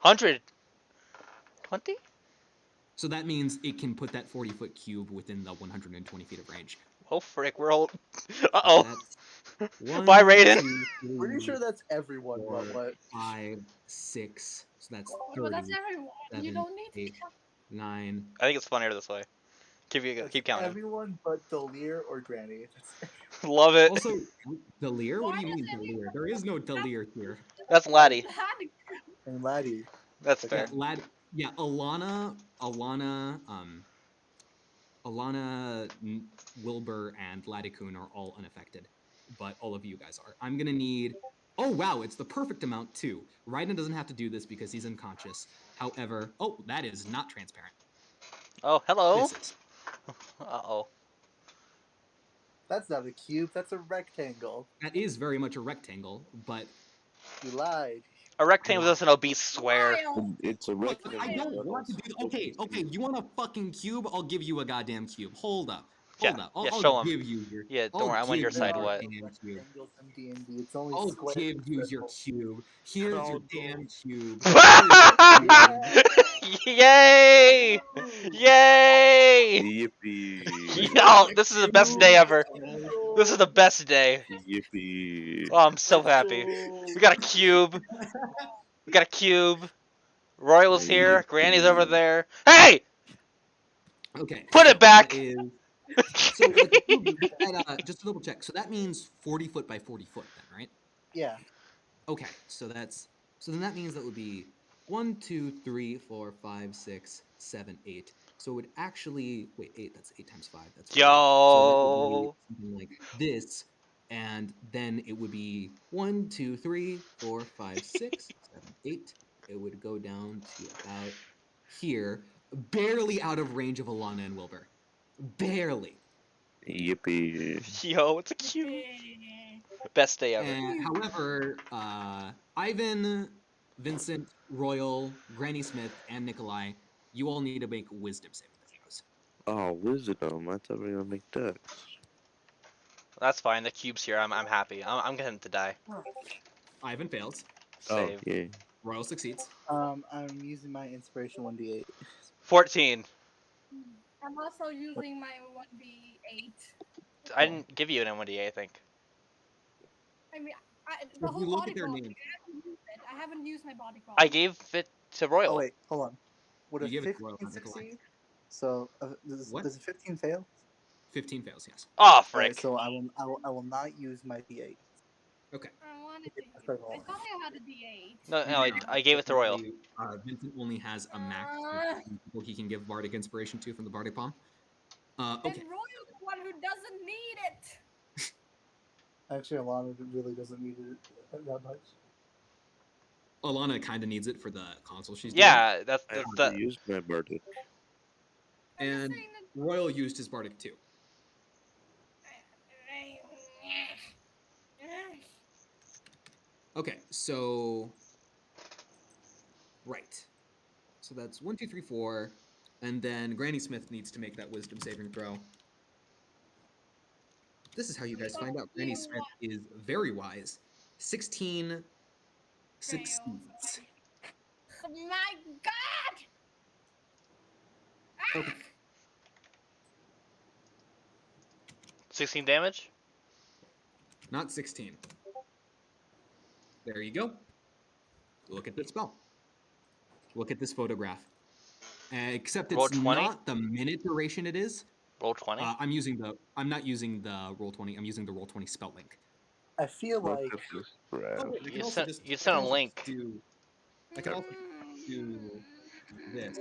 100. 20? So that means it can put that 40-foot cube within the 120 feet of range. Oh, frick. We're all... Uh-oh. That's one, Bye, Raiden. 2, Pretty 3, sure that's everyone, but 4, what? 5, 6. So that's Well, 30, that's everyone. You 7, don't need to 8, count. 9. I think it's funnier this way. Keep That's counting. everyone but Delir or Granny. That's Love it. Also, Delir? What Why do you mean does Delir? There is no Delir here. That's Laddie. and Laddie. That's Yeah, fair. Alana, Wilbur, and Latikun are all unaffected, but all of you guys are. I'm gonna need. Oh wow, it's the perfect amount too. Raiden doesn't have to do this because he's unconscious. However, oh, that is not transparent. Oh, hello. This is. Uh-oh. That's not a cube. That's a rectangle. That is very much a rectangle, but You lied. A rectangle is just an obese square. It's a Look, rectangle. I don't want to do. Okay, you want a fucking cube? I'll give you a goddamn cube. Hold up. Yeah, I'll show 'em. give you your. Yeah, don't I'll worry, I'm on your give side, you what? your damn cube. Rectangles in D&D. It's only I'll square. give you your cube. Here's your Oh, damn cube. Yay! Yay! Yippee! Oh, this is the best day ever. This is the best day. Yippee! Oh, I'm so happy. We got a cube. We got a cube. Royal's here. Granny's over there. Hey! Okay. Put it so back! that is- So with the cube, just to double check. So that means 40 foot by 40 foot, then, right? Yeah. Okay. So then that means that would be 1, 2, 3, 4, 5, 6, 7, 8. So it would actually wait 8. That's 8 times 5. That's 40. So that would be something like this, and then it would be 1, 2, 3, 4, 5, 6, 7, 8. It would go down to about here, barely out of range of Alana and Wilbur. Barely. Yippee! Yo, it's a cube. Best day ever. And, however, Ivan, Vincent, Royal, Granny Smith, and Nikolai, you all need to make wisdom saving throws. Oh, wisdom! I thought we were gonna make ducks. That's fine. The cube's here. I'm happy. I'm getting to die. Ivan fails. Save. Oh, yeah. Royal succeeds. I'm using my inspiration 1d8. 14. I'm also using my 1d8. I didn't give you an M1DA, I think. I mean, the If you whole look body at their quality, names. I haven't used my body I quality. gave it to Royal. Oh wait, hold on. Would You a give it to Royal, 15 not Nikolai. succeed? So What? does a 15 fail? 15 fails, yes. Oh, Alright, frick. so I will not use my d8. Okay. I wanted to. That's right, I thought I had a d8. No, I gave it to Royal. Vincent only has a max Uh. of people he can give Bardic Inspiration to from the Bardic Palm. And Okay. Royal's the one who doesn't need it. Actually, Alana really doesn't need it that much. Alana kind of needs it for the console she's doing. Yeah, that's I the, already used my Bardic. I'm just And saying that. Royal used his Bardic too. Okay, so right. So that's 1, 2, 3, 4. And then Granny Smith needs to make that wisdom saving throw. This is how you guys find out Granny Smith is very wise. 16 succeeds. My God! Okay. 16 damage. Not 16. There you go. Look at this spell. Look at this photograph. Except Roll it's 20. not the minute duration it is. Roll 20. I'm not using the roll 20. I'm using the roll 20 spell link. I feel Look like at this graph. Oh wait, I You can also sent just you I sent can a also link. do I can also do this.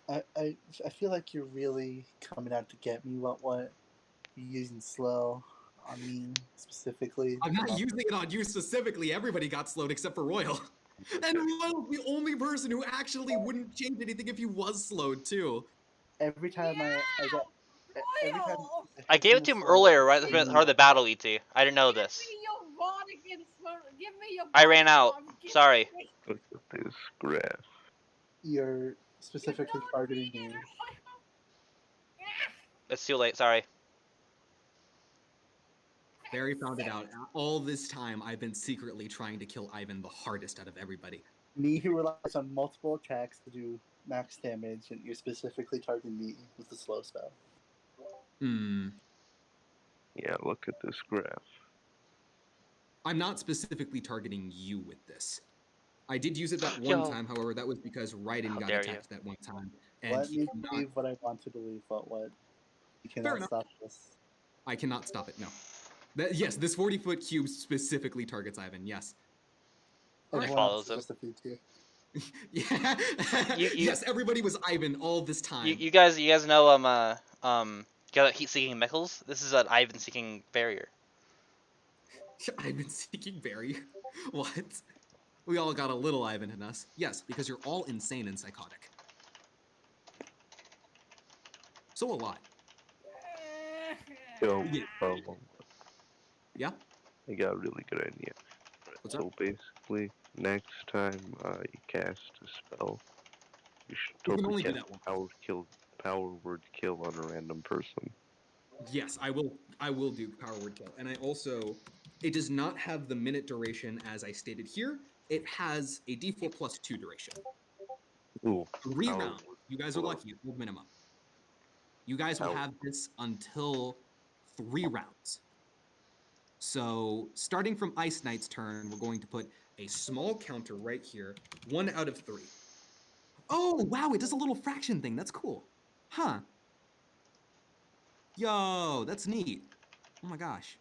I feel like you're really coming out to get me. What you're using slow on me specifically. I'm not using it on you specifically. Everybody got slowed except for Royal. And Royal's the only person who actually wouldn't change anything if he was slowed too. Every time I got every time Royal! I hit gave you it with to him slow, earlier, right it's at the me. start of the battle, ET. I didn't know Give this. me your Bardigan Smurf. Give me your I ran out. Bardigan. Give Sorry. me- Look at this graph. You're You specifically don't targeting need me. it. It's too late. Sorry. Barry found it out. All this time, I've been secretly trying to kill Ivan the hardest out of everybody. Me who relies on multiple attacks to do max damage, and you're specifically targeting me with the slow spell. Hmm. Yeah, look at this graph. I'm not specifically targeting you with this. I did use it that one Yo. time, however, that was because Raiden How got dare you. attacked that one time. And Let he me cannot, believe what I want to believe, but what you Fair cannot enough. stop this. I cannot stop it, no. Yes, this 40-foot cube specifically targets Ivan, yes. Alright. Everyone else Follows is him. just a few too. Yeah. You- Yes, everybody was Ivan all this time. You guys know got heat seeking Mickles. This is an Ivan seeking barrier. Ivan seeking Barry. What? We all got a little Ivan in us. Yes, because you're all insane and psychotic. So a lot. Yo, Yeah. Yeah? I got a really good idea. What's up? So basically, next time you cast a spell, you should You can totally only do cast that once. power word kill on a random person. Yes, I will do power word kill. And I also it does not have the minute duration as I stated here. It has a D4 plus 2 duration. Ooh, 3 power rounds. word You guys are kill. lucky. It's full minimum. You guys will Power. have this until 3 rounds. So starting from Ice Knight's turn, we're going to put a small counter right here, 1 out of 3. Oh, wow, it does a little fraction thing. That's cool. Huh. Yo, that's neat. Oh my gosh.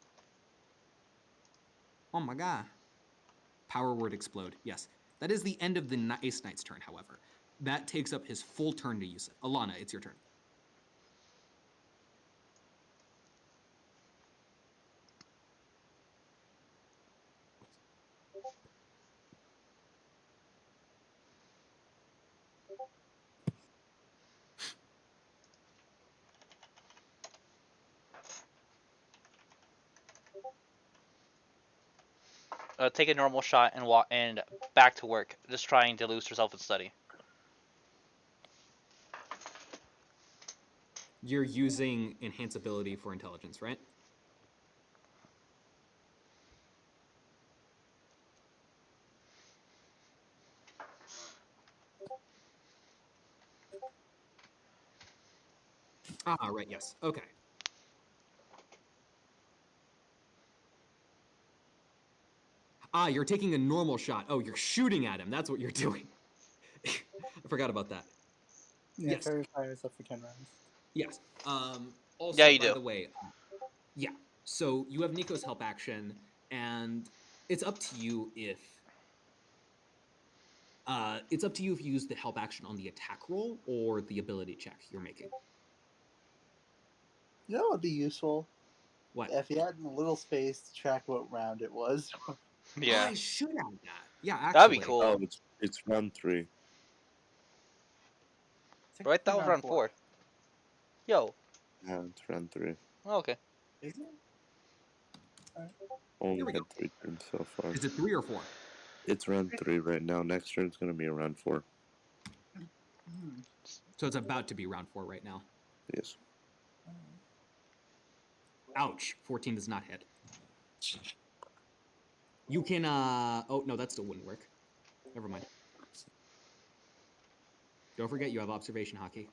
Oh my god. Power word explode. Yes. That is the end of the Ace Knight's turn, however. That takes up his full turn to use it. Alana, it's your turn. Take a normal shot and walk and back to work. Just trying to lose herself in study. You're using enhance ability for intelligence, right? Ah, right, yes. Okay. Ah, you're taking a normal shot. Oh, you're shooting at him. That's what you're doing. I forgot about that. Yeah, Yes. fairy fire is up for 10 rounds. Yes. Also, Yeah, you by do. the way, yeah. So you have Nico's help action, and it's up to you if you use the help action on the attack roll or the ability check you're making. You know what would be useful? What? If you had a little space to track what round it was, Yeah, I should add that. Yeah, actually. that'd be cool. Oh, it's round 3. Right, that was round 4. Yo, Yeah, it's round 3. oh, okay. Is it? Only we had go. 3 turns so far. Is it 3 or 4? It's round 3 right now. Next turn's gonna be round 4. Hmm. So it's about to be round 4 right now. Yes. Ouch. 14 does not hit. You can oh no, that still wouldn't work. Never mind. Don't forget you have observation hockey.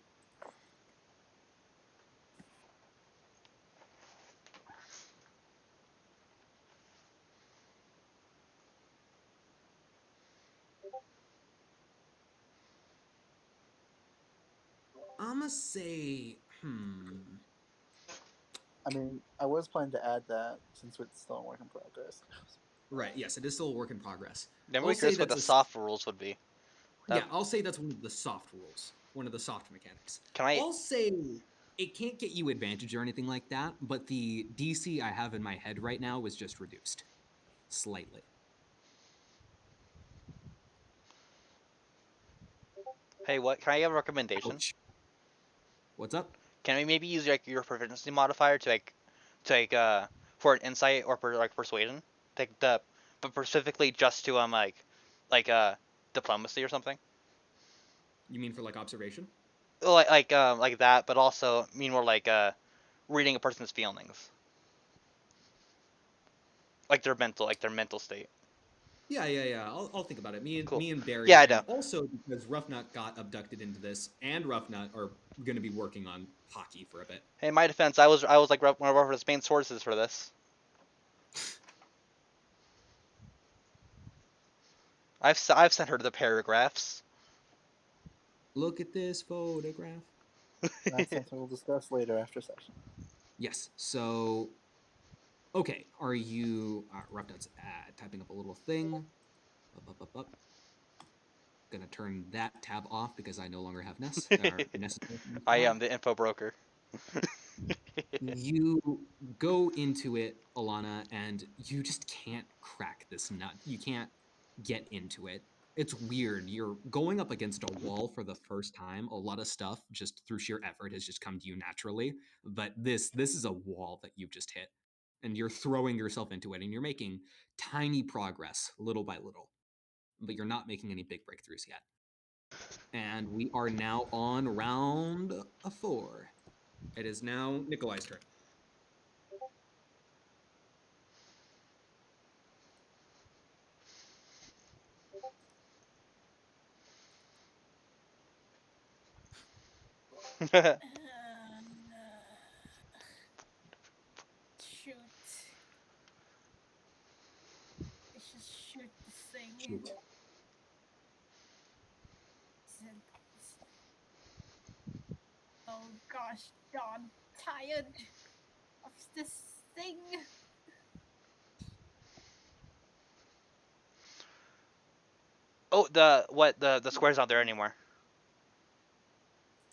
I'ma say I mean, I was planning to add that since it's still a work in progress. right, yes, it is still a work in progress. Then I'll we say curious what that's the a soft rules would be. Yeah, I'll say that's one of the soft rules, one of the soft mechanics. Can I? I'll say it can't get you advantage or anything like that, but the DC I have in my head right now was just reduced slightly. Hey, what? Can I have a recommendation? Ouch. What's up? Can we maybe use like your proficiency modifier to for an insight or for like persuasion? Take the but specifically just to like diplomacy or something. You mean for like observation? Like that, but also mean more like reading a person's feelings, like their mental state. Yeah. I'll think about it. Cool. Me and Barry, Yeah, I and know. also because Roughnut got abducted into this, and Roughnut are going to be working on hockey for a bit. Hey, in my defense, I was like one of his main sources for this. I've sent her the paragraphs. Look at this photograph. That's something we'll discuss later after session. Yes. So, okay, are you Roughnut's typing up a little thing? Up. Gonna turn that tab off because I no longer have necessary. I am the info broker. You go into it, Alana, and you just can't crack this nut. You can't get into it. It's weird. You're going up against a wall for the first time. A lot of stuff just through sheer effort has just come to you naturally, but this is a wall that you've just hit. And you're throwing yourself into it and you're making tiny progress little by little. But you're not making any big breakthroughs yet. And we are now on round 4. It is now Nikolai's turn. Shoot. Let's just shoot this thing. Shoot. Oh gosh, darn tired of this thing. Oh, the square's not there anymore.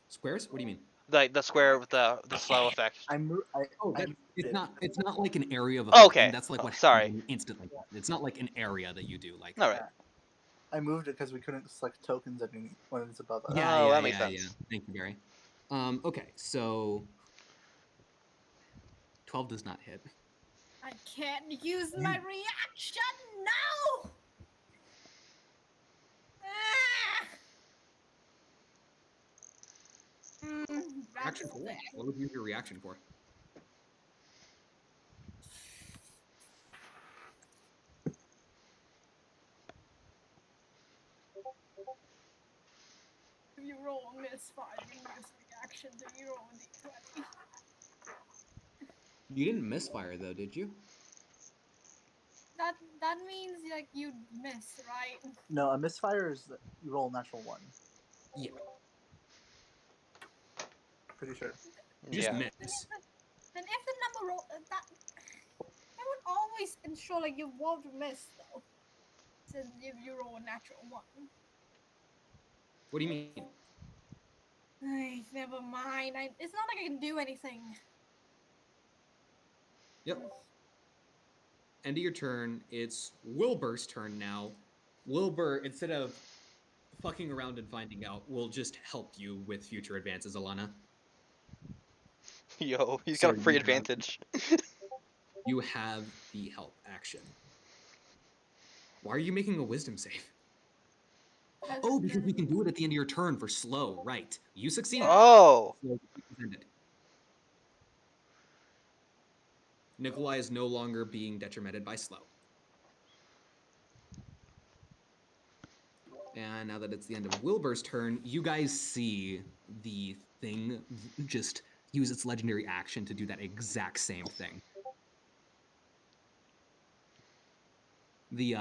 Squares? What do you mean? The square with the slow effect. I moved. Oh, I it's moved it. not like an area of Oh, effect. okay. That's like what Sorry. happens when you instantly. It's not like an area that you do. Like All right. I moved it because we couldn't select tokens when it's above us. Oh, that makes sense. Thank you, Barry. Okay, so 12 does not hit. I can't use my reaction now. Reaction for what? What would you use your reaction for? If you roll a misfire, you use reaction to you roll a d20. You didn't misfire though, did you? That means like you miss, right? No, a misfire is you roll a natural 1. Yeah. Pretty sure. You just Yeah. miss. Then if the number roll that would always ensure like you won't miss though. Since if you roll a natural 1. What do you mean? Ay, never mind. It's not like I can do anything. Yep. End of your turn. It's Wilbur's turn now. Wilbur, instead of fucking around and finding out, will just help you with future advances, Alana. Yo, he's So got a free you have- advantage. You have the help action. Why are you making a wisdom save? Oh, because we can do it at the end of your turn for slow, right? You succeeded. Oh, So it's ended. Nikolai is no longer being detrimented by slow. And now that it's the end of Wilbur's turn, you guys see the thing just use its legendary action to do that exact same thing. The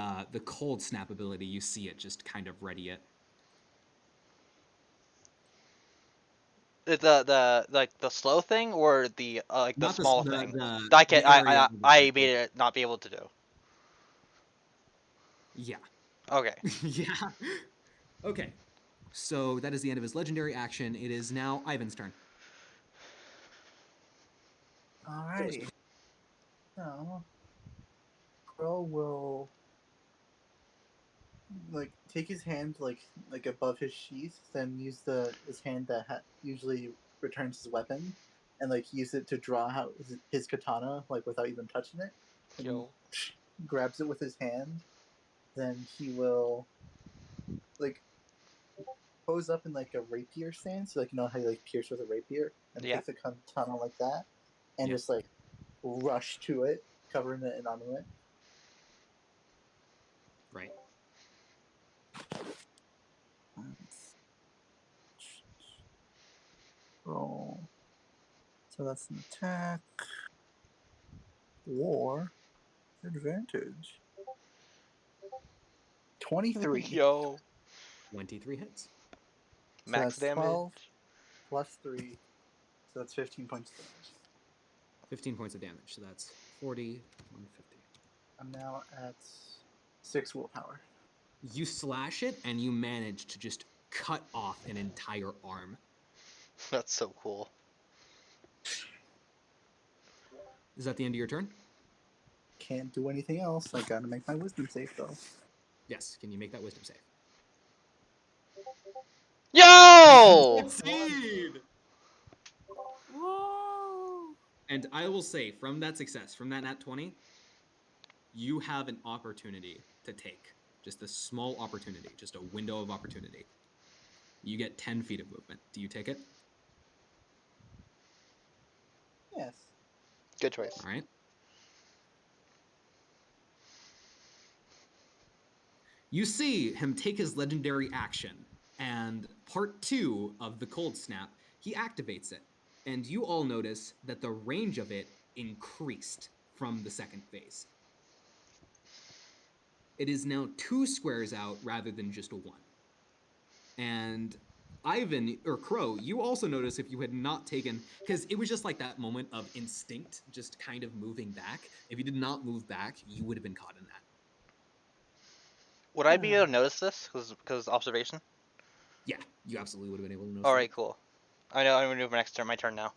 cold snap ability, you see it just kind of ready it. the like the slow thing or the like the Not small the, thing. the, I can the area of I it. made it not be able to do. Yeah. Okay. Yeah. Okay. So that is the end of his legendary action. It is now Ivan's turn. Alrighty. So, Crow will like take his hand like above his sheath, then use his hand that usually returns his weapon, and like use it to draw out his katana like without even touching it. And Yo. grabs it with his hand. Then he will like pose up in like a rapier stance, so like you know how you like pierce with a rapier, and Yeah. take the katana like that, and Yeah. just like rush to it, covering it in armament. Right. Roll. So that's an attack. War. Advantage. 23. Yo. 23 hits. So Max that's damage. 12 plus 3. So that's 15 points of damage. 15 points of damage. So that's 40, 150. I'm now at 6 willpower. You slash it and you manage to just cut off an entire arm. That's so cool. Is that the end of your turn? Can't do anything else. I gotta make my wisdom save though. Yes. Can you make that wisdom save? Yo! Succeed! Whoa! And I will say, from that success, from that nat 20, you have an opportunity to take. Just a small opportunity, just a window of opportunity. You get 10 feet of movement. Do you take it? Yes. Good choice. All right. You see him take his legendary action, and part 2 of the cold snap, he activates it. And you all notice that the range of it increased from the second phase. It is now 2 squares out rather than just 1. And Ivan, or Crow, you also notice if you had not taken, because it was just like that moment of instinct, just kind of moving back. If you did not move back, you would have been caught in that. Would I be able to notice this because observation? Yeah, you absolutely would have been able to notice. All right, cool. I know I'm gonna move next turn. My turn now.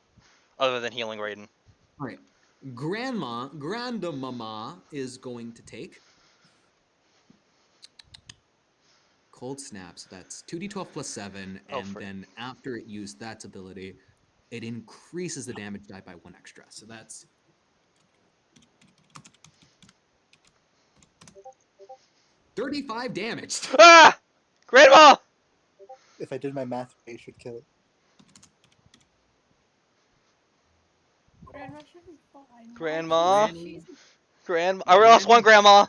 Other than healing Raiden. All right. Grandmama is going to take Cold Snap, so that's 2d12 plus 7, Oh, and frick. then after it used that ability, it increases the damage die by 1 extra. So that's 35 damage. Ah! Grandma! If I did my math right, you should kill it. Grandma should be fine. Grandma? She's- Grandma. I lost one grandma.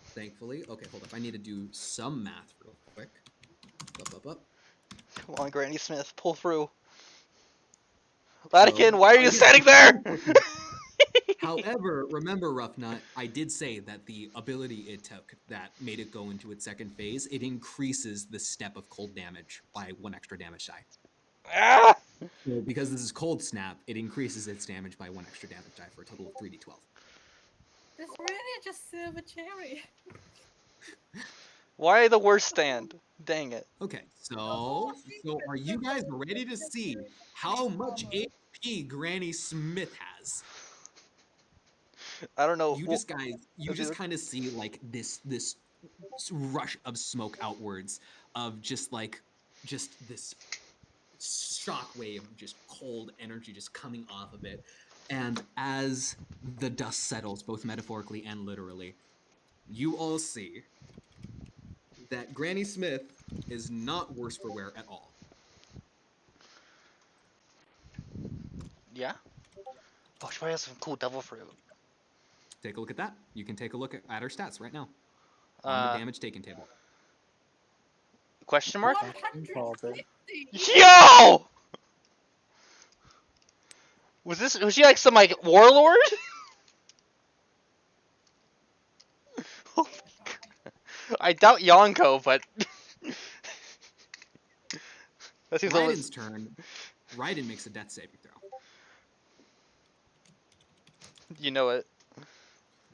Thankfully. Okay, hold up. I need to do some math real quick. Up. Come on, Granny Smith, pull through. Vatican, So- why are you standing there? However, remember, Roughnut, I did say that the ability it took that made it go into its second phase, it increases the step of cold damage by 1 extra damage die. Ah! So because this is Cold Snap, it increases its damage by 1 extra damage die for a total of 3d12. This really just Silver Cherry. Why the worst stand? Dang it. Okay, so are you guys ready to see how much HP Granny Smith has. I don't know. You Well, just guys, you let's see, just let's- kind of see like this rush of smoke outwards of just this shockwave of just cold energy just coming off of it. And as the dust settles, both metaphorically and literally, you all see that Granny Smith is not worse for wear at all. yeah. Oh, she probably has some cool devil fruit. Take a look at that. You can take a look at her stats right now on the damage taken table. Question mark? 150. Yo! Was she like some like warlord? Oh my God. I doubt Yonko, but that seems Raiden's almost. turn. Raiden makes a death saving throw. You know it.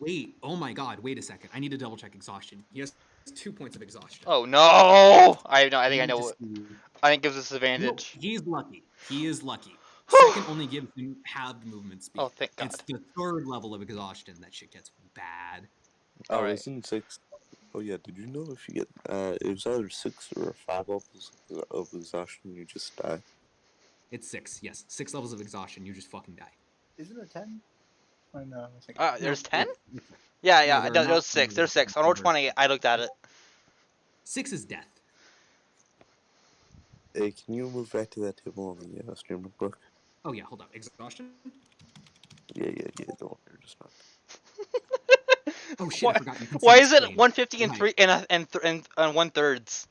Wait, oh my god, wait a second. I need to double check exhaustion. He has 2 points of exhaustion. Oh no! I know. I think I need know. to What, see- I think it gives us No, advantage. he's lucky. He is lucky. Second only gives him halved movement speed. Oh, thank God. It's the third level of exhaustion that shit gets bad. I Alright. was in 6. Oh yeah, did you know if you get it was either 6 or 5 levels of exhaustion, you just die? It's 6, yes. 6 levels of exhaustion, you just fucking die. Isn't it 10? Or no, I think There's No, 10? it's- Yeah, No, yeah. there are No, not there's 6. There's 6. On roll 20, I looked at it. 6 is death. Hey, can you move back to that table on the streamer book? Oh yeah, hold up. Exhaustion? Yeah, don't worry, just not. Oh shit, I Why, forgot you can see why the is it screen. 150 and Right. 3 and 1/3?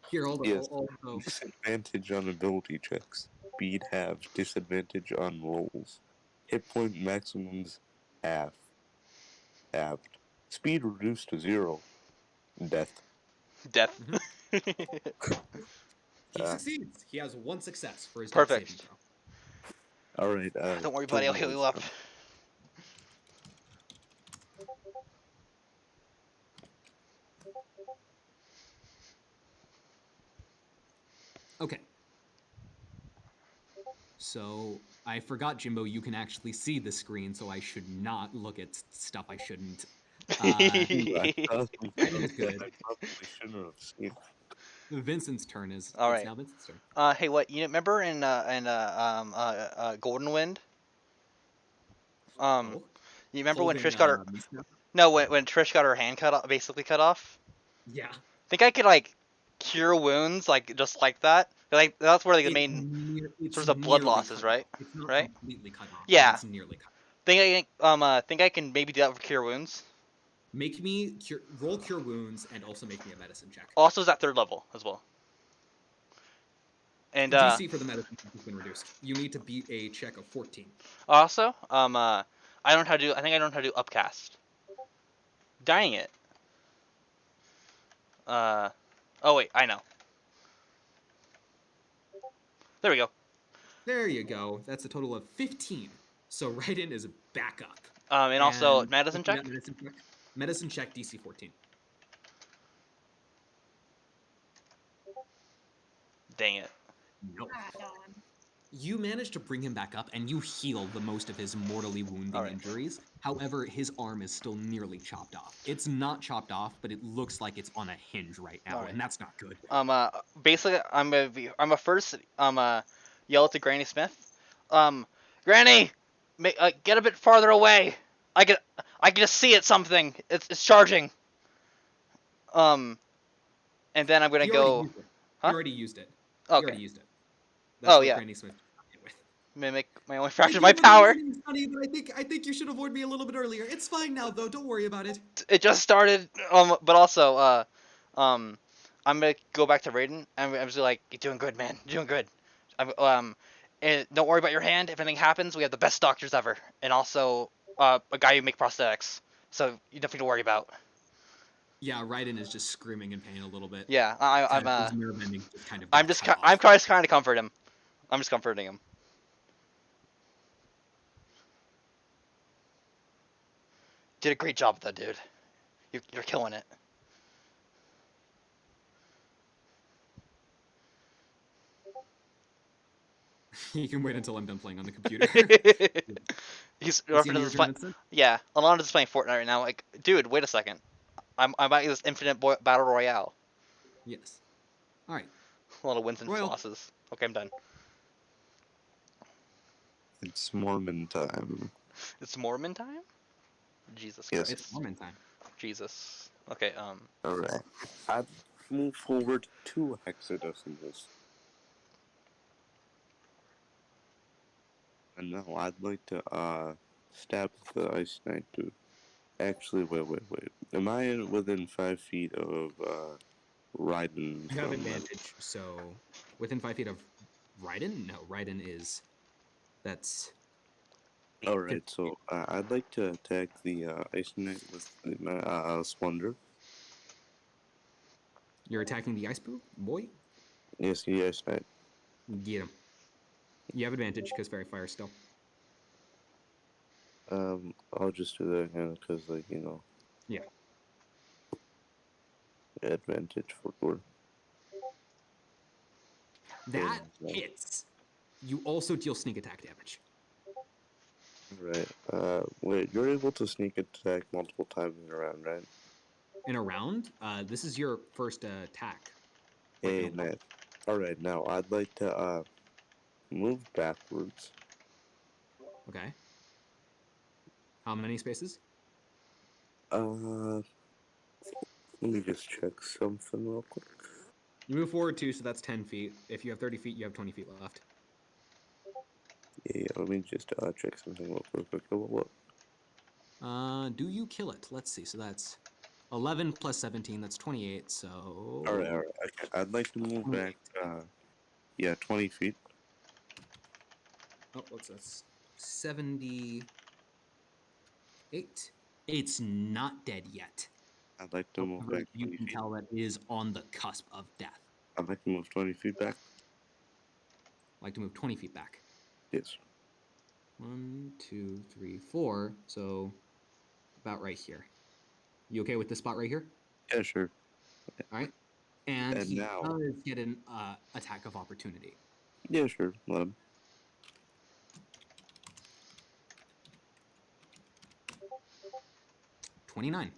Here, hold on. Yes. Oh. Disadvantage on ability checks. Speed halved. Disadvantage on rolls. Hit point maximums half. Halved. Speed reduced to 0. Death. Death. He Ah. succeeds. He has 1 success for his Perfect. death saving throw. Alright, Don't worry, buddy. I'll heal you up. Okay. So I forgot, Jimbo, you can actually see the screen, so I should not look at stuff I shouldn't. I Raiden's good. probably shouldn't have seen. Vincent's turn is. All It's right. now Vincent's turn. Hey, what you remember in Golden Wind? Oh, You remember when holding, Trish got her? Mista? No, when Trish got her hand basically cut off. Yeah. Think I could like cure wounds like just like that? Like that's where like the main It's source of blood nearly loss is, cut right? off. It's not Right? completely cut off. Yeah. But it's nearly cut off. Think I can maybe do that for cure wounds. Make me roll cure wounds and also make me a medicine check. Also, is at 3rd level as well. And DC for the medicine check has been reduced. You need to beat a check of 14. also, I don't know how to do. I think I don't know how to do upcast. Dang it. Oh wait, I know. There we go. There you go. That's a total of 15. So Raiden is back up. And also And medicine making check. that Medicine check DC 14. Dang it. No. Add on. You managed to bring him back up, and you heal the most of his mortally wounding Alright. injuries. However, his arm is still nearly chopped off. It's not chopped off, but it looks like it's on a hinge right now, Alright. and that's not good. Basically, I'm a first yell to Granny Smith. Granny, get a bit farther away. I can just see it. Something. It's charging. And then I'm gonna He go already used it. He Okay. already used it. That's Oh, what yeah. Granny Smith did with. mimic my own I fraction of gave my him the power. reasoning, Sonny, but I think you should avoid me a little bit earlier. It's fine now, though. Don't worry about it. It just started. But also I'm gonna go back to Raiden. I'm just like, you're doing good, man. You're doing good. And don't worry about your hand. If anything happens, we have the best doctors ever, and also a guy who make prosthetics. So you nothing to worry about. Yeah, Raiden is just screaming in pain a little bit. Yeah, His nerve ending just kind of I'm got just cut I'm off. trying to comfort him. I'm just comforting him. Did a great job with that, dude. You're killing it. You can wait until I'm done playing on the computer. He's Is he in your Alonda's turn instead? yeah, Alonda's playing Fortnite right now. Like, dude, wait a second. I might use this infinite battle royale. Yes. All right. A lot of wins and Royal. losses. Okay, I'm done. It's Mormon time. It's Mormon time. Jesus Yes. Christ. It's Mormon time. Jesus. Okay. Alright. I'd move forward 2 hexadecimals. And now I'd like to stab the Ice Knight dude. Actually, wait. Am I within 5 feet of Raiden? You have from, advantage, so within 5 feet of Raiden? No, Raiden is. That's. Alright, so I'd like to attack the Ice Knight with my Splendor. You're attacking the ice boy? Yes, the Ice Knight. Get him. You have advantage because Fairy Fire still. I'll just do that again because, like, you know. Yeah. Advantage for sure. That Yeah. hits. You also deal sneak attack damage. Right. Wait, you're able to sneak attack multiple times in a round, right? In a round, this is your first attack. Hey, Like, no. nice. Alright, now I'd like to move backwards. Okay. How many spaces? Let me just check something real quick. You move forward 2, so that's 10 feet. If you have 30 feet, you have 20 feet left. Yeah, let me just check something real quick. What? Do you kill it? Let's see. So that's 11 plus 17. That's 28. So. Alright. Okay. I'd like to move back, 20 feet. Oh, what's that? 78. It's not dead yet. I'd like to move However, back you 20 can feet. tell that it is on the cusp of death. I'd like to move 20 feet back. Like to move 20 feet back. Yes. 1, 2, 3, 4. So about right here. You okay with this spot right here? Yeah, sure. All right. And And he now- does get an attack of opportunity. Yeah, sure. Let him. 29.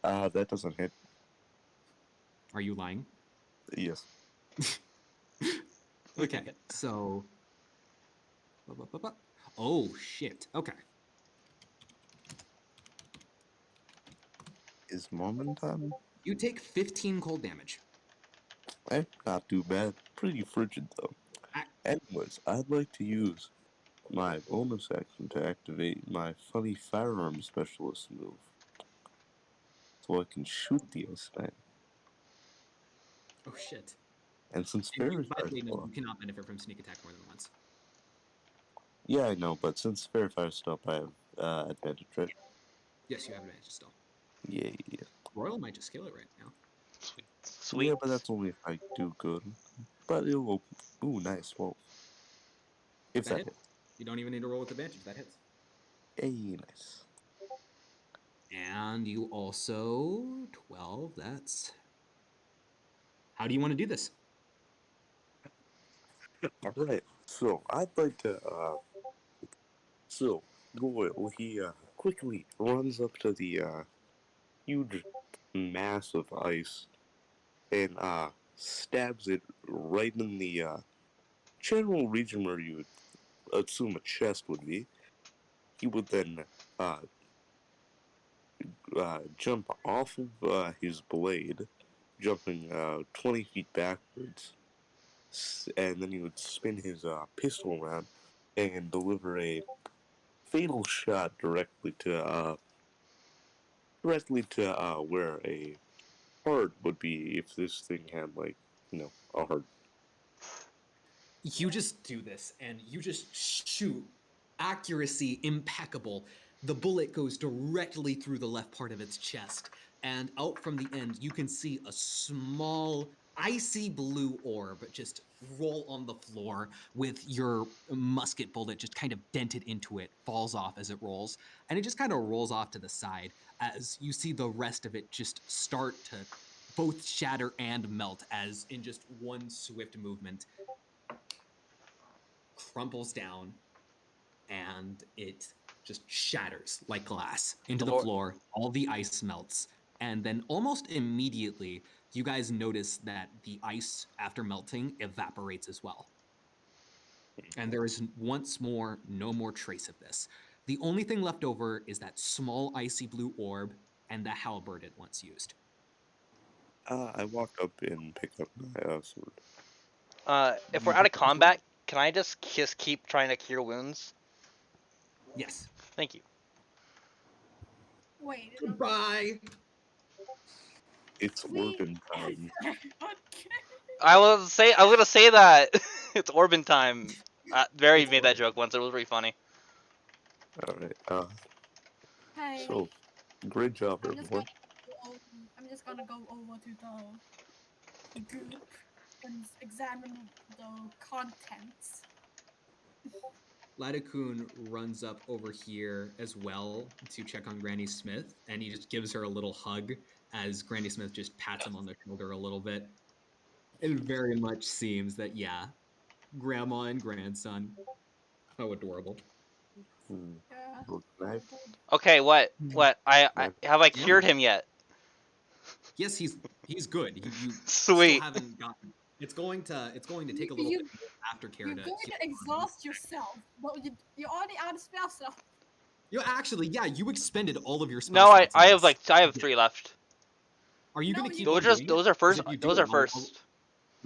That doesn't hit. Are you lying? Yes. Okay, so. Oh, shit. Okay. Is Mormon time? You take 15 cold damage. Not too bad. Pretty frigid, though. Ah. Anyways, I'd like to use my bonus action to activate my funny firearm specialist move. So I can shoot the Ice Knight. Oh, shit. And since And Fairy by the Fire way, no, still you cannot benefit from sneak attack more than once. Yeah, I know, but since Fairy Fire still up, I have advantage, right? Yes, you have advantage still. Yeah. Royal might just kill it right now. Sweet. Yeah, but that's only if I do good. But it'll... Ooh, nice. Whoa. If That that hits. hits. You don't even need to roll with advantage. That hits. Hey, nice. And you also 12. That's. How do you want to do this? Alright, so I'd like to, so Royal, he, quickly runs up to the, huge mass of ice and, stabs it right in the, general region where you would assume a chest would be. He would then, jump off of, his blade, jumping, 20 feet backwards, and then he would spin his, pistol around and deliver a fatal shot directly to where a heart would be if this thing had, like, a heart. You just do this and you just shoot. Accuracy impeccable. The bullet goes directly through the left part of its chest, and out from the end, you can see a small icy blue orb just roll on the floor with your musket bullet just kind of dented into it, falls off as it rolls, and it just kind of rolls off to the side as you see the rest of it just start to both shatter and melt as in just one swift movement. crumples down, and it just shatters like glass into the Lord. floor. All the ice melts, and then almost immediately, you guys notice that the ice, after melting, evaporates as well. And there is once more no more trace of this. The only thing left over is that small icy blue orb and the halberd it once used. I walk up and pick up my sword. If You we're out of pick up the sword? combat, can I just keep trying to cure wounds? Yes. Thank you. Wait. Goodbye. It's We- Orbin time. Okay. I was gonna say that it's Orbin time. Barry It's made that Orbin. joke once. It was pretty funny. Alright, Hey. so, great job, I'm just everyone. gonna go over to the goop and examine the contents. Ladakun runs up over here as well to check on Granny Smith, and he just gives her a little hug as Granny Smith just pats him on the shoulder a little bit. It very much seems that, yeah, grandma and grandson, how adorable. Hmm. Yeah. Look, knife. Okay, what? I have I cured him yet? Yes, he's good. You Sweet. still haven't gotten. It's going to take a little You- bit more aftercare You're to going heal to him. exhaust yourself, but you're already out of spell stuff. You actually, yeah, you expended all of your spell No, slots in I have this. I have 3 left. Are you No, going to you- keep on Those are doing it? first. 'Cause if you do Those it, are I'll- first.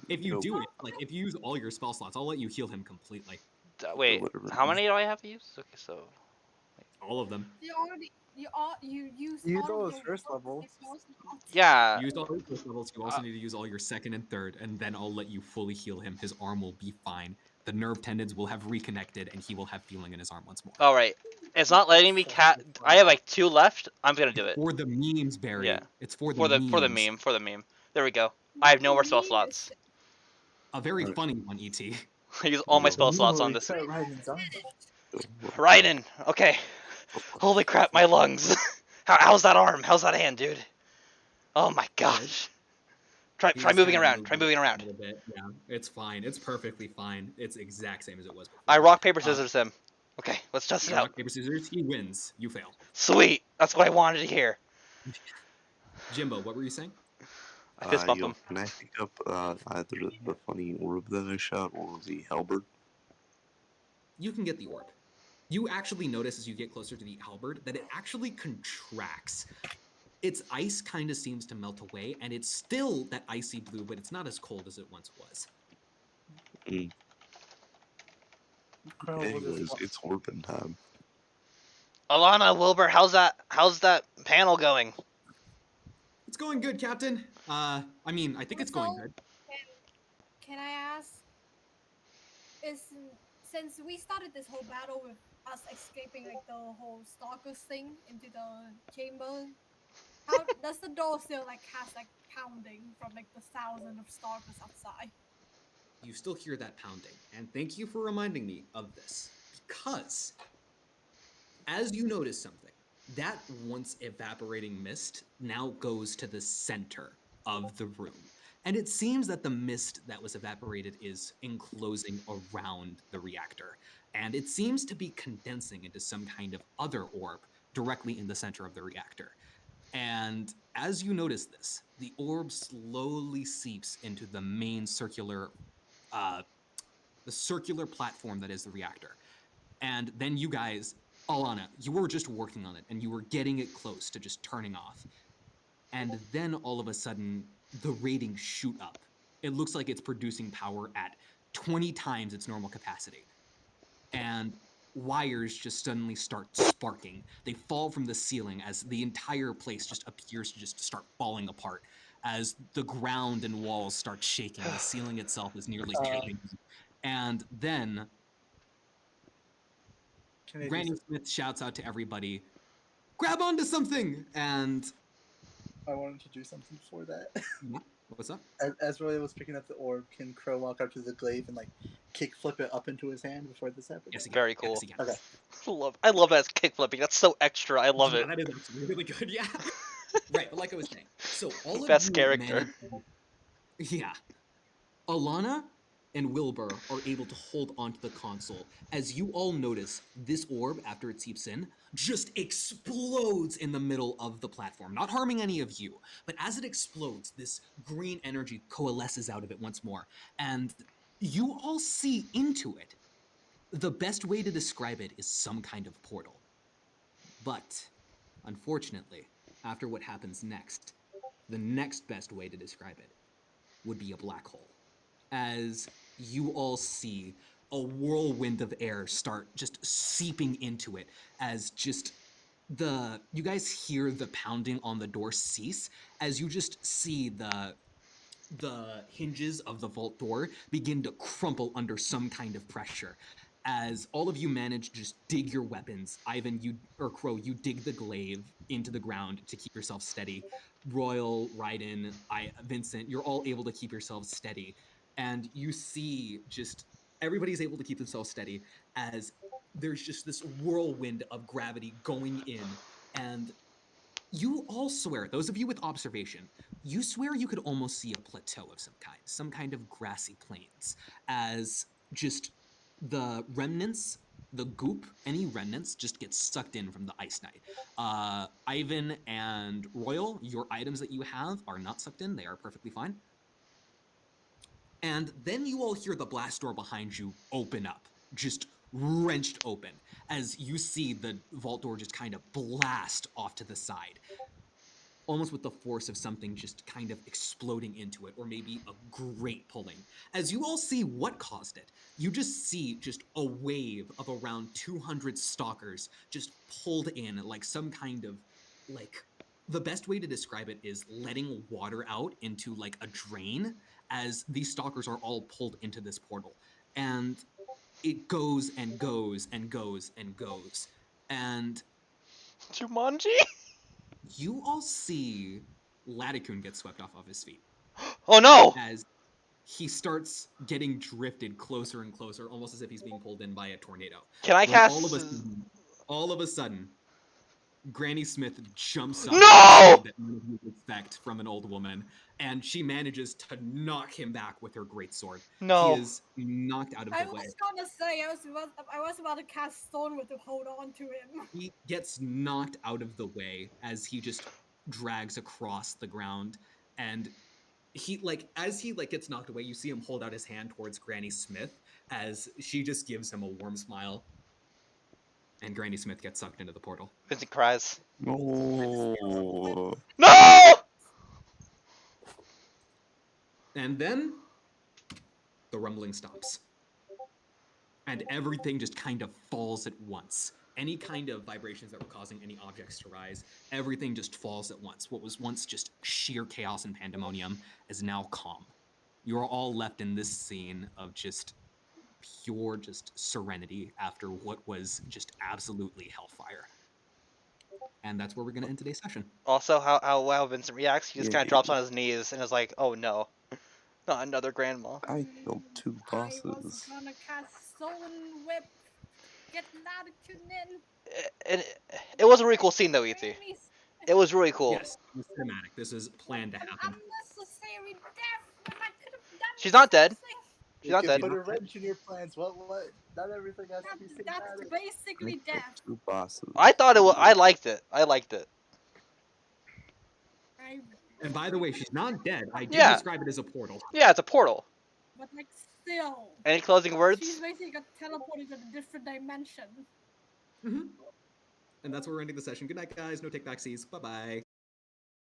If you Nope. do it, like if you use all your spell slots, I'll let you heal him completely. Wait, whatever. how many do I have to use? Okay, so All of them. You used You all know of those your first work levels. spell slots. yeah. You used all your first levels. You also need to use all your second and third, and then I'll let you fully heal him. His arm will be fine. The nerve tendons will have reconnected, and he will have feeling in his arm once more. All right. It's not letting me I have like 2 left. I'm gonna do it. For the memes, Barry. Yeah. It's for the For the memes. meme. There we go. I have no more spell slots. A very Alright. funny one, ET. I use all my Yo. spell slots on Holy this. crap, Raiden's armor. Raiden. Okay. Holy crap, my lungs. How's that arm? How's that hand, dude? Oh my gosh. Try He's moving kinda around. moved Try it moving a around. little bit. Yeah, it's fine. It's perfectly fine. It's exact same as it was before. I rock paper scissors him. Okay, let's test it You out. rock, paper, scissors. He wins. You fail. Sweet. That's what I wanted to hear. Jimbo, what were you saying? I fist bump Yo, him. can I pick up either the funny orb that I shot or the halberd? You can get the orb. You actually notice as you get closer to the halberd that it actually contracts. Its ice kind of seems to melt away, and it's still that icy blue, but it's not as cold as it once was. Colonel will Anyways, just it's Orbin time. Alana, Wilbur, how's that panel going? It's going good, Captain. I mean, I think it's going good. Can I ask? Since we started this whole battle with us escaping like the whole stalkers thing into the chamber, how does the door still like has like pounding from like the thousand of stalkers outside? You still hear that pounding, and thank you for reminding me of this, because as you notice something, that once evaporating mist now goes to the center of the room. And it seems that the mist that was evaporated is enclosing around the reactor. And it seems to be condensing into some kind of other orb directly in the center of the reactor. And as you notice this, the orb slowly seeps into the main circular platform that is the reactor. And then you guys, Alana, you were just working on it and you were getting it close to just turning off. And then all of a sudden, the ratings shoot up. It looks like it's producing power at 20 times its normal capacity. And wires just suddenly start sparking. They fall from the ceiling as the entire place just appears to just start falling apart. As the ground and walls start shaking, the ceiling itself is nearly caving. And then Granny Smith shouts out to everybody, "Grab onto something!" And I wanted to do something for that. what's up? As Roy was picking up the orb, can Crow walk up to the glaive and like kick flip it up into his hand before this happens? Yes, he can. Very cool. Yes, he can. Okay. I love that it's kick flipping. That's so extra. I love Yeah, it. that is actually really good. Yeah. Right, but like I was saying, so all of Best you character. managed- yeah. Alana, and Wilbur are able to hold onto the console as you all notice this orb, after it seeps in, just explodes in the middle of the platform, not harming any of you. But as it explodes, this green energy coalesces out of it once more, and you all see into it. The best way to describe it is some kind of portal. But, unfortunately, after what happens next, the next best way to describe it would be a black hole. As you all see a whirlwind of air start just seeping into it, as just you guys hear the pounding on the door cease, as you just see the hinges of the vault door begin to crumple under some kind of pressure. As all of you manage to just dig your weapons, Ivan, Crow, you dig the glaive into the ground to keep yourself steady. Royal, Raiden, Vincent, you're all able to keep yourselves steady. And you see just everybody's able to keep themselves steady as there's just this whirlwind of gravity going in. And you all swear, those of you with observation, you swear you could almost see a plateau of some kind of grassy plains, as just the remnants, the goop, any remnants just get sucked in from the Ice Knight. Ivan and Royal, your items that you have are not sucked in, they are perfectly fine. And then you all hear the blast door behind you open up, just wrenched open, as you see the vault door just kind of blast off to the side, almost with the force of something just kind of exploding into it, or maybe a great pulling. As you all see what caused it, you just see just a wave of around 200 stalkers just pulled in like some kind of, like, the best way to describe it is letting water out into like a drain, as these stalkers are all pulled into this portal. And it goes and goes and goes and goes. And Jumanji? you all see Latikun get swept off of his feet Oh no! as he starts getting drifted closer and closer, almost as if he's being pulled in by a tornado. Can I When cast? all of a sudden, Granny Smith jumps up No! at a speed that none of you would expect from an old woman, and she manages to knock him back with her greatsword. No. He is knocked out of I the way. was gonna say I was about to cast Stone Whip to hold on to him. He gets knocked out of the way as he just drags across the ground, and he as he gets knocked away, you see him hold out his hand towards Granny Smith as she just gives him a warm smile, and Granny Smith gets sucked into the portal. Vincent cries. No. No! And then the rumbling stops, and everything just kind of falls at once. Any kind of vibrations that were causing any objects to rise, everything just falls at once. What was once just sheer chaos and pandemonium is now calm. You're all left in this scene of just pure just serenity after what was just absolutely hellfire. And that's where we're going to end today's session. Also, how Vincent reacts, he just Yeah, kind of drops on his knees and is like, "Oh no, not another grandma." I killed 2 I was bosses. gonna cast Stone Whip. Get Latikun in. It was a really cool scene though, E.T. Granny's It was really cool. Yes, it was cinematic. This is planned to happen. unnecessary death when I could have done She's not dead. something. She's not You dead. can put a wrench in your plans. What? Not everything has to be That's cinematic. I basically killed death. 2 bosses. I thought it was. I liked it. I liked it. And by the way, she's not dead. I did Yeah. describe it as a portal. Yeah, it's a portal. But like still. Any closing words? She's basically got teleported to a different dimension. Mm-hmm. And that's where we're ending the session. Good night, guys. No take backsies. Bye-bye.